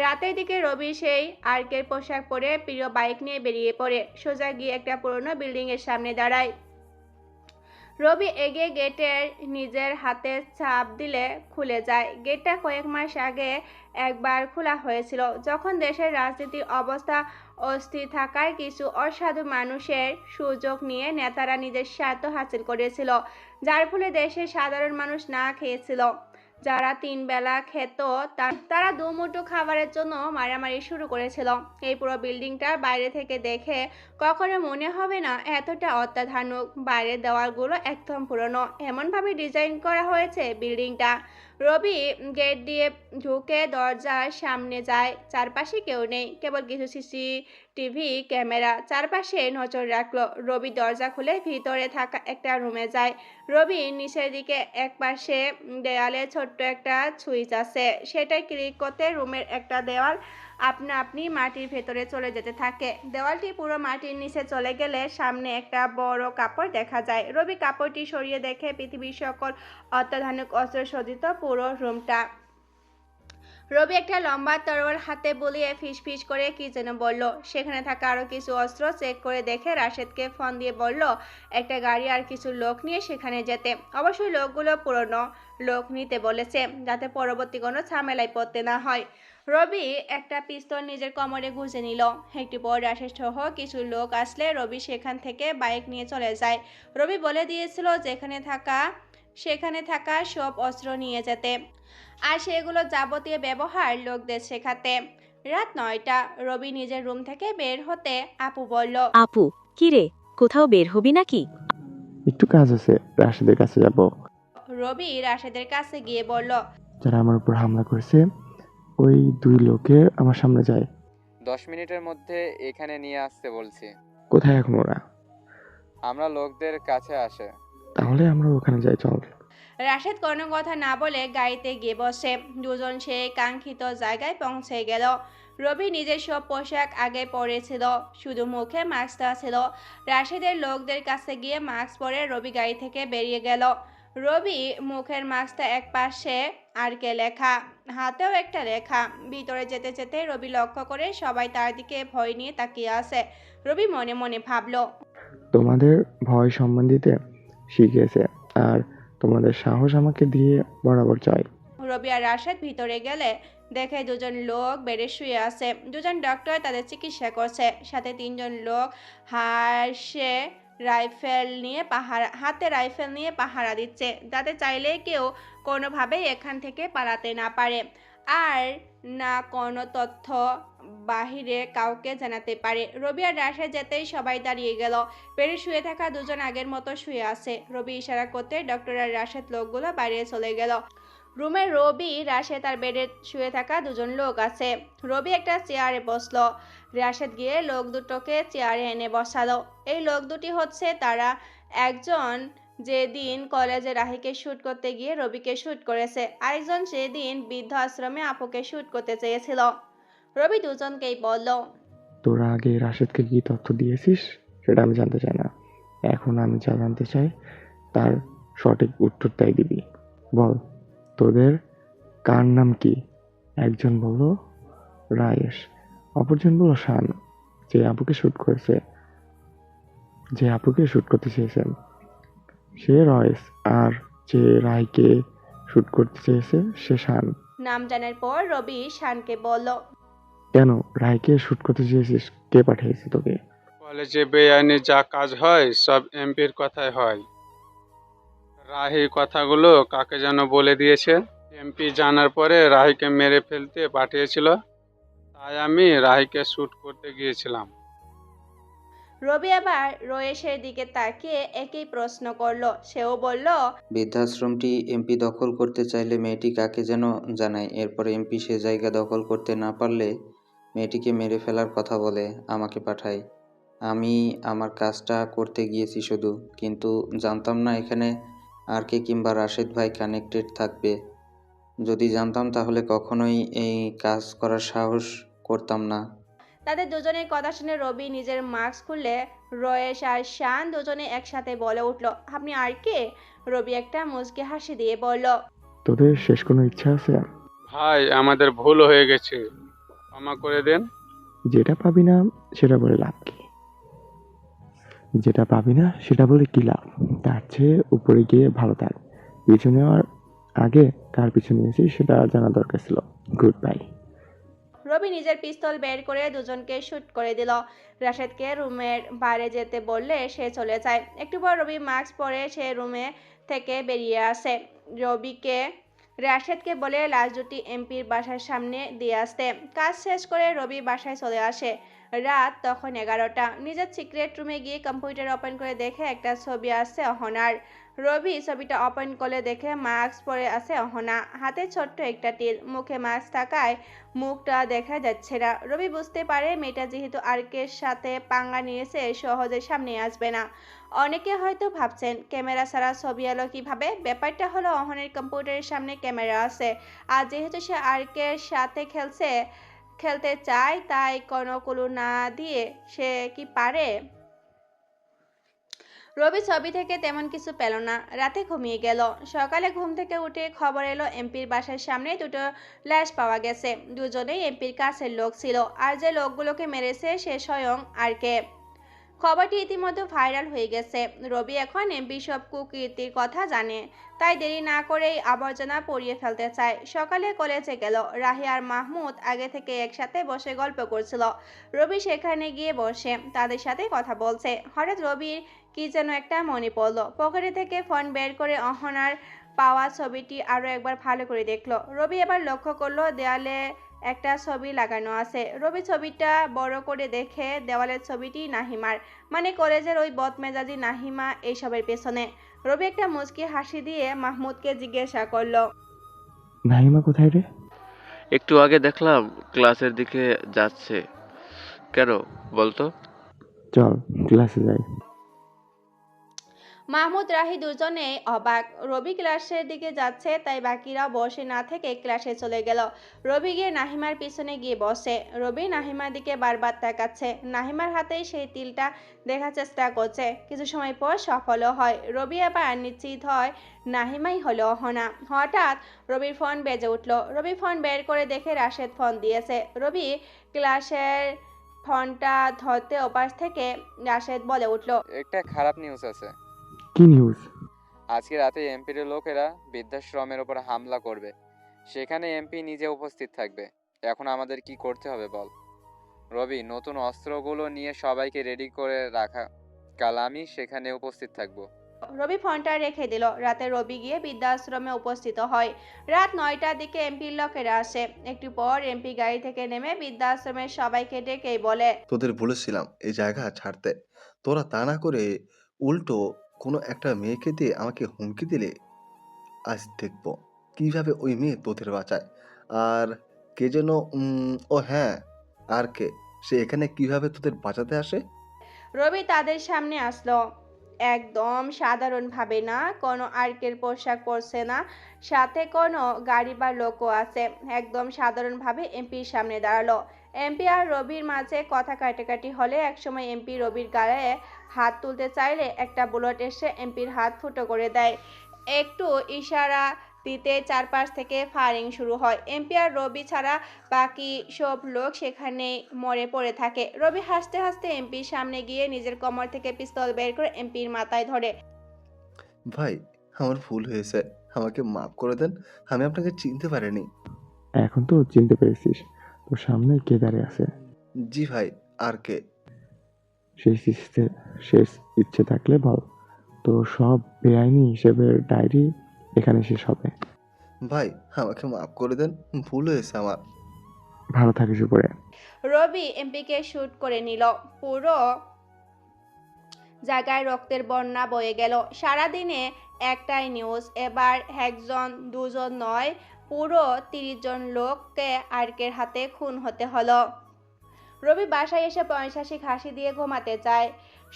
রাতের দিকে রবি সেই আর্কের পোশাক পরে প্রিয় বাইক নিয়ে বেরিয়ে পড়ে সোজা গিয়ে একটা পুরনো বিল্ডিং এর সামনে দাঁড়ায়। রবি এগিয়ে গেটের নিজের হাতে চাপ দিলে খুলে যায়। গেটটা কয়েক মাস আগে একবার খোলা হয়েছিল, যখন দেশের রাজনীতির অবস্থা অস্থির থাকায় কিছু অসাধু মানুষের সুযোগ নিয়ে নেতারা নিজের স্বার্থ হাসিল করেছিল, যার ফলে দেশের সাধারণ মানুষ না খেয়েছিল। যারা 3 বেলা খেত তারা দুমুঠো খাবারের জন্য মারামারি শুরু করেছিল। এই পুরো বিল্ডিংটা বাইরে থেকে দেখে কখনো মনে হবে না এতটা অত্যাধুনিক। বাইরের দেওয়ালগুলো একদম পুরনো, এমনভাবে ডিজাইন করা হয়েছে বিল্ডিংটা। রবি গেট দিয়ে ঢুকে দরজার সামনে যায়। চারপাশে কেউ নেই, কেবল কিছু সিসিটিভি ক্যামেরা চারপাশে নজর রাখলো। রবি দরজা খুলে ভিতরে থাকা একটা রুমে যায়। রবি নিচের দিকে একপাশে দেয়ালে ছোট্ট একটা সুইচ আছে, সেটাই ক্লিক করতে রুমের একটা দেওয়াল আপনা আপনি মাটির ভেতরে চলে যেতে থাকে। দেওয়ালটি পুরো মাটির নিচে চলে গেলে সামনে একটা বড় কাপড় দেখা যায়। রবি কাপড়টি সরিয়ে দেখে পৃথিবীর সকল অত্যাধুনিক অস্ত্র সজ্জিত পুরো রুমটা। রবি একটা লম্বা তরোয়াল হাতে বলিয়ে ফিস করে কি যেন বলল। সেখানে থাকা আরো কিছু অস্ত্র চেক করে দেখে রাশেদকে ফোন দিয়ে বলল একটা গাড়ি আর কিছু লোক নিয়ে সেখানে যেতে। অবশ্যই লোকগুলো পুরনো লোক নিতে বলেছে, যাতে পরবর্তী কোনো ঝামেলায় পড়তে না হয়। রবি একটা পিস্তল নিজের কোমরে গুঁজে নিল। একটু পর রাশেদ সহ কিছু লোক আসলে রবি সেখান থেকে বাইক নিয়ে চলে যায়। রবি বলে দিয়েছিল সেখানে থাকা সব অস্ত্র নিয়ে যেতে, আর সেগুলো যাবতীয় ব্যবহার লোকদের শেখাতে। রাত 9টা। রবি নিজের রুম থেকে বের হতে আপু বলল, আপু, কি রে, কোথাও বের হবি নাকি? একটু কাজ আছে, রাশেদের কাছে যাব। রবি রাশেদের কাছে গিয়ে বলল, যারা আমার উপর হামলা করেছে ওই 2 লোকের আমার সামনে যায়। 10 মিনিটের মধ্যে এখানে নিয়ে আসতে বলছি। কোথায় এখন ওরা? আমরা লোকদের কাছে আসে। তাহলে আমরা ওখানে যাই, চল। রাশেদ কোনো কথা না বলে গাড়িতে গিয়ে বসে। দুজন সেই কাঙ্ক্ষিত জায়গায় পৌঁছে গেল। রবি নিজের সব পোশাক আগে পরেছিল, শুধু মুখে মাস্কটা ছিল। রাশেদের লোকদের কাছে গিয়ে মাস্ক পরে রবি গাড়ি থেকে বেরিয়ে গেল। রবি মুখের মাস্কটা এক পাশে আরকে লেখা, হাতেও একটা লেখা। ভিতরে যেতে যেতে রবি লক্ষ্য করে সবাই তার দিকে ভয় নিয়ে তাকিয়ে আছে। রবি মনে মনে ভাবল, তোমাদের ভয় সম্মান দিতে শিখিয়েছে, আর তোমাদের সাহস আমাকে দিয়ে বরাবর চাই। রবি আর রাশেদ ভিতরে গেলে দেখে 2 জন লোক বেডে শুয়ে আছে। 2 জন ডক্টর তাদের চিকিৎসা করছে, সাথে 3 জন লোক হাতে রাইফেল নিয়ে পাহারা দিচ্ছে, যাতে চাইলে কেউ কোনোভাবেই এখান থেকে পালাতে না পারে, আর না কোনো তথ্য বাহিরে কাউকে জানাতে পারে। রবি আর রাশেদ যেতেই সবাই দাঁড়িয়ে গেল। বেডে শুয়ে থাকা 2 জন আগের মতো শুয়ে আছে। রবি ইশারা করতে ডক্টর আর রাশেদ লোকগুলো বাইরে চলে গেল। রুমে রবি, রাশেদ আর বেডে শুয়ে থাকা 2 জন লোক আছে। রবি একটা চেয়ারে বসলো। রাশেদ গিয়ে লোক দুটোকে চেয়ারে এনে বসালো। এই লোক দুটি হচ্ছে তারা। একজন যেদিন কলেজে রাহিকে শ্যুট করতে গিয়ে রবিকে শ্যুট করেছে, আরেকজন সেদিন বৃদ্ধ আশ্রমে আপুকে শ্যুট করতে চেয়েছিল। রবি দুজনকেই বলল, তোরা আগে রাশেদকে কি তথ্য দিয়েছিস সেটা আমি জানতে চাই না। এখন আমি যা জানতে চাই তার সঠিক উত্তরটাই দিবি। বল, তোদের কার নাম কি? একজন বলল রায়েশ, অপরজন বলল শান। যে আপুকে শ্যুট করতে চেয়েছেন সে রয়েস, আর যে রায়কে শ্যুট করতে চেয়েছে সে শান। নাম জানার পর রবি শানকে বলল, কেন রায়কে শ্যুট করতে চেয়েছিস? কে পাঠিয়েছে তোকে? কলেজে বেআইনি যা কাজ হয় সব এমপির কথায় হয়। রাহি কথাগুলো কাকে যেন বলে দিয়েছে। এমপি জানার পরে রাহিকে মেরে ফেলতে পাঠিয়েছিল, তাই আমি রাহিকে শ্যুট করতে গিয়েছিলাম। রবি আবার রয়েশের দিকে তাকিয়ে একই প্রশ্ন করলো। সেও বলল, বৃদ্ধাশ্রমটি এমপি দখল করতে চাইলে মেয়েটি কাকে যেন জানায়, এরপর এমপি সে জায়গা দখল করতে না পারলে মেয়েটিকে মেরে ফেলার কথা বলে আমাকে পাঠায়। আমি আমার কাজটা করতে গিয়েছি শুধু, কিন্তু জানতাম না এখানে আর কে কিংবা রাশেদ ভাই কানেক্টেড থাকবে। যদি জানতাম তাহলে কখনোই এই কাজ করার সাহস করতাম না। তাদের দুজনের কথা শুনে রবি নিজের মাস্ক খুললে রয়েশ আর শান দুজনে একসাথে বলে উঠল, আপনি আর কে? রবি একটা মুচকি হাসি দিয়ে বলল, তোদের শেষ কোনো ইচ্ছা আছে? ভাই, আমাদের ভুল হয়ে গেছে, ক্ষমা করে দেন। যেটা পাবি না সেটা বলে লাভ কি? লাভ? তার চেয়ে উপরে গিয়ে ভালো থাক। পিছু নেওয়ার আগে কার পিছু নিয়েছিস সেটা জানা দরকার ছিল। Good bye. রবি নিজের পিস্তল বের করে দুজনকে শুট করে দিল। রাশেদকে রুমের বাইরে যেতে বললে সে চলে যায়। একটু পর রবি মাস্ক পরে সে রুমে থেকে বেরিয়ে আসে। রবিকে রাশেদকে বলে লাশ দুটি এমপির বাসার সামনে দিয়ে আসতে। কাজ শেষ করে রবি বাসায় চলে আসে। রাত তখন 11টা। নিজের সিক্রেট রুমে গিয়ে কম্পিউটার ওপেন করে দেখে একটা ছবি আসছে অহনার। রবি ছবিটা ওপেন করে দেখে মাস্ক পরে আছে অহনা, হাতে ছোট্ট একটা টিল, মুখে মাস্ক থাকায় মুখটা দেখা যাচ্ছে না। রবি বুঝতে পারে মেয়েটা যেহেতু আর্কের সাথে পাঙ্গা নিয়েছে সহজে সামনে আসবে না। অনেকে হয়তো ভাবছেন ক্যামেরা ছাড়া ছবি এলো কিভাবে। ব্যাপারটা হলো অহনের কম্পিউটারের সামনে ক্যামেরা আছে, আর যেহেতু সে আর্কের সাথে খেলতে চায় তাই কোনো ক্লু না দিয়ে সে কি পারে। রবি ছবি থেকে তেমন কিছু পেল না, রাতে ঘুমিয়ে গেল। সকালে ঘুম থেকে উঠে খবর এলো এমপির বাসার সামনে দুটো লাশ পাওয়া গেছে। দুজনেই এমপির কাছের লোক ছিল, আর যে লোকগুলোকে মেরেছে সে স্বয়ং আরকে। খবরটি ইতিমধ্যে ভাইরাল হয়ে গেছে। রবি এখন এমপি সব কুকীর্তির কথা জানে, তাই দেরি না করেই আবর্জনা পরিয়ে ফেলতে চায়। সকালে কলেজে গেল। রাহি আর মাহমুদ আগে থেকে একসাথে বসে গল্প করছিল। রবি সেখানে গিয়ে বসে তাদের সাথে কথা বলছে। হঠাৎ রবির কি যেন একটা মনে পড়ল। পকেটে থেকে ফোন বের করে অহনার পাওয়া ছবিটি আরো একবার ভালো করে দেখলো। রবি এবার লক্ষ্য করলো দেয়ালে একটা ছবি লাগানো আছে। রবি ছবিটা বড় করে দেখে দেওয়ালের ছবিটি নাহিমার, মানে কলেজের ওই বদমেজাজি নাহিমা এইসবের পেছনে। রবি একটা মুচকি হাসি দিয়ে মাহমুদকে জিজ্ঞাসা করলো, নাহিমা কোথায় রে? একটু আগে দেখলাম ক্লাসের দিকে যাচ্ছে। কেন বলতো? চল ক্লাসে যাই। মাহমুদ রাহি দুজনেই অবাক। রবি ক্লাসের দিকে যাচ্ছে তাই বাকিরা বসে না থেকে ক্লাসে চলে গেল। রবি গিয়ে নাহিমার পিছনে গিয়ে বসে। রবি নাহিমার দিকে বারবার তাকাচ্ছে। নাহিমার হাতে সেই তিলটা দেখার চেষ্টা করছে। কিছু সময় পর সফলও হয়। রবি আবার নিশ্চিত হয় নাহিমাই হলো অহনা। হঠাৎ রবির ফোন বেজে উঠল। রবি ফোন বের করে দেখে রাশেদ ফোন দিয়েছে। রবি ক্লাসের ফোনটা ধরতে ওপাশ থেকে রাশেদ বলে উঠল, একটা খারাপ নিউজ আছে। কি নিউজ? আজকে রাতে এমপির লোকেরা বৃদ্ধাশ্রমের ওপর হামলা করবে। সেখানে এমপি নিজে উপস্থিত থাকবে। এখন আমাদের কি করতে হবে বল? রবি, নতুন অস্ত্রগুলো নিয়ে সবাইকে রেডি করে রাখা। কাল আমি সেখানে উপস্থিত থাকব। রবি ফোনটা রেখে দিল। রাতে রবি গিয়ে বৃদ্ধাশ্রমে উপস্থিত হয়। রাত 9টার দিকে এমপির লোকেরা আসে। একটু পর এমপি গাড়ি থেকে নেমে বৃদ্ধাশ্রমের সবাইকে ডেকেই বলে, তোদের বলেছিলাম এই জায়গা ছাড়তে, তোরা তা না করে উল্টো কোনো একটা মেয়েকে দিয়ে আমাকে হুমকি দিলে। আজ দেখব কিভাবে ওই মেয়ে তোদের বাঁচায়। আর কে যেন ও হ্যাঁ, আর কে, সে এখানে কিভাবে তোদের বাঁচাতে আসে। রবি তাদের সামনে আসলো। একদম সাধারণভাবে না, কোনো আর্কের পোশাক পরছে না, সাথে কোনো গাড়ি বা লোকও আছে। একদম সাধারণভাবে এমপির সামনে দাঁড়ালো। এমপি আর রবির মাঝে কথা কাটাকাটি হলে একসময় এমপি রবির গায়ে হাত তুলতে চাইলে একটা বুলেট এসে এমপির হাত ফুটো করে দেয়। একটু ইশারা দিতে চারপাশ থেকে ফায়ারিং শুরু হয়। এমপি আর রবি ছাড়া বাকি সব লোক সেখানে মরে পড়ে থাকে। রবি হাসতে হাসতে এমপির সামনে গিয়ে নিজের কোমর থেকে পিস্তল বের করে এমপির মাথায় ধরে। ভাই, আমার ভুল হয়েছে, আমাকে মাফ করে দেন। আমি আপনাকে চিনতে পারিনি। এখন তো চিনতে পেরেছিস, তোর সামনে কে দাঁড়িয়ে আছে। জি ভাই, আর কে? শেষ ইচ্ছে থাকলে বল, তো সব বেআইনি হিসেবের ডায়েরি এখানে শেষ হবে। ভাই, আমাকে মাফ করে দেন, ভুল হয়েছে আমার। ভালো থাকিস উপরে। রবি এমপিকে শুট করে নিল। পুরো জায়গায় রক্তের বন্যা বয়ে গেল। সারাদিনে একটাই নিউজ, এবার একজন দুজন নয়, পুরো 30 জন লোককে আর্কের হাতে খুন হতে হলো। রবি বাসায় এসে পৈশাচিক হাসি দিয়ে ঘুমাতে চায়।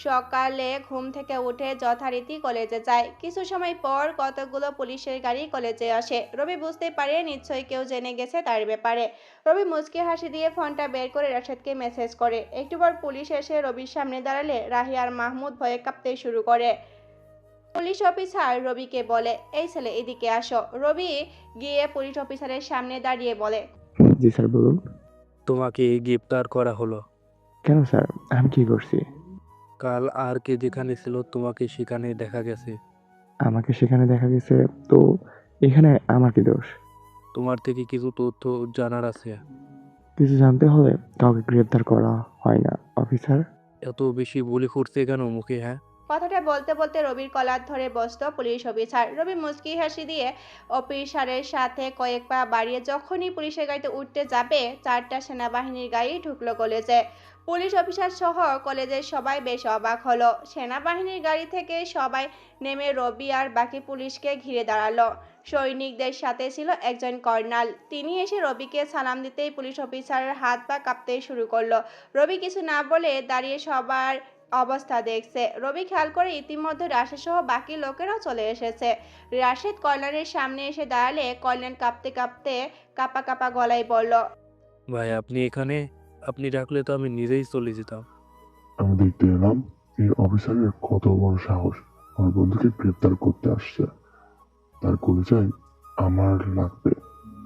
সকালে ঘুম থেকে উঠে যথারীতি কলেজে যায়। কিছু সময় পর কতগুলো পুলিশের গাড়ি কলেজে আসে। রবি বুঝতে পারে নিশ্চয়ই কেউ জেনে গেছে তার ব্যাপারে। রবি মুচকি হাসি দিয়ে ফোনটা বের করে রাশেদকে মেসেজ করে। একটু পর পুলিশ এসে রবির সামনে দাঁড়ালে রাহি আর মাহমুদ ভয়ে কাঁপতে শুরু করে। পুলিশ অফিসার রবিকে বলে, এই ছেলে এদিকে আসো। রবি গিয়ে পুলিশ অফিসারের সামনে দাঁড়িয়ে বলে, জি স্যার বলুন। তোমাকে গ্রেপ্তার করা হলো। কেন স্যার, আমি কি করছি? কাল আর কে যেখানে ছিল তোমাকে সেখানে দেখা গেছে। আমাকে সেখানে দেখা গেছে, তো এখানে আমার কি দোষ? তোমার থেকে কিছু তথ্য জানার আছে। কিছু জানতে হলে কাউকে গ্রেপ্তার করা হয় না অফিসার। এত বেশি বলে ফুটছে কেন মুখে? হ্যাঁ, কথাটা বলতে বলতে রবির কলার ধরে বসতো পুলিশ অফিসার। রবি মুচকি হাসি দিয়ে অফিসারের সাথে কয়েক পা বাড়িয়ে যখনই পুলিশের গাড়িতে উঠতে যাবে, 4টা সেনাবাহিনীর গাড়ি ঢুকলো কলেজে। পুলিশ অফিসার সহ কলেজের সবাই বেশ অবাক হলো। সেনাবাহিনীর গাড়ি থেকে সবাই নেমে রবি আর বাকি পুলিশকে ঘিরে দাঁড়ালো। সৈনিকদের সাথে ছিল একজন কর্নেল। তিনি এসে রবিকে সালাম দিতেই পুলিশ অফিসারের হাত পা কাঁপতে শুরু করলো। রবি কিছু না বলে দাঁড়িয়ে সবার অবস্থা দেখছে। রবি খেয়াল করে ইতিমধ্যে রাশেদ সহ বাকি লোকেরাও চলে এসেছে। রাশেদ কর্নেলের সামনে এসে দাঁড়ালে কর্নেল কাঁপতে কাঁপতে কাঁপা কাঁপা গলায় বলল, ভাই আপনি এখানে? আপনি ডাকলে তো আমি নিজেই চলে যেতাম। আমি দেখতে এলাম এই অফিসারের কত বড় সাহস, আমার বন্ধুকে গ্রেপ্তার করতে আসছে। তার কলিজায় আমার লাগবে,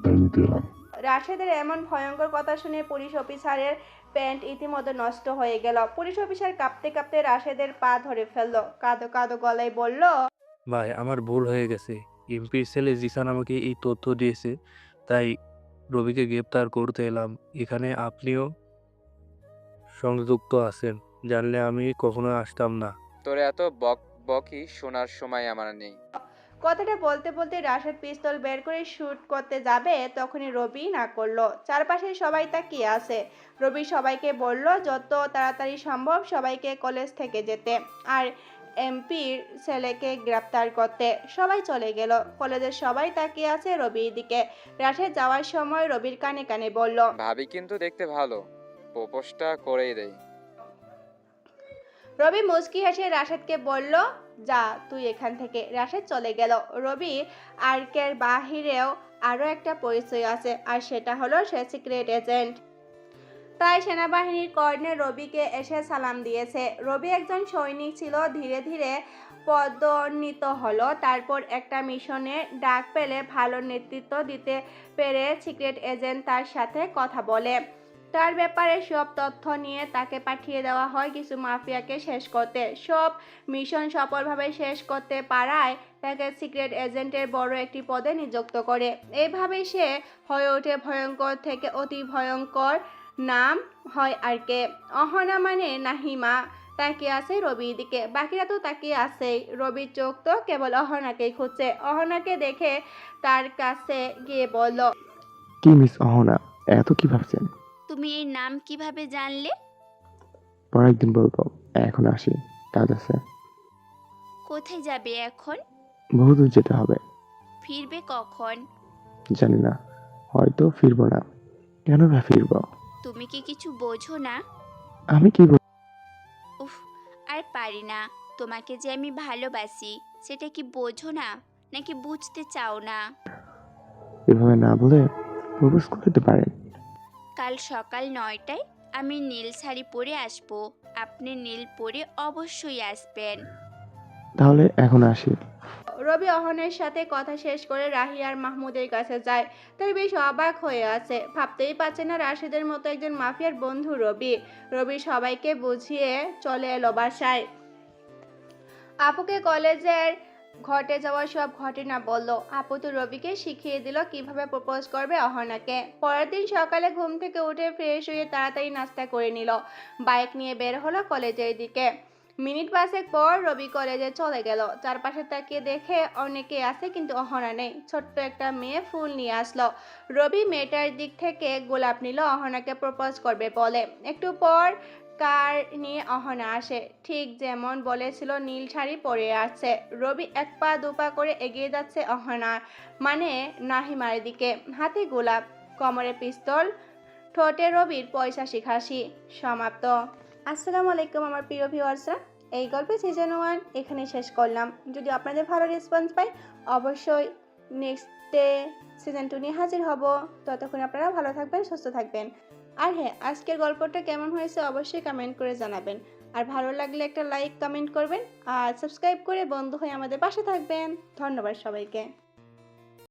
তাই নিতে এলাম। রাশেদের এমন ভয়ঙ্কর কথা শুনে পুলিশ অফিসারের প্যান্ট ইতিমধ্যে নষ্ট হয়ে গেল। পুলিশ অফিসার কাঁপতে কাঁপতে রাশেদের পা ধরে ফেললো। কাঁদো কাঁদো গলায় বলল, ভাই আমার ভুল হয়ে গেছে। এমপির ছেলে জিসান আমাকে এই তথ্য দিয়েছে, তাই রবিকে গ্রেপ্তার করতে এলাম। এখানে আপনিও সংযুক্ত আছেন, জানলে আমি কখনো আসতাম না। তোর এত বক বকি শোনার সময় আমার নেই। কথাটা বলতে বলতে রাশেদ পিস্তল বের করে শুট করতে যাবে, তখনই রবি না করলো। চারপাশে সবাই তাকিয়ে আছে। রবি সবাইকে বলল যত তাড়াতাড়ি সম্ভব সবাইকে কলেজ থেকে যেতে আর এমপির ছেলেকে গ্রেপ্তার করতে। সবাই চলে গেল। কলেজের সবাই তাকিয়ে আছে রবির দিকে। রাশেদ যাওয়ার সময় রবির কানে কানে বলল, ভাবি কিন্তু দেখতে ভালো, প্রপোজটা করেই দেই। রবি মুচকি হেসে রাশেদকে বলল, যা তুই এখান থেকে। রাশেদ চলে গেল। রবি আর্কের বাহিরেও আরও একটা পরিচয় আছে, আর সেটা হলো সে সিক্রেট এজেন্ট। তাই সেনাবাহিনীর কর্নেল রবিকে এসে সালাম দিয়েছে। রবি একজন সৈনিক ছিল, ধীরে ধীরে পদোন্নীত হলো। তারপর একটা মিশনে ডাক পেলে ভালো নেতৃত্ব দিতে পেরে সিক্রেট এজেন্ট তার সাথে কথা বলে। তার ব্যাপারে সব তথ্য নিয়ে তাকে পাঠিয়ে দেওয়া হয় কিছু মাফিয়াকে শেষ করতে। সব মিশন সফলভাবে শেষ করতে পারায় তাকে সিক্রেট এজেন্টের বড় একটি পদে নিযুক্ত করে। এইভাবেই সে হয়ে ওঠে ভয়ঙ্কর থেকে অতি ভয়ঙ্কর। নাম হয় আরকে। অহনা মানে নাহিমা তাকিয়ে আছে রবির দিকে। বাকিরা তো তাকিয়ে আছেই। রবির চোখ তো কেবল অহনাকেই খুঁজছে। অহনাকে দেখে তার কাছে গিয়ে বলল, কি মিস অহনা, এত কি ভাবছেন? তুমি এই নাম কিভাবে জানলে? পরে একদিন বলবো, এখন আসি, কাজ আছে। কোথায় যাবে এখন? বহুদূর যেতে হবে। ফিরবে কখন? জানি না, হয়তো ফিরবো না। কেন বা ফিরবো? তুমি কি কিছু বোঝো না? আমি কি উফ, আর পারি না। তোমাকে যে আমি ভালোবাসি সেটা কি বোঝো না নাকি বুঝতে চাও না? এভাবে না বলে প্রপোজ করতে পারেন। কাল সকাল 9টায় আমি নীল শাড়ি পরে আসবো, আপনি নীল পরে অবশ্যই আসবেন। তাহলে এখন আসি। রবি অহনের সাথে কথা শেষ করে রাহি আর মাহমুদের কাছে যায়। তার বেশ অবাক হয়ে আছে, ভাবতেই পারছে না রাশিদের মতো একজন মাফিয়ার বন্ধু রবি। রবি সবাইকে বুঝিয়ে চলে এলো বাসায়। আপুকে কলেজের ঘটে যাওয়া সব ঘটনা বলল। আপু তো রবিকে শিখিয়ে দিল কিভাবে প্রপোজ করবে অহনাকে। পরের দিন সকালে ঘুম থেকে উঠে ফ্রেশ হয়ে তাড়াতাড়ি নাস্তা করে নিল। বাইক নিয়ে বের হলো কলেজের দিকে। মিনিট 5 পর রবি কলেজে চলে গেল। চারপাশে তাকিয়ে দেখে অনেকে আছে কিন্তু অহনা নেই। ছোট্ট একটা মেয়ে ফুল নিয়ে আসলো। রবি মেয়েটার দিক থেকে গোলাপ নিল অহনাকে প্রপোজ করবে বলে। একটু পর কার নিয়ে অহনা আসে, ঠিক যেমন বলেছিল নীল শাড়ি পরে আছে। রবি 1 পা 2 পা করে এগিয়ে যাচ্ছে অহনা মানে নাহিমার দিকে। হাতে গোলাপ, কোমরে পিস্তল, ঠোঁটে রবির পয়সা শিখাসি। সমাপ্ত। আসসালামু আলাইকুম আমার প্রিয় ভিউয়ার্সরা, এই গল্পের সিজন 1 এখানে শেষ করলাম। যদি আপনাদের ভালো রেসপন্স পাই অবশ্যই নেক্সটে সিজন 2 নিয়ে হাজির হব। ততক্ষণ আপনারা ভালো থাকবেন, সুস্থ থাকবেন। আর হ্যাঁ, আজকের গল্পটা কেমন হয়েছে অবশ্যই কমেন্ট করে জানাবেন। আর ভালো লাগলে একটা লাইক কমেন্ট করবেন আর সাবস্ক্রাইব করে বন্ধু হয়ে আমাদের পাশে থাকবেন। ধন্যবাদ সবাইকে।